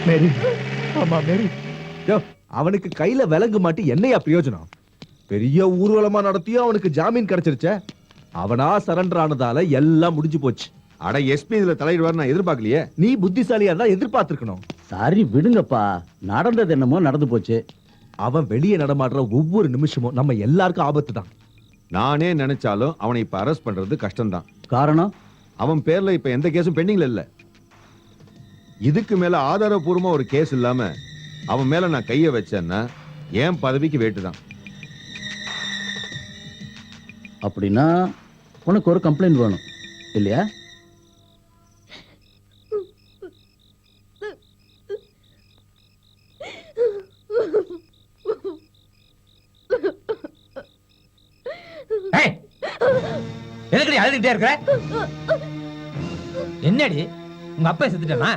Speaker 12: மேரி, ஆமா மேரி. அவனுக்கு கையில விலங்கு மாட்டி என்னையா பிரயோஜனம்? பெரிய ஊர்வலமா நடத்தியும் அவனுக்கு ஜாமீன் கிடைச்சிருச்சே. அவனா சரண்டர் ஆனதால எல்லாம் முடிஞ்சு போச்சு.
Speaker 14: அட எஸ்பி இதுல தலையிடுவார் நான் எதிர்பார்க்கலையே.
Speaker 12: நீ புத்திசாலியா தான் எதிர்பார்த்திருக்கணும்.
Speaker 18: சரி விடுங்கப்பா, நடந்தது என்னமோ நடந்து போச்சு.
Speaker 12: அவன் வெளியே நடமாடுற ஒவ்வொரு நிமிஷமும் நம்ம எல்லாருக்கும் ஆபத்து தான்.
Speaker 14: நானே நினைச்சாலும் அவனை இப்ப அரெஸ்ட் பண்றது கஷ்டம்தான்.
Speaker 18: காரணம்,
Speaker 14: அவன் பேர்ல இப்ப எந்த கேஸும் பெண்டிங்ல இல்ல. இதுக்கு மேல ஆதாரபூர்வமா ஒரு கேஸ் இல்லாம அவன் மேல நான் கைய வச்சேன்னா என் பதவிக்கு வேட்டுதான்.
Speaker 18: அப்படின்னா உனக்கு ஒரு கம்ப்ளைண்ட் வேணும் இல்லையா?
Speaker 1: எதுக்கடி அழுதுகிட்டே இருக்கிற? என்னடி உங்க அப்பா செத்துட்டானா?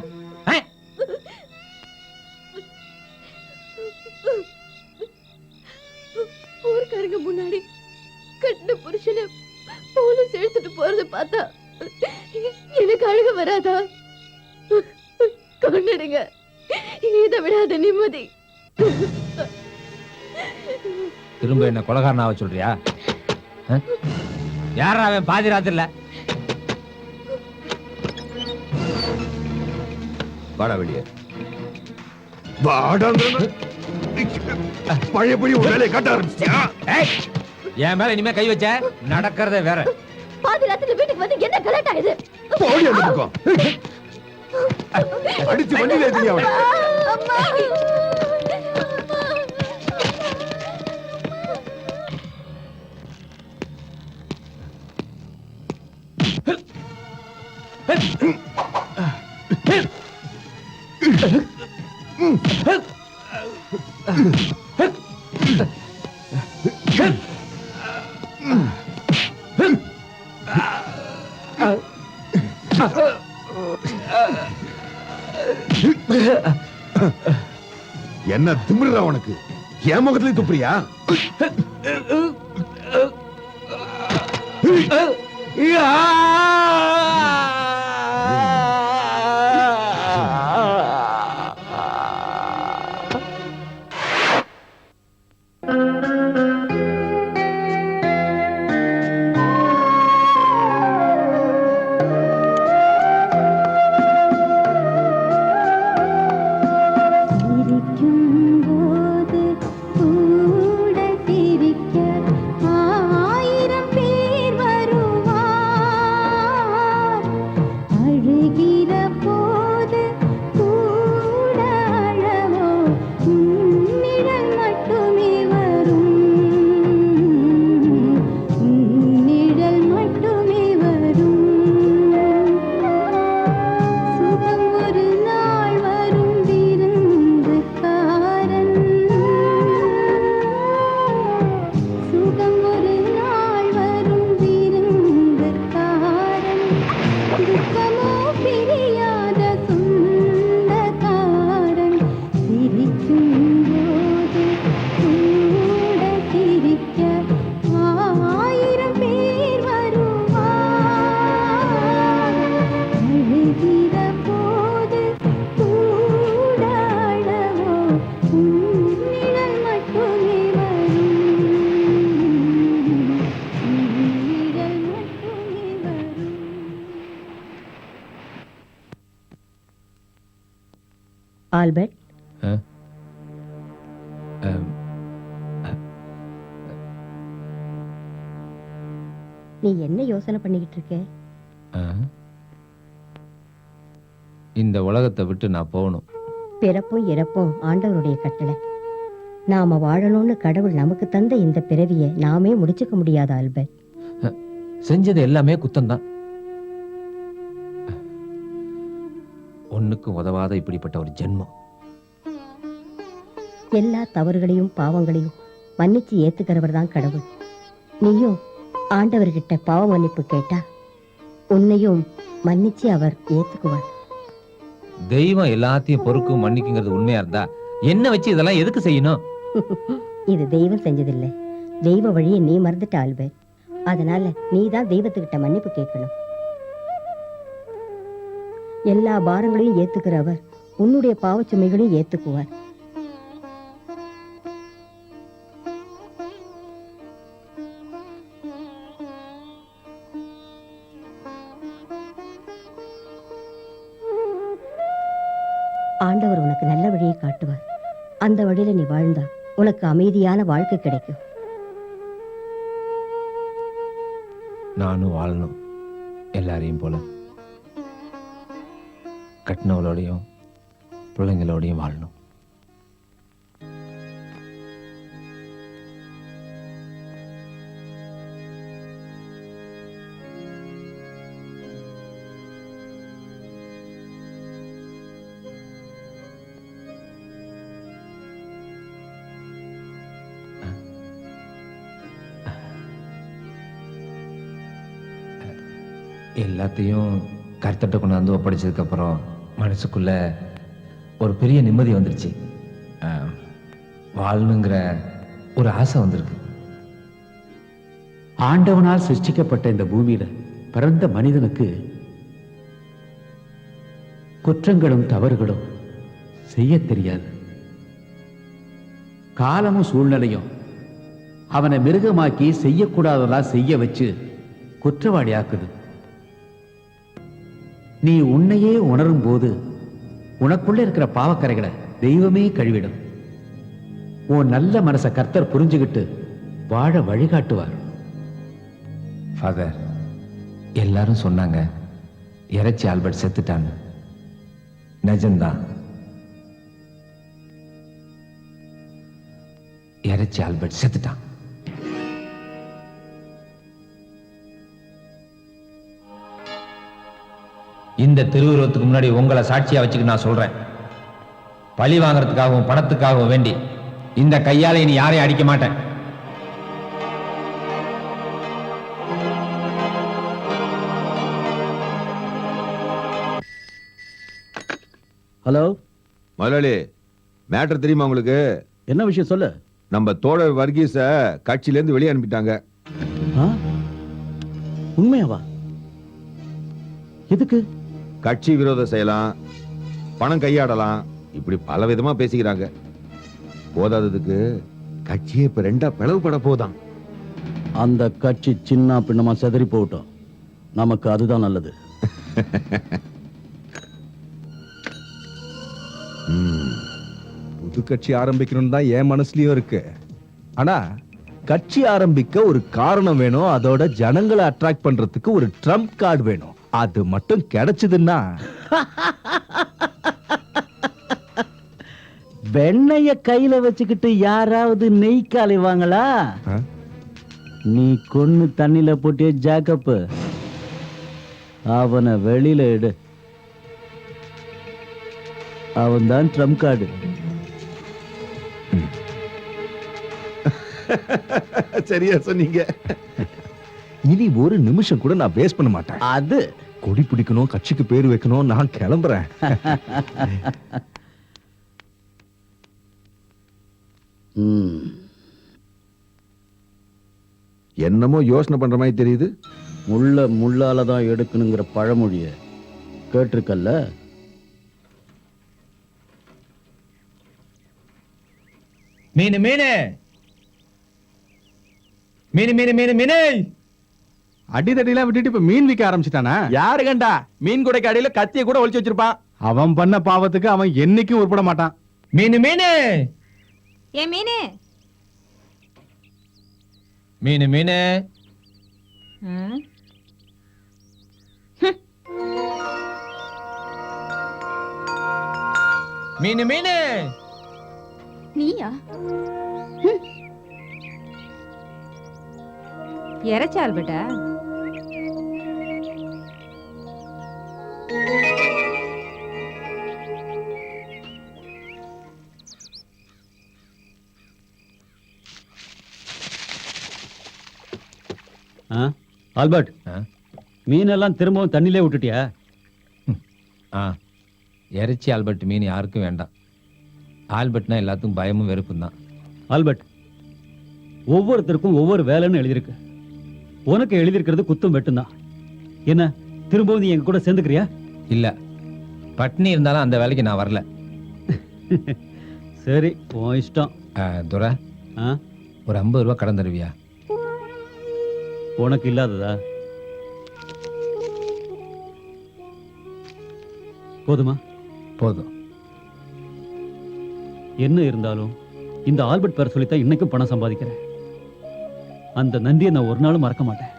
Speaker 10: ஊர்க்காரங்க முன்னாடி கட்டின புருஷனை போலீஸ் எடுத்துட்டு போறத பார்த்தா எனக்கு அழுக வராதா? கொன்னுடுங்க, இதை விடாத நிம்மதி.
Speaker 1: திரும்ப என்ன கொலகாரனாவ சொல்றியா? யாரா அவன் பாதி ராத்திரில?
Speaker 14: வாடா வெளியே பழையபடி ஒரு வேலையை காட்ட ஆரம்பிச்சியா?
Speaker 1: என் மேல இனிமே கை வச்ச நடக்கிறதே வேற.
Speaker 10: பாதி ராத்திரி வீட்டுக்கு வந்து என்ன கலாட்டா இது?
Speaker 14: போடி அந்த பக்கம். அடிச்சு வண்டியில ஏத்திங்க அவனை. என்ன திமிர்றா உனக்கு? என் முகத்துல துப்புறியா?
Speaker 5: ஆல்பர்ட், நீ என்ன யோசனை பண்ணிக்கிட்டு இருக்க?
Speaker 1: இந்த உலகத்தை விட்டு நான் போகணும்.
Speaker 5: பிறப்பும் இறப்பும் ஆண்டவருடைய கட்டளை. நாம வாழணும்னு கடவுள் நமக்கு தந்த இந்த பிறவியை நாமே முடிச்சுக்க முடியாத ஆல்பர்ட்.
Speaker 1: செஞ்சது எல்லாமே குத்தம்தான். ஒண்ணுக்கு உதவாத இப்படிப்பட்ட ஒரு ஜென்மம்.
Speaker 5: எல்லா தவறுகளையும் பாவங்களையும் மன்னிச்சு ஏத்துக்கிறவர் தான் கடவுள். நீயும் ஆண்டவர்கிட்ட பாவ மன்னிப்பு கேட்டா உன்னையும் மன்னிச்சு அவர் ஏத்துக்குவார்.
Speaker 1: தெய்வம் எல்லாத்தையும் பொறுக்கும் மன்னிக்குங்கிறது உண்மையா இருந்தா என்ன வச்சு இதெல்லாம் எதுக்கு செய்யணும்?
Speaker 5: இது தெய்வம் செஞ்சதில்லை, தெய்வ வழியை நீ மறந்துட்ட ஆல்பர்ட். அதனால நீ தான் தெய்வத்துக்கிட்ட மன்னிப்பு கேட்கணும். எல்லா பாரங்களையும் ஏத்துக்கிறவர் உன்னுடைய பாவச்சுமைகளையும் ஏத்துக்குவார். ஆண்டவர் உனக்கு நல்ல வழியை காட்டுவார். அந்த வழியில நீ வாழ்ந்தா உனக்கு அமைதியான வாழ்க்கை கிடைக்கும்.
Speaker 1: நானும் வாழணும் எல்லாரையும் போல. கட்டினவளோடையும் பிள்ளைங்களோடையும் வாழணும். எல்லாத்தையும் கருத்தட்ட கொண்டாந்து ஒப்படைச்சதுக்கு அப்புறம் மனசுக்குள்ள ஒரு பெரிய நிம்மதி வந்துருச்சு. வாழணுங்கிற ஒரு ஆசை வந்திருக்கு.
Speaker 18: ஆண்டவனால் சிருஷ்டிக்கப்பட்ட இந்த பூமியில பிறந்த மனிதனுக்கு குற்றங்களும் தவறுகளும் செய்ய தெரியாது. காலமும் சூழ்நிலையும் அவனை மிருகமாக்கி செய்யக்கூடாததெல்லாம் செய்ய வச்சு குற்றவாளியாக்குது. நீ உன்னையே உணரும் போது உனக்குள்ள இருக்கிற பாவக்கரைகளை தெய்வமே கழுவிடும். உன் நல்ல மனச கர்த்தர் புரிஞ்சுகிட்டு வாழ வழிகாட்டுவார்.
Speaker 1: ஃபாதர், எல்லாரும் சொன்னாங்க இறைச்சி ஆல்பர்ட் செத்துட்டான்னு. நிஜம்தான். இறைச்சி ஆல்பர்ட் செத்துட்டான். இந்த திருவுருவத்துக்கு முன்னாடி உங்களை சாட்சியா வச்சுக்க நான் சொல்றேன். பழி வாங்கறதுக்காகவும் பணத்துக்காகவும் வேண்டி இந்த கையால இனி யாரையும் அடிக்க மாட்டேன்.
Speaker 18: ஹலோ
Speaker 14: முதலாளி, மேட்டர் தெரியுமா உங்களுக்கு?
Speaker 18: என்ன விஷயம் சொல்லு.
Speaker 14: நம்ம தோழர் வர்கீஸ கட்சியில இருந்து வெளியே அனுப்பிட்டாங்க.
Speaker 18: உண்மையாவா? எதுக்கு?
Speaker 14: கட்சி விரோதம் செய்யலாம், பணம் கையாடலாம், இப்படி பல விதமா பேசிக்கிறாங்க. போதாததுக்கு கட்சியே இப்ப ரெண்டா பிளவுபட போதான்.
Speaker 18: அந்த கட்சி சின்ன பின்னமா செதறி போகட்டும், நமக்கு அதுதான் நல்லது.
Speaker 12: புது கட்சி ஆரம்பிக்கணும்னு தான் என் மனசுலயும் இருக்கு. ஆனா கட்சி ஆரம்பிக்க ஒரு காரணம் வேணும். அதோட ஜனங்களை அட்ராக்ட் பண்றதுக்கு ஒரு ட்ரம்ப் கார்டு வேணும். அது மட்டும் கிடைச்சதுன்னா
Speaker 18: வெண்ணைய கையில வச்சுக்கிட்டு யாராவது நெய் காலைவாங்களா? நீ கொன்னு தண்ணில போட்டிய ஜாக்கப்பு, அவனை வெளியில எடு. அவன் தான் ட்ரம்ப் கார்டு.
Speaker 12: சரியா சொன்னீங்க. இனி ஒரு நிமிஷம் கூட நான் வேஸ்ட் பண்ண மாட்டேன்.
Speaker 18: அது
Speaker 12: கொடி பிடிக்கணும், கட்சிக்கு பேர் வைக்கணும். நான் கிளம்புறேன்.
Speaker 14: என்னமோ யோசனை பண்ற மாதிரி தெரியுது.
Speaker 18: முள்ள முள்ளால தான் எடுக்கணுங்கிற பழமொழிய கேட்டிருக்கல்ல?
Speaker 6: மீனு மீனு மீனு மீனு மீனு மீனு
Speaker 3: அடிதடிலாம் விட்டுட்டு இப்ப மீன் விற்க ஆரம்பிச்சிட்டானா?
Speaker 6: யாரு கண்டா? மீன் கூடைக்கு அடியில கத்திய கூட ஒளிச்சு வச்சிருப்பான்.
Speaker 3: அவன் பண்ண பாவத்துக்கு அவன் என்னைக்கும் உருப்பட மாட்டான்.
Speaker 6: மீனு மீனு
Speaker 10: ஏ மீனு
Speaker 6: மீனு மீனு மீனு மீனு
Speaker 10: நீயா? இறைச்சி ஆல்பர்ட்டா?
Speaker 2: ஆல்பர்ட், மீனெல்லாம் திரும்பவும் தண்ணிலே விட்டுட்டியா?
Speaker 1: இறைச்சி ஆல்பர்ட் மீன் யாருக்கும் வேண்டாம். ஆல்பர்ட்னா எல்லாத்துக்கும் பயமும் வெறுப்பும் தான்.
Speaker 2: ஆல்பர்ட், ஒவ்வொருத்தருக்கும் ஒவ்வொரு வேலைன்னு எழுதியிருக்கு. உனக்கு எழுதியிருக்கிறது குத்தும் வெட்டும் தான். என்ன, திரும்பவும் நீ எங்க கூட சேர்ந்துக்கிறியா?
Speaker 1: இல்ல, பட்னி இருந்தாலும் அந்த வேலைக்கு நான் வரல.
Speaker 2: சரி, உன் இஷ்டம்.
Speaker 1: துரை, ஒரு 50 ரூபா கடன் தருவியா?
Speaker 2: உனக்கு இல்லாததா? போதுமா?
Speaker 1: போதும்.
Speaker 2: என்ன இருந்தாலும் இந்த ஆல்பர்ட் பேர் சொல்லித்தான் இன்னைக்கும் பணம் சம்பாதிக்கிறேன். அந்த நன்றியை நான் ஒரு நாளும் மறக்க மாட்டேன்.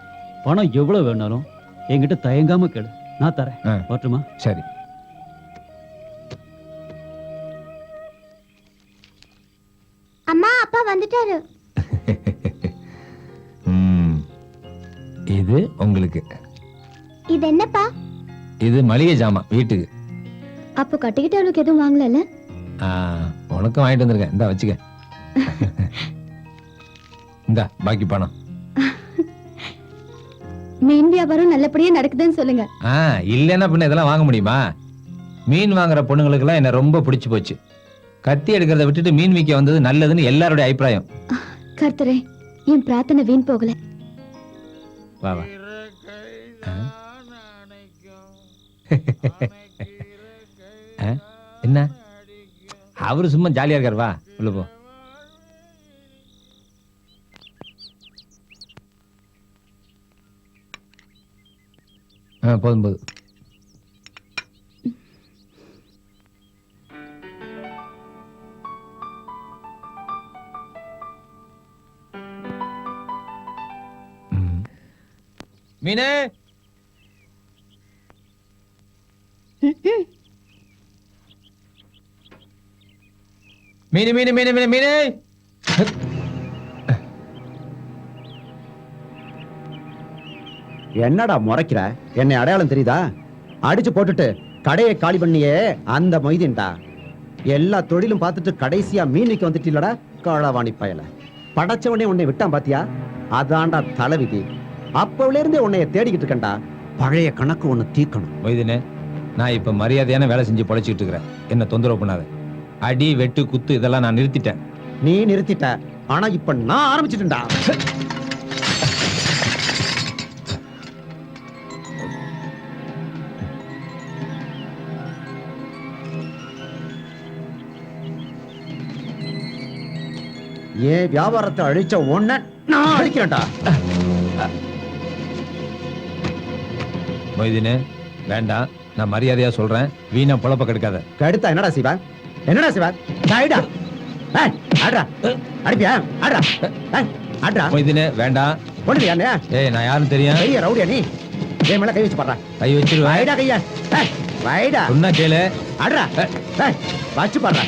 Speaker 2: பணம் எவ்வளவு வேணாலும் என்கிட்ட தயங்காம கேளு, நான் தரேன். வரட்டுமா?
Speaker 1: சரி.
Speaker 7: அம்மா, அப்பா வந்துட்டாரு.
Speaker 1: இது உங்களுக்கு.
Speaker 7: இது என்னப்பா?
Speaker 1: இது மளிகை ஜாமான் வீட்டுக்கு.
Speaker 7: அப்போ கட்டிக்கிட்டு அவளுக்கு எதுவும் வாங்கல?
Speaker 1: உனக்கும் வாங்கிட்டு வந்திருக்கேன், இந்தா வச்சுக்க. இந்தா பாக்கி பணம்.
Speaker 5: மீன் வியாபாரம் நல்லபடியா நடக்குதுன்னு சொல்லுங்க.
Speaker 1: இல்லைன்னா பின்ன இதெல்லாம் வாங்க முடியுமா? மீன் வாங்குற பொண்ணுங்களுக்கு எல்லாம் என்ன ரொம்ப பிடிச்சு போச்சு. கத்தி எடுக்கிறத விட்டுட்டு மீன் விற்க வந்தது நல்லதுன்னு எல்லாருடைய அபிப்பிராயம்.
Speaker 5: கர்த்தரே, என் பிரார்த்தனை வீண் போகல.
Speaker 1: வா வா. என்ன அவரு சும்மா ஜாலியா இருக்காரு, வா உள்ள போ. போதும் போதும். மீனே, மீனு மீனு மீனு மீனு மீனு.
Speaker 8: என்னடா முறைக்கிற? என்னை அடையாளம் தெரியுதா? அடிச்சு போட்டுட்டு கடையை காலி பண்ணியே அந்த மொய்தீன்டா. எல்லா தொழிலும் பார்த்துட்டு கடைசியா மீனுக்கு வந்துட்டீங்களடா காளாவாணி பயல. படைச்சவனே உன்னை விட்டான் பாத்தியா? அதான்டா தலைவிதி. அப்பவுல இருந்தே உன்னைய தேடிக்கிட்டு இருக்கேன்டா. பழைய கணக்கு ஒண்ணு தீர்க்கணும்.
Speaker 1: மொய்தீனே, நான் இப்ப மரியாதையான வேலை செஞ்சு பொழைச்சிட்டு இருக்கிறேன். என்ன தொந்தரவு பண்ணாத. அடி வெட்டு குத்து இதெல்லாம் நான் நிறுத்திட்டேன்.
Speaker 8: நீ நிறுத்திட்ட, ஆனா இப்ப நான் ஆரம்பிச்சிட்டேன்டா. ஏன் வியாபாரத்தை அழிச்ச ஒன்ன நான் அழிக்கிறேன்டா.
Speaker 1: மொய்தீனே, வேண்டாம். நான் மரியாதையா சொல்றேன். வீணா பொழப்ப கெடுக்காத.
Speaker 8: கெடுத்தா என்னடா செய்வா? என்னடா செய்வா? ஆயிடா. ஆடுறா. அடிப்பியா? ஆடுறா. ஆடுறா.
Speaker 1: மொய்தீனே, வேண்டாம்.
Speaker 8: போடுறியா?
Speaker 1: ஏய், நான் யாருன்னு தெரியும்.
Speaker 8: பெரிய ரவுடியா நீ? என் மேல கை வச்சு பாடுறா.
Speaker 1: கை வச்சிருவேன்.
Speaker 8: வைடா கையா. வைடா.
Speaker 1: சொன்னா கேளு.
Speaker 8: ஆடுறா. வச்சு பாடுறா.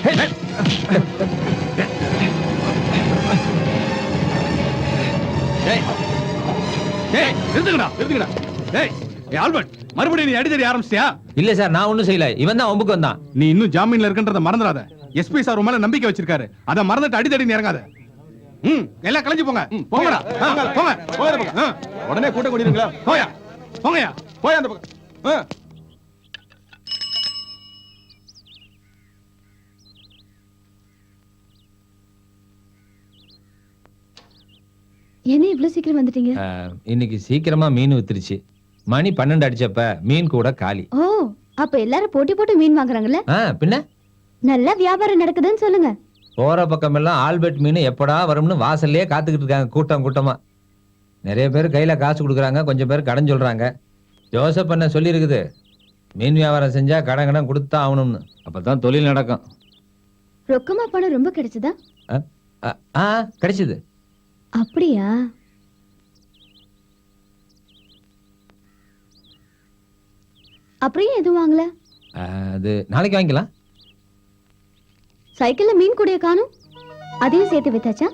Speaker 3: மறுபடியும் நீ அடிதடி ஆரம்பிச்சியா?
Speaker 1: இல்ல சார், நான் ஒண்ணும் செய்யல. இவன் தான் ஒம்புக்கு வந்தான்.
Speaker 3: நீ இன்னும் ஜாமீன்ல இருக்கன்றத மறந்துடாத. எஸ்பி சார் உன் மேல நம்பிக்கை வச்சிருக்காரு. அத மறந்துட்டு அடிதடி இறங்காத. எல்லாம் கலைஞ்சு போங்க. போங்கடா. போங்க. உடனே கூட்ட கூடிருங்களா? போயா. போங்கயா. போயா அந்த பக்கம்.
Speaker 7: என்ன இவ்வளவு சீக்கிரம் வந்துட்டீங்க?
Speaker 1: இன்னைக்கு சீக்கிரமா மீன் வித்துருச்சு. மணி 12 அடிச்சப்ப மீன் கூட காலி.
Speaker 7: ஓ, அப்ப எல்லாரும் போட்டி போட்டு மீன் வாங்குறாங்கல்ல?
Speaker 1: பின்ன
Speaker 7: நல்ல வியாபாரம் நடக்குதுன்னு சொல்லுங்க.
Speaker 1: போற பக்கம் எல்லாம் ஆல்பர்ட் மீன் எப்படா வரும்னு வாசல்லையே காத்துக்கிட்டு இருக்காங்க, கூட்டம் கூட்டமா. நிறைய பேர் கையில காசு கொடுக்குறாங்க, கொஞ்சம் பேர் கடன் சொல்றாங்க. ஜோசப் என்ன சொல்லி இருக்குது, மீன் வியாபாரம் செஞ்சா கடன் கடன் கொடுத்தா ஆகணும்னு. அப்பதான் தொழில் நடக்கும்.
Speaker 7: ரொக்கமா பணம் ரொம்ப கிடைச்சதா?
Speaker 1: கிடைச்சது.
Speaker 7: அப்படியா? அப்புறம் எதுவும் வாங்கல?
Speaker 1: அது நாளைக்கு வாங்கிக்கலாம்.
Speaker 7: சைக்கிள்ல மீன் கூடைய காணும், அதையும் சேர்த்து வித்தாச்சா?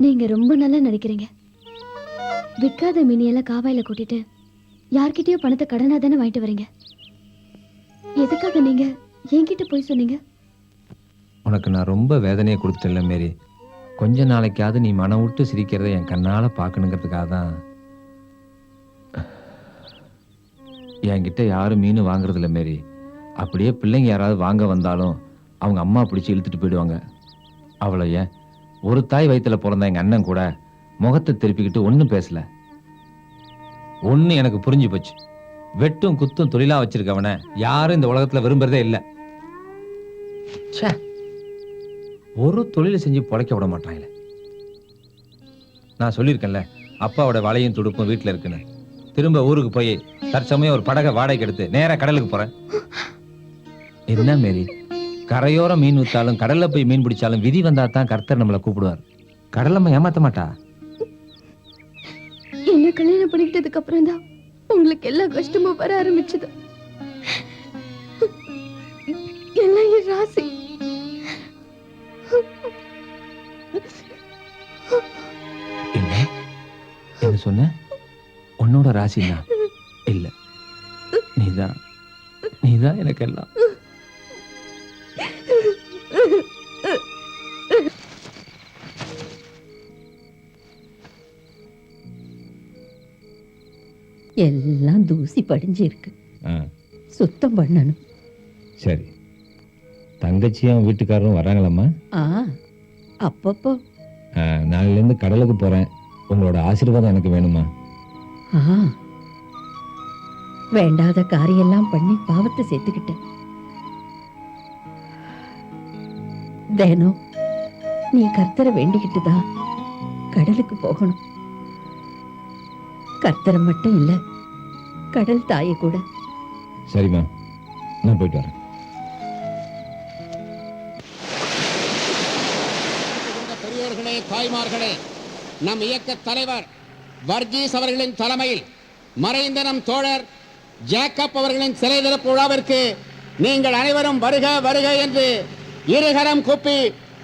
Speaker 7: நீங்க ரொம்ப நல்லா நடிக்கிறீங்க. விற்காத மீனியெல்லாம் காவாயில கூட்டிட்டு யார்கிட்டயோ பணத்தை கடனா தானே வாங்கிட்டு வரீங்க. எதுக்காக நீங்க என்கிட்ட போய் சொன்னீங்க?
Speaker 1: உனக்கு நான் ரொம்ப வேதனையை கொடுத்துட்டேன்ல மேரி. கொஞ்ச நாளைக்காவது நீ மனம் விட்டு சிரிக்கிறத என் கண்ணால பார்க்கணுங்கிறதுக்காக தான். என்கிட்ட யாரும் மீன் வாங்குறதில்ல மேரி. அப்படியே பிள்ளைங்க யாராவது வாங்க வந்தாலும் அவங்க அம்மா பிடிச்சி இழுத்துட்டு போயிடுவாங்க. அவ்வளோ ஏன், ஒரு தாய் வயிற்றுல பிறந்த எங்க அண்ணன் கூட முகத்தை திருப்பிக்கிட்டு ஒன்றும் பேசல. ஒன்று எனக்கு புரிஞ்சு போச்சு, வெட்டும் குத்தும் தொழிலா வச்சிருக்கவன யாரும் இந்த உலகத்துல விரும்புறதே இல்லை. ஒரு தொழிலை செஞ்சு பொழைக்க விட மாட்டாங்களே. நான் சொல்லியிருக்கேன்ல, அப்பாவோட வலையும் துடுப்பும் வீட்டில் இருக்குன்னு. திரும்ப ஊருக்கு போய் தற்சமயம் ஒரு படகை வாடகைக்கு எடுத்து நேரா கடலுக்கு போறேன். என்ன மேரி, கரையோரம் மீன் வித்தாலும் கடல்ல போய் மீன் பிடிச்சாலும் விதி வந்தா தான் கர்த்தர் நம்மளை கூப்பிடுவார். கடலம்மா ஏமாத்த மாட்டா.
Speaker 10: என்ன கல்யாணம் பண்ணிக்கிட்டதுக்கு அப்புறம் தான் உங்களுக்கு எல்லா கஷ்டமும் வர ஆரம்பிச்சது. எல்லாம் என் ராசி.
Speaker 1: என்ன சொன்ன? உன்னோட ராசினா? இல்ல, நீதான் எனக்கு எல்லாம்.
Speaker 19: எல்லாம் தூசி படிஞ்சு இருக்கு, சுத்தம் பண்ணணும்.
Speaker 1: சரி, தங்கச்சியும் வீட்டுக்காரரும் வராங்களாம்மா?
Speaker 19: அப்பப்போ.
Speaker 1: நாளையில இருந்து கடலுக்கு போறேன். உங்களோட ஆசீர்வாதம் எனக்கு வேணுமா?
Speaker 19: வேண்டாத காரியெல்லாம் பண்ணி பாவத்தை சேர்த்துக்கிட்டேன். தினம் நீ கர்த்தரை வேண்டிக்கிட்டு தான் கடலுக்கு போகணும். கர்த்தரை மட்டும் இல்ல, கடல் தாயை கூட.
Speaker 1: சரிம்மா, நான் போயிட்டு வரேன்.
Speaker 20: பெரியோர்களே, தாய்மார்களே, நம் இயக்க தலைவர் வர்கீஸ் அவர்களின் தலைமையில் மறைந்த நம் தோழர் ஜேக்கப் அவர்களின் சிலை திறப்பு விழாவிற்கு நீங்கள் அனைவரும் வருக வருக என்று இருகரம் கூப்பி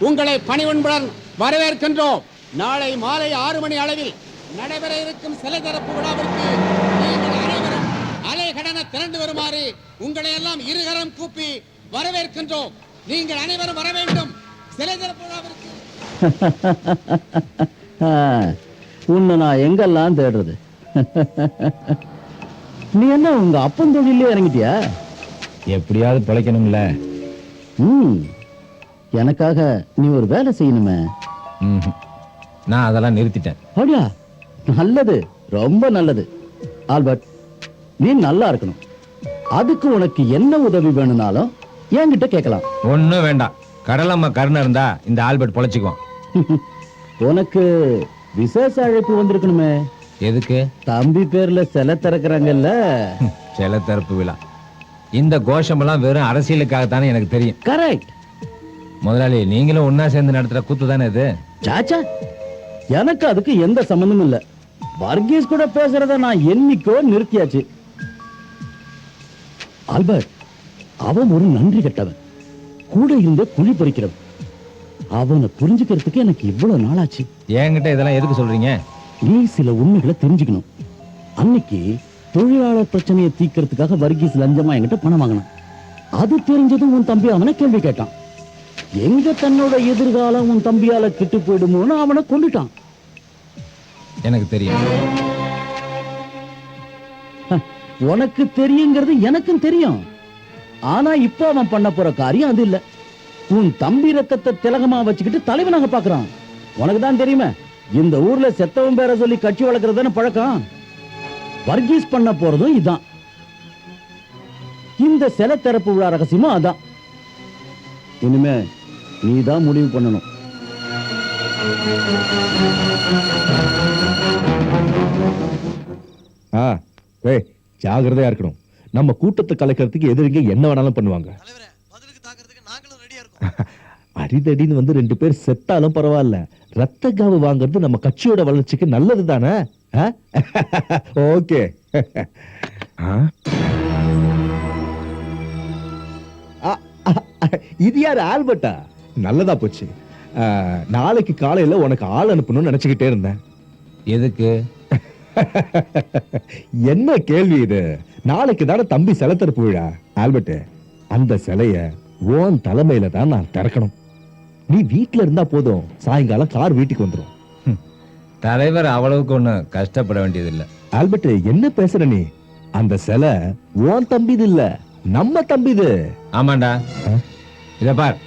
Speaker 20: உங்களை பணிவன்புடன் வரவேற்கின்றோம். நாளை மாலை 6 மணி அளவில் நடைபெற இருக்கும் சிலை திறப்பு விழாவிற்கு நீங்கள் அனைவரும் அலைகடன திரண்டு வருமாறு உங்களை எல்லாம் இருகரம் கூப்பி வரவேற்கின்றோம். நீங்கள் அனைவரும் வர வேண்டும். சிலை திறப்பு விழாவிற்கு
Speaker 11: உன்னை நான் எங்கெல்லாம் தேடுறது? நீ என்ன உங்க அப்பன் தொழிலே இறங்கிட்டியா?
Speaker 1: எப்படியாவது பிழைக்கணும்ல.
Speaker 11: எனக்காக நீ ஒரு வேலை செய்யணுமே.
Speaker 1: நான் அதெல்லாம் நிறுத்திட்டேன்.
Speaker 11: அப்படியா? நல்லது, ரொம்ப நல்லது. ஆல்பர்ட், நீ நல்லா இருக்கணும். அதுக்கு உனக்கு என்ன உதவி வேணும்னாலும் என்கிட்ட கேட்கலாம்.
Speaker 1: ஒண்ணும் வேண்டாம். கடலம்மா கருணை இருந்தா இந்த ஆல்பர்ட் பொழைச்சுக்குவான்.
Speaker 11: உனக்கு விசேஷ அழைப்பு வந்திருக்கணுமே.
Speaker 1: எதுக்கு?
Speaker 11: தம்பி பேர்ல சிலை திறக்கிறாங்கல்ல.
Speaker 1: சிலை திறப்பு விழா. இந்த கோஷமெல்லாம் வெறும் அரசியலுக்காகத்தானே எனக்கு தெரியும்.
Speaker 11: கரெக்ட்.
Speaker 1: முதலாளி, நீங்களும் ஒன்னா சேர்ந்து நடத்துற கூத்து தானே இது?
Speaker 11: சாச்சா, எனக்கு அதுக்கு எந்த சம்பந்தமும் இல்ல. வர்கீஸ் கூட பேசுறத நான் என்னைக்கோ நிறுத்தியாச்சு. ஆல்பர்ட், அவன் ஒரு நன்றி கெட்டவன், கூட இருந்த குழி பறிக்கிறவன். அவனை புரிஞ்சுக்கிறதுக்கு எனக்கு இவ்வளவு நாளாச்சு.
Speaker 1: என்கிட்ட இதெல்லாம் எதுக்கு சொல்றீங்க?
Speaker 11: நீ சில உண்மைகளை தெரிஞ்சுக்கணும். அன்னைக்கு தொழிலாளர் பிரச்சனையை தீர்க்கறதுக்காக வர்கீஸ் லஞ்சமா என்கிட்ட பணம் வாங்கினான். அது தெரிஞ்சதும் உன் தம்பி அவனை கேள்வி கேட்டான். எங்க தன்னோட எதிர்காலம் உன் தம்பியால கிட்டு போயிடுமோன்னு அவனை கொண்டுட்டான்.
Speaker 1: எனக்கு தெரியும்.
Speaker 11: உனக்கு தெரியுங்கிறது எனக்கும் தெரியும். ஆனா இப்ப அவன் பண்ண போற காரியம் அது இல்ல. உன் தம்பி ரத்தத்தை திலகமா வச்சுக்கிட்டு தலைவனாக பாக்குறான். உனக்கு தான் தெரியுமே, இந்த ஊர்ல செத்தவன் பேரை சொல்லி கட்சி வளர்க்கறதுன்னு பழக்கம். வர்கீஸ் பண்ண போறதும் இதான். இந்த சிலை திறப்பு விழா ரகசியமும் அதான். இனிமே நீதான் முடிவு பண்ணணும்.
Speaker 12: ஜாகிரதையா இருக்கணும். நம்ம கூட்டத்தை கலைக்கிறதுக்கு எதிரிங்க என்ன வேணாலும் பண்ணுவாங்க. அடிதடின்னு வந்து 2 பேர் செத்தாலும் பரவாயில்ல, ரத்த காவு வாங்குறது நம்ம கட்சியோட வளர்ச்சிக்கு நல்லது தானே. ஓகே. இது யாரு? ஆல்பர்ட்டா? நல்லதா போச்சு. நாளைக்கு காலையில உனக்கு ஆள் அனுப்பணும்னு நினைச்சுக்கிட்டே இருந்தேன்.
Speaker 1: எதுக்கு?
Speaker 12: என்ன கேள்வி இது? நாளைக்கு தானே தம்பி சிலை திறப்பு விழா. ஆல்பர்ட், அந்த சிலைய உன் தலைமையில தான் நான் திறக்கணும். நீ வீட்டுல இருந்தா போதும், சாயங்காலம் கார் வீட்டுக்கு வந்துடும்.
Speaker 1: தலைவர் அவ்வளவுக்கு ஒண்ணு கஷ்டப்பட வேண்டியது இல்ல.
Speaker 12: ஆல்பர்ட், என்ன பேசுற நீ? அந்த சிலை உன் தம்பிது இல்ல, நம்ம தம்பிது.
Speaker 1: ஆமாண்டா. இத பார்,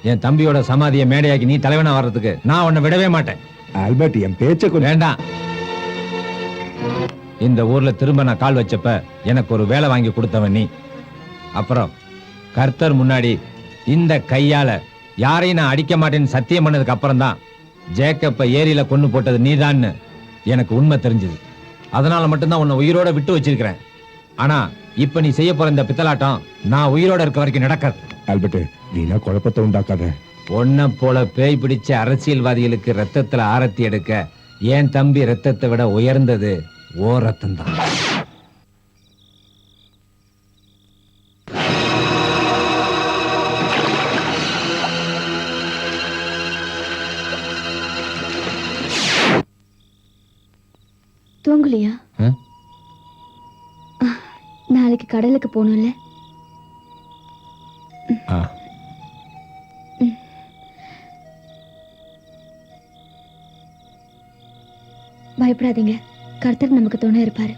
Speaker 1: என் தம்பியோட சமாதியை மேடையாக்கி நீ தலைவனா வர்றதுக்கு நான் உன்னை விடவே மாட்டேன்.
Speaker 12: ஆல்பர்ட், என் பேச்ச
Speaker 1: வேண்டாம். இந்த ஊர்ல திரும்ப நான் கால் வச்சப்ப எனக்கு ஒரு வேலை வாங்கி கொடுத்தவன் நீ. அப்புறம் கர்த்தர் முன்னாடி இந்த கையால யாரையும் நான் அடிக்க மாட்டேன்னு சத்தியம் பண்ணதுக்கு அப்புறம் தான் ஜேக்கப்ப ஏரியில கொண்டு போட்டது நீதான்னு எனக்கு உண்மை தெரிஞ்சது. அதனால மட்டும்தான் உன்னை உயிரோட விட்டு வச்சிருக்கிறேன். ஆனா இப்ப நீ செய்ய போற இந்த பித்தலாட்டம் நான் உயிரோட இருக்க வரைக்கும் நடக்காது.
Speaker 12: ஆல்பர்ட், நீனா குழப்பத்தை உண்டாக்காத.
Speaker 1: ஒன்ன போல பேய் பிடிச்ச அரசியல்வாதிகளுக்கு ரத்தத்துல ஆரத்தி எடுக்க என் தம்பி ரத்தத்தை விட உயர்ந்தது ஓ ரத்தம் தான்.
Speaker 7: தூங்கலையா? நாளைக்கு கடலுக்கு போகணும்ல? பயப்படாதீங்க, கர்த்தர் நமக்கு துணை இருப்பாரு.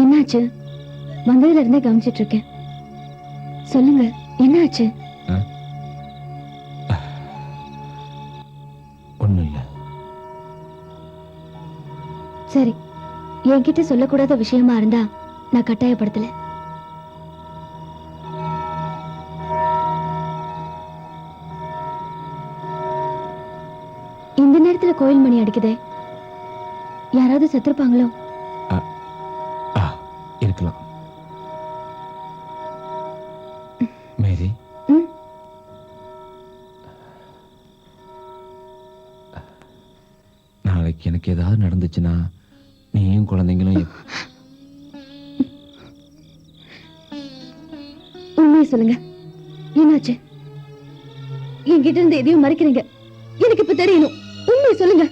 Speaker 7: என்னாச்சு? வந்ததுல இருந்தே கவனிச்சிட்டு இருக்கேன். சொல்லுங்க, என்னாச்சு?
Speaker 1: ஒண்ணும் இல்ல.
Speaker 7: சரி, என்கிட்ட சொல்லக்கூடாத விஷயமா இருந்தா நான் கட்டாயப்படுத்தல. இந்த நேரத்துல கோயில் மணி அடிக்குதே, யாராவது செத்துருப்பாங்களோ?
Speaker 1: இருக்கலாம். மேரி, நாளைக்கு எனக்கு ஏதாவது நடந்துச்சுன்னா நீயும் குழந்தைங்களும்
Speaker 7: உண்மையை சொல்லுங்க, என்னாச்சு? என்கிட்ட இருந்து எதையும் மறைக்கிறீங்க, எனக்கு இப்ப தெரியணும். உண்மையை சொல்லுங்க.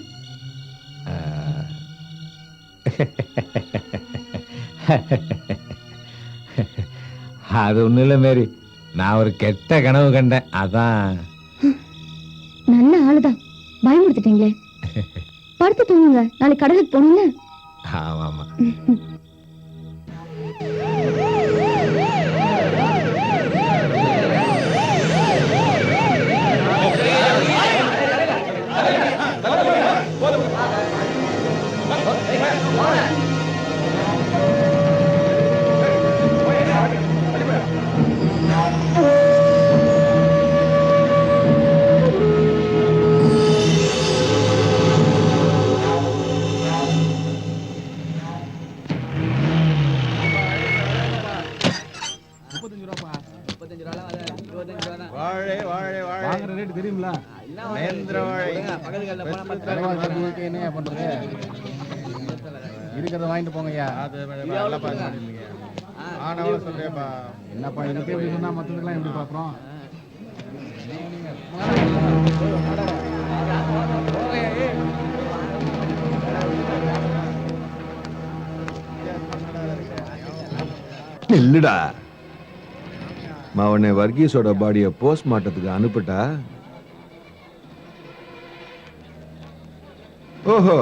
Speaker 1: அது ஒண்ணு இல்ல மேரி, நான் ஒரு கெட்ட கனவு கண்டேன், அதான்.
Speaker 7: நல்ல ஆளுதான், பயமுடுத்திட்டீங்களே. படுத்து தூங்குங்க, நாளைக்கு கடலுக்கு போகணும்ல.
Speaker 1: ஆமா ஆமா.
Speaker 3: தெரியுங்களா? என்ன பண்றது? இருக்கிறத வாங்கிட்டு போங்கய்யா. என்னப்பா எனக்கு எப்படி சொன்னா மற்றதுக்கெல்லாம் எப்படி பாக்குறோம்?
Speaker 14: இல்லடா, அவனை வர்கீஸோட பாடிய போஸ்ட்மார்ட்டத்துக்கு அனுப்பிட்டா. ஓஹோ,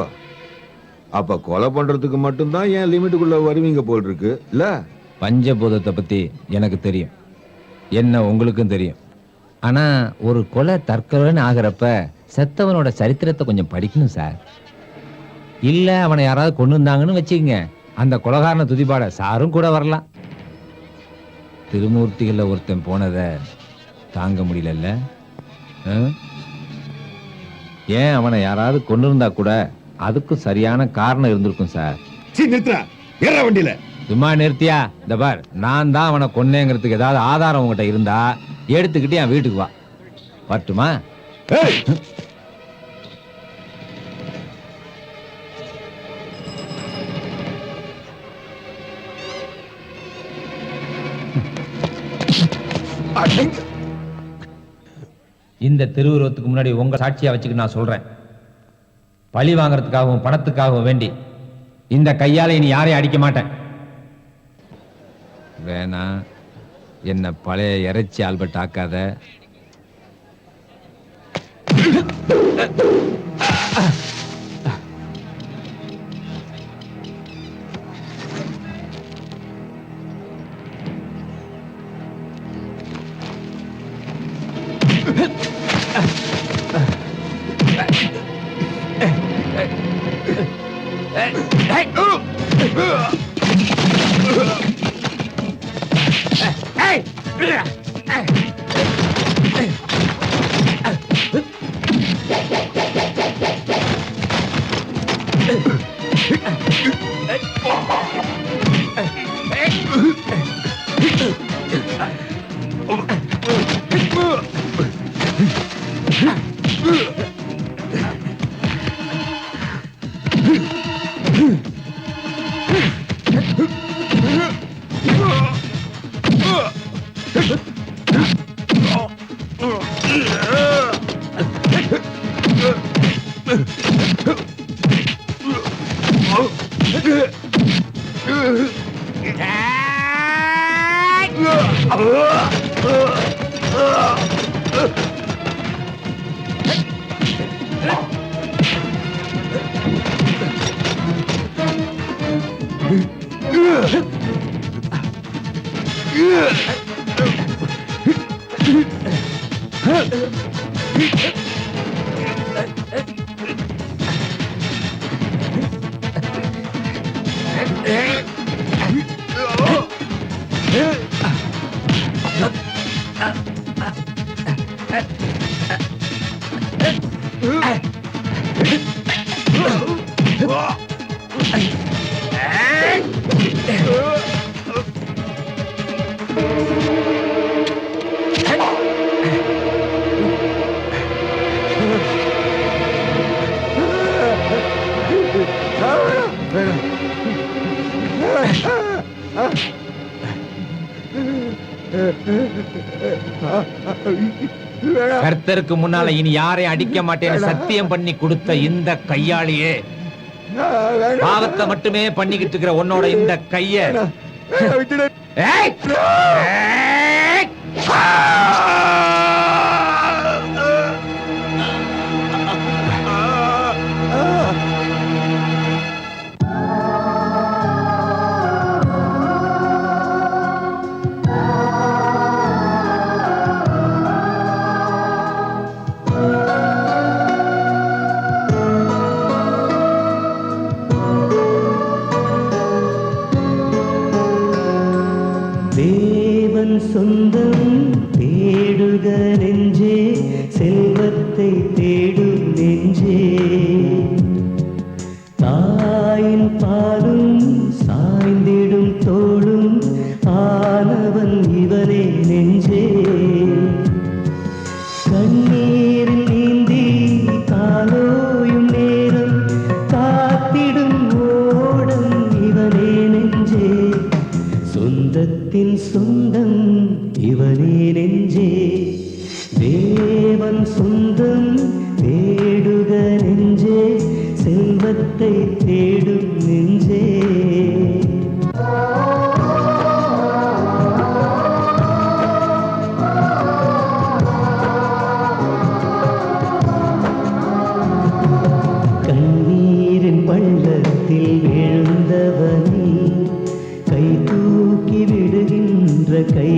Speaker 14: அப்ப கொலை பண்றதுக்கு மட்டும்தான் ஏன் லிமிட்டுக்குள்ள வருவீங்க போல் இருக்கு இல்ல?
Speaker 1: பஞ்சபூதத்தை பத்தி எனக்கு தெரியும், என்ன உங்களுக்கும் தெரியும். ஆனா ஒரு கொலை தற்கொலைன்னு ஆகிறப்ப செத்தவனோட சரித்திரத்தை கொஞ்சம் படிக்கணும் சார். இல்ல அவனை யாராவது கொண்டு வந்தாங்கன்னு வச்சுக்கங்க, அந்த கொலைகாரனை துதிபாட சாரும் கூட வரலாம். திருமூர்த்திகள்ல ஒருத்தன் போனத தாங்க முடியல. ஏன் அவனை யாராவது கொண்டு இருந்தா கூட அதுக்கும் சரியான காரணம் இருந்திருக்கும் சார்.
Speaker 14: வண்டியில
Speaker 1: சும்மா நிறுத்தியா? இந்த பார், நான் தான் அவனை கொன்னேங்கிறதுக்கு ஏதாவது ஆதாரம் உங்ககிட்ட இருந்தா எடுத்துக்கிட்டு என் வீட்டுக்கு வா. வரட்டுமா? இந்த திருவுருவத்துக்கு முன்னாடி உங்க சாட்சியா வச்சுக்க நான் சொல்றேன், பழி வாங்கறதுக்காகவும் பணத்துக்காகவும் வேண்டி இந்த கையால இனி யாரையும் அடிக்க மாட்டேன். வேணா, என்ன பழைய இறைச்சி ஆல்பர்ட் ஆக்காத.
Speaker 18: கர்த்தருக்கு முன்னால இனி யாரையும் அடிக்க மாட்டேன்னு சத்தியம் பண்ணி கொடுத்த இந்த கையாளியே பாவத்தை மட்டுமே பண்ணிக்கிட்டு இருக்கிற உன்னோட இந்த கைய ஏய்! ஏய்!
Speaker 21: தேவன் சொந்தம் தேடுக நெஞ்சே, செல்வத்தை தேடும் நெஞ்சே, தாயின் பாலும் சாய்ந்திடும் தோளும் ஆனவன் இவனே நெஞ்சே, கண்ணீரில் நீந்தி காலோயும் நேரம் காத்திடும் ஓடம் இவனே நெஞ்சே, சொந்தத்தின் சொந்தம் இவனே நெஞ்சே, தேவன் சொந்தம் தேடுக நெஞ்சே, செல்வத்தை தேடும் நெஞ்சே. கண்ணீரின் பள்ளத்தில் விழுந்தவனே, கை தூக்கி விடுகின்ற கை